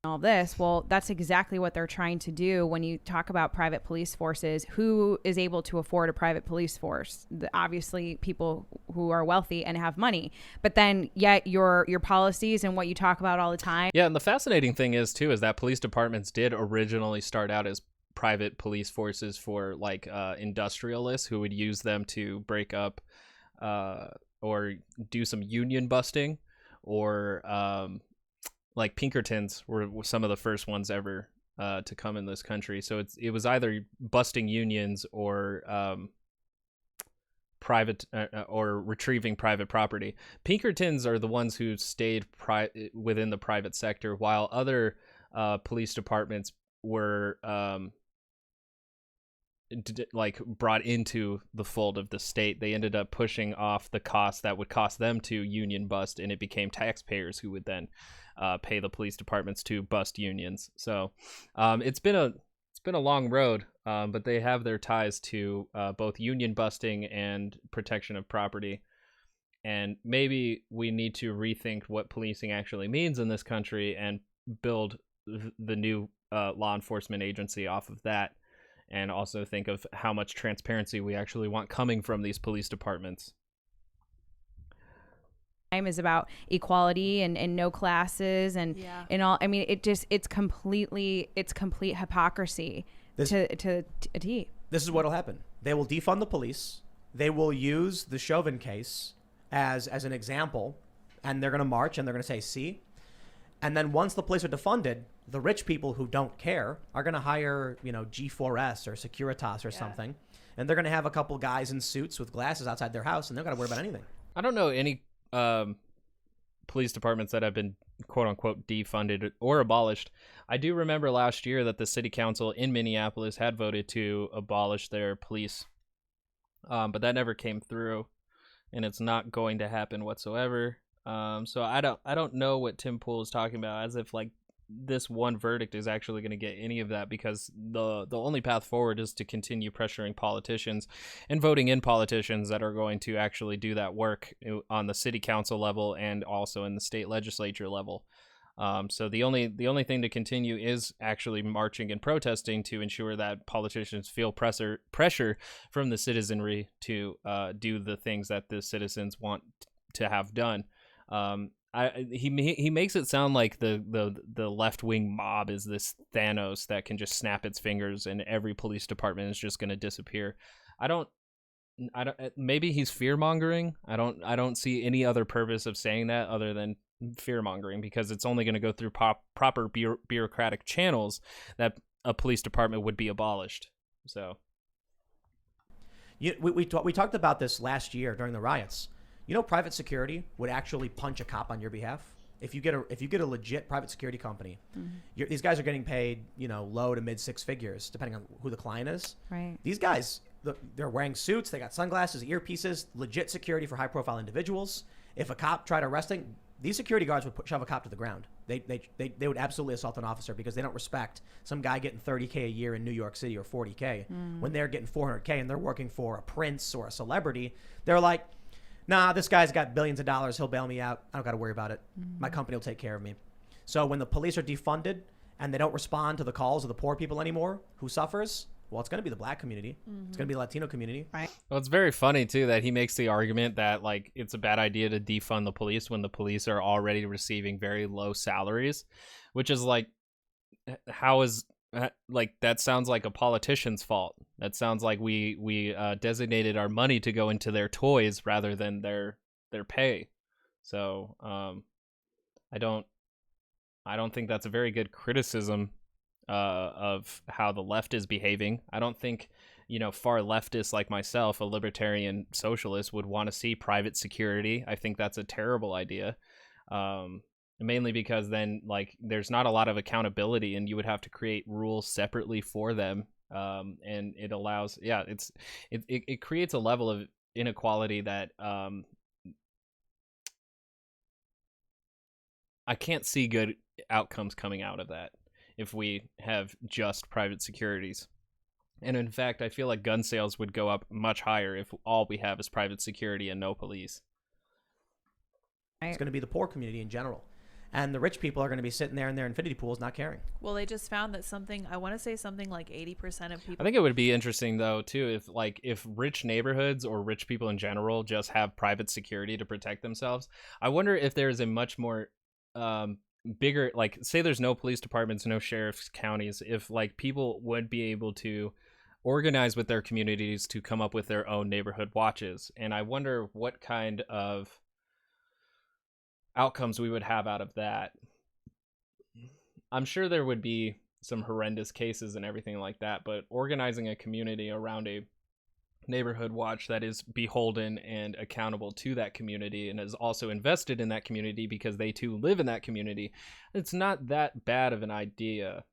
All this, well, that's exactly what they're trying to do when you talk about private police forces. Who is able to afford a private police force? Obviously people who are wealthy and have money, but then yet your policies and what you talk about all the time. Yeah, and the fascinating thing is that police departments did originally start out as private police forces for industrialists who would use them to break up or do some union busting, or Pinkertons were some of the first ones ever to come in this country. So it was either busting unions or private or retrieving private property. Pinkertons are the ones who stayed within the private sector, while other police departments were brought into the fold of the state. They ended up pushing off the cost that would cost them to union bust, and it became taxpayers who would then pay the police departments to bust unions. So it's been a long road, but they have their ties to both union busting and protection of property. And maybe we need to rethink what policing actually means in this country and build the new law enforcement agency off of that, and also think of how much transparency we actually want coming from these police departments. Is about equality and no classes and all. I mean, it's complete hypocrisy to a T. This is what will happen. They will defund the police. They will use the Chauvin case as an example, and they're going to march and they're going to say, see. And then once the police are defunded, the rich people who don't care are going to hire, G4S or Securitas or something, and they're going to have a couple guys in suits with glasses outside their house, and they're not going to worry about anything. I don't know any police departments that have been quote unquote defunded or abolished. I do remember last year that the city council in Minneapolis had voted to abolish their police, but that never came through, and it's not going to happen whatsoever. So I don't know what Tim Pool is talking about, as if this one verdict is actually going to get any of that, because the only path forward is to continue pressuring politicians and voting in politicians that are going to actually do that work on the city council level and also in the state legislature level. So the only thing to continue is actually marching and protesting to ensure that politicians feel pressure from the citizenry to do the things that the citizens want to have done. He makes it sound like the left wing mob is this Thanos that can just snap its fingers and every police department is just going to disappear. I don't. Maybe he's fear mongering. I don't see any other purpose of saying that other than fear mongering, because it's only going to go through proper bureaucratic channels that a police department would be abolished. So we talked about this last year during the riots. You know, private security would actually punch a cop on your behalf. If you get a legit private security company, these guys are getting paid, low to mid six figures, depending on who the client is. Right. These guys, they're wearing suits, they got sunglasses, earpieces, legit security for high profile individuals. If a cop tried arresting, these security guards would shove a cop to the ground. They would absolutely assault an officer because they don't respect some guy getting $30K a year in New York City or $40K when they're getting $400K and they're working for a prince or a celebrity. They're like, nah, this guy's got billions of dollars. He'll bail me out. I don't got to worry about it. My company will take care of me. So when the police are defunded and they don't respond to the calls of the poor people anymore, who suffers? Well, it's going to be the black community. It's going to be the Latino community. Right. Well, it's very funny, too, that he makes the argument that, like, it's a bad idea to defund the police when the police are already receiving very low salaries, which is like, how is, like, that sounds like a politician's fault. That sounds like we designated our money to go into their toys rather than their pay. So I don't think that's a very good criticism of how the left is behaving. I don't think, far leftists like myself, a libertarian socialist, would want to see private security. I think that's a terrible idea. Mainly because then, like, there's not a lot of accountability and you would have to create rules separately for them. And it allows, it creates a level of inequality that I can't see good outcomes coming out of that if we have just private securities. And in fact, I feel like gun sales would go up much higher if all we have is private security and no police. It's going to be the poor community in general. And the rich people are going to be sitting there in their infinity pools not caring. Well, they just found that I want to say something like 80% of people. I think it would be interesting, though, too, if rich neighborhoods or rich people in general just have private security to protect themselves. I wonder if there's a much more bigger, like, say there's no police departments, no sheriff's counties, if, like, people would be able to organize with their communities to come up with their own neighborhood watches. And I wonder what kind of outcomes we would have out of that. I'm sure there would be some horrendous cases and everything like that, but organizing a community around a neighborhood watch that is beholden and accountable to that community and is also invested in that community because they too live in that community, it's not that bad of an idea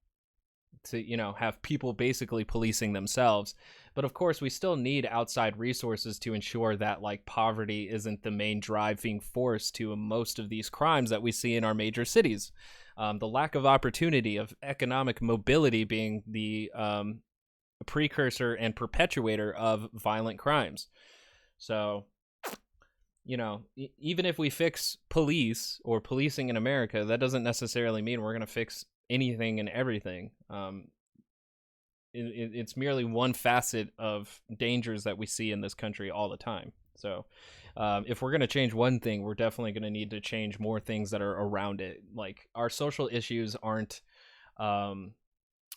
to, have people basically policing themselves. But of course, we still need outside resources to ensure that, like, poverty isn't the main driving force to most of these crimes that we see in our major cities. The lack of opportunity, of economic mobility being the precursor and perpetuator of violent crimes. So, even if we fix police or policing in America, that doesn't necessarily mean we're going to fix anything and everything. It's merely one facet of dangers that we see in this country all the time. So if we're going to change one thing, we're definitely going to need to change more things that are around it. Like, our social issues aren't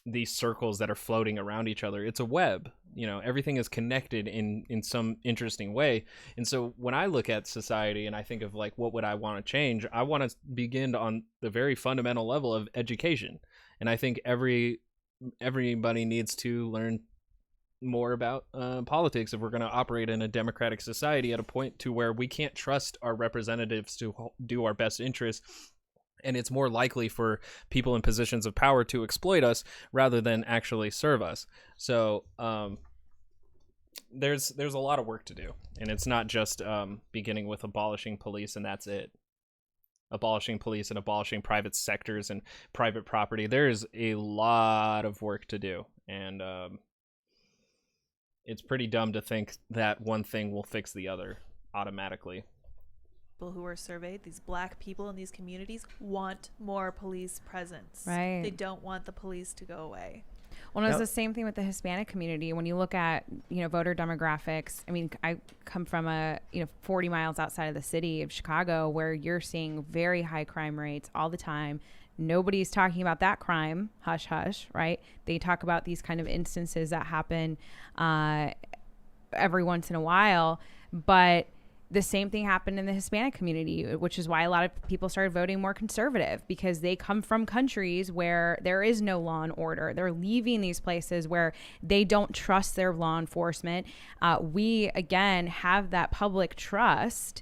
these circles that are floating around each other. It's a web. Everything is connected in some interesting way. And so when I look at society and I think of, like, what would I want to change, I want to begin on the very fundamental level of education. And I think everybody needs to learn more about politics if we're going to operate in a democratic society at a point to where we can't trust our representatives to do our best interests. And it's more likely for people in positions of power to exploit us rather than actually serve us. So there's a lot of work to do. And it's not just beginning with abolishing police and that's it. Abolishing police and abolishing private sectors and private property. There's a lot of work to do. And it's pretty dumb to think that one thing will fix the other automatically. people who were surveyed, these black people in these communities, want more police presence. Right. They don't want the police to go away. Well, it's the same thing with the Hispanic community. When you look at, voter demographics, I mean, I come from 40 miles outside of the city of Chicago, where you're seeing very high crime rates all the time. Nobody's talking about that crime, hush, hush, right? They talk about these kind of instances that happen every once in a while, but the same thing happened in the Hispanic community, which is why a lot of people started voting more conservative, because they come from countries where there is no law and order. They're leaving these places where they don't trust their law enforcement. We, again, have that public trust,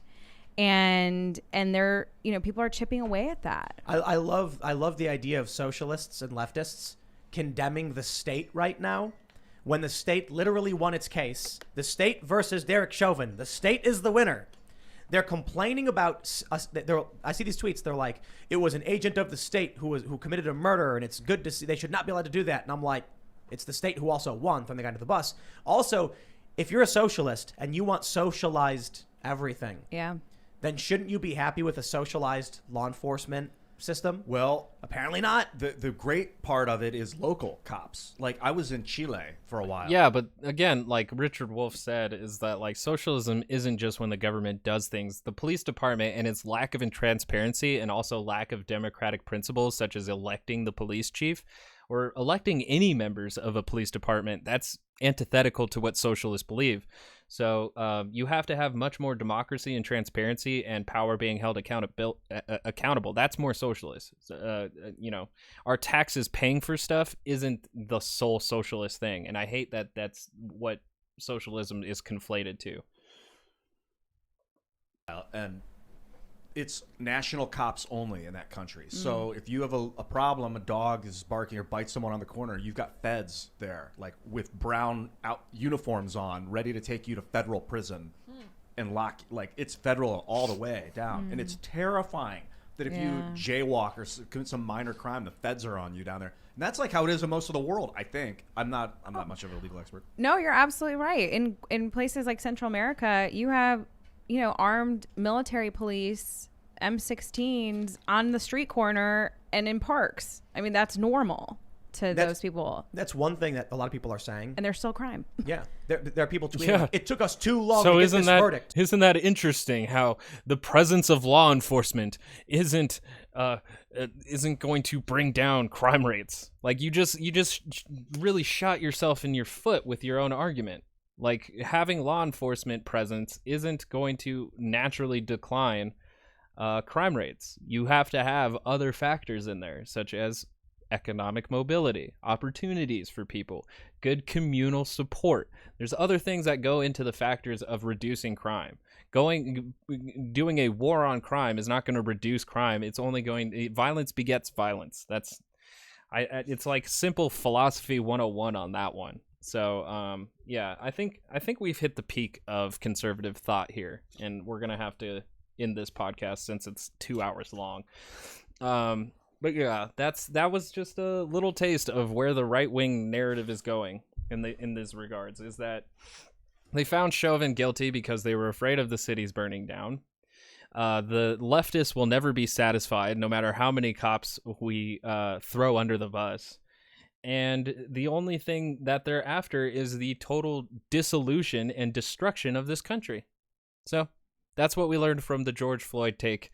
and they're, people are chipping away at that. I love the idea of socialists and leftists condemning the state right now, when the state literally won its case. The state versus Derek Chauvin. The state is the winner. They're complaining about us. I see these tweets. They're like, it was an agent of the state who committed a murder, and it's good to see. They should not be allowed to do that. And I'm like, it's the state who also won, throwing the guy under the bus. Also, if you're a socialist and you want socialized everything, then shouldn't you be happy with a socialized law enforcement system? Well, apparently not. The great part of it is local cops. Like, I was in Chile for a while. Yeah, but again, like Richard Wolff said, is that like socialism isn't just when the government does things. The police department and its lack of transparency, and also lack of democratic principles, such as electing the police chief or electing any members of a police department, that's antithetical to what socialists believe. So you have to have much more democracy and transparency, and power being held accountable. That's more socialist. Our taxes paying for stuff isn't the sole socialist thing. And I hate that that's what socialism is conflated to. And it's national cops only in that country. So if you have a problem, a dog is barking or bites someone on the corner, you've got feds there, like with brown uniforms on, ready to take you to federal prison and lock. Like, it's federal all the way down, and it's terrifying that if you jaywalk or commit some minor crime, the feds are on you down there. And that's like how it is in most of the world, I think. I'm not much of a legal expert. No, you're absolutely right. In places like Central America, you have armed military police, M16s on the street corner and in parks. I mean, that's normal to those people. That's one thing that a lot of people are saying. And there's still crime. Yeah. There are people tweeting, it took us too long to get this verdict. Isn't that interesting how the presence of law enforcement isn't going to bring down crime rates? Like, you just really shot yourself in your foot with your own argument. Like, having law enforcement presence isn't going to naturally decline crime rates. You have to have other factors in there, such as economic mobility, opportunities for people, good communal support. There's other things that go into the factors of reducing crime. Doing a war on crime is not going to reduce crime. It's only violence begets violence. It's like simple philosophy 101 on that one. So, I think we've hit the peak of conservative thought here, and we're going to have to end this podcast since it's 2 hours long. But yeah, that was just a little taste of where the right-wing narrative is going in these regards, is that they found Chauvin guilty because they were afraid of the cities burning down. The leftists will never be satisfied, no matter how many cops we throw under the bus. And the only thing that they're after is the total dissolution and destruction of this country. So that's what we learned from the George Floyd take,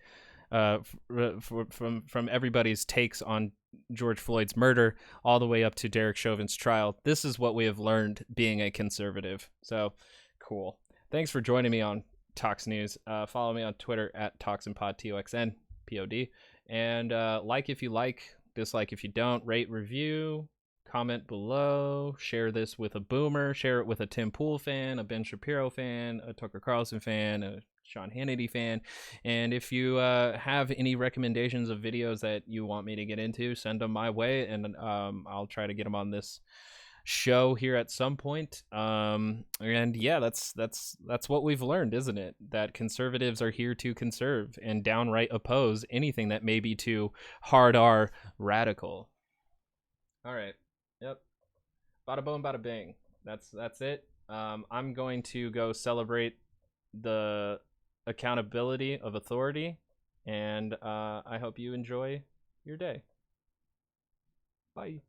from everybody's takes on George Floyd's murder, all the way up to Derek Chauvin's trial. This is what we have learned being a conservative. So cool. Thanks for joining me on Tox News. Follow me on Twitter at ToxinPod, TOXNPOD. And like if you like, dislike if you don't, rate, review, comment below, share this with a boomer, share it with a Tim Pool fan, a Ben Shapiro fan, a Tucker Carlson fan, a Sean Hannity fan. And if you have any recommendations of videos that you want me to get into, send them my way, and I'll try to get them on this show here at some point. And yeah, that's what we've learned, isn't it? That conservatives are here to conserve and downright oppose anything that may be too hard R radical. All right. Yep. Bada boom, bada bing. That's it. I'm going to go celebrate the accountability of authority, and I hope you enjoy your day. Bye.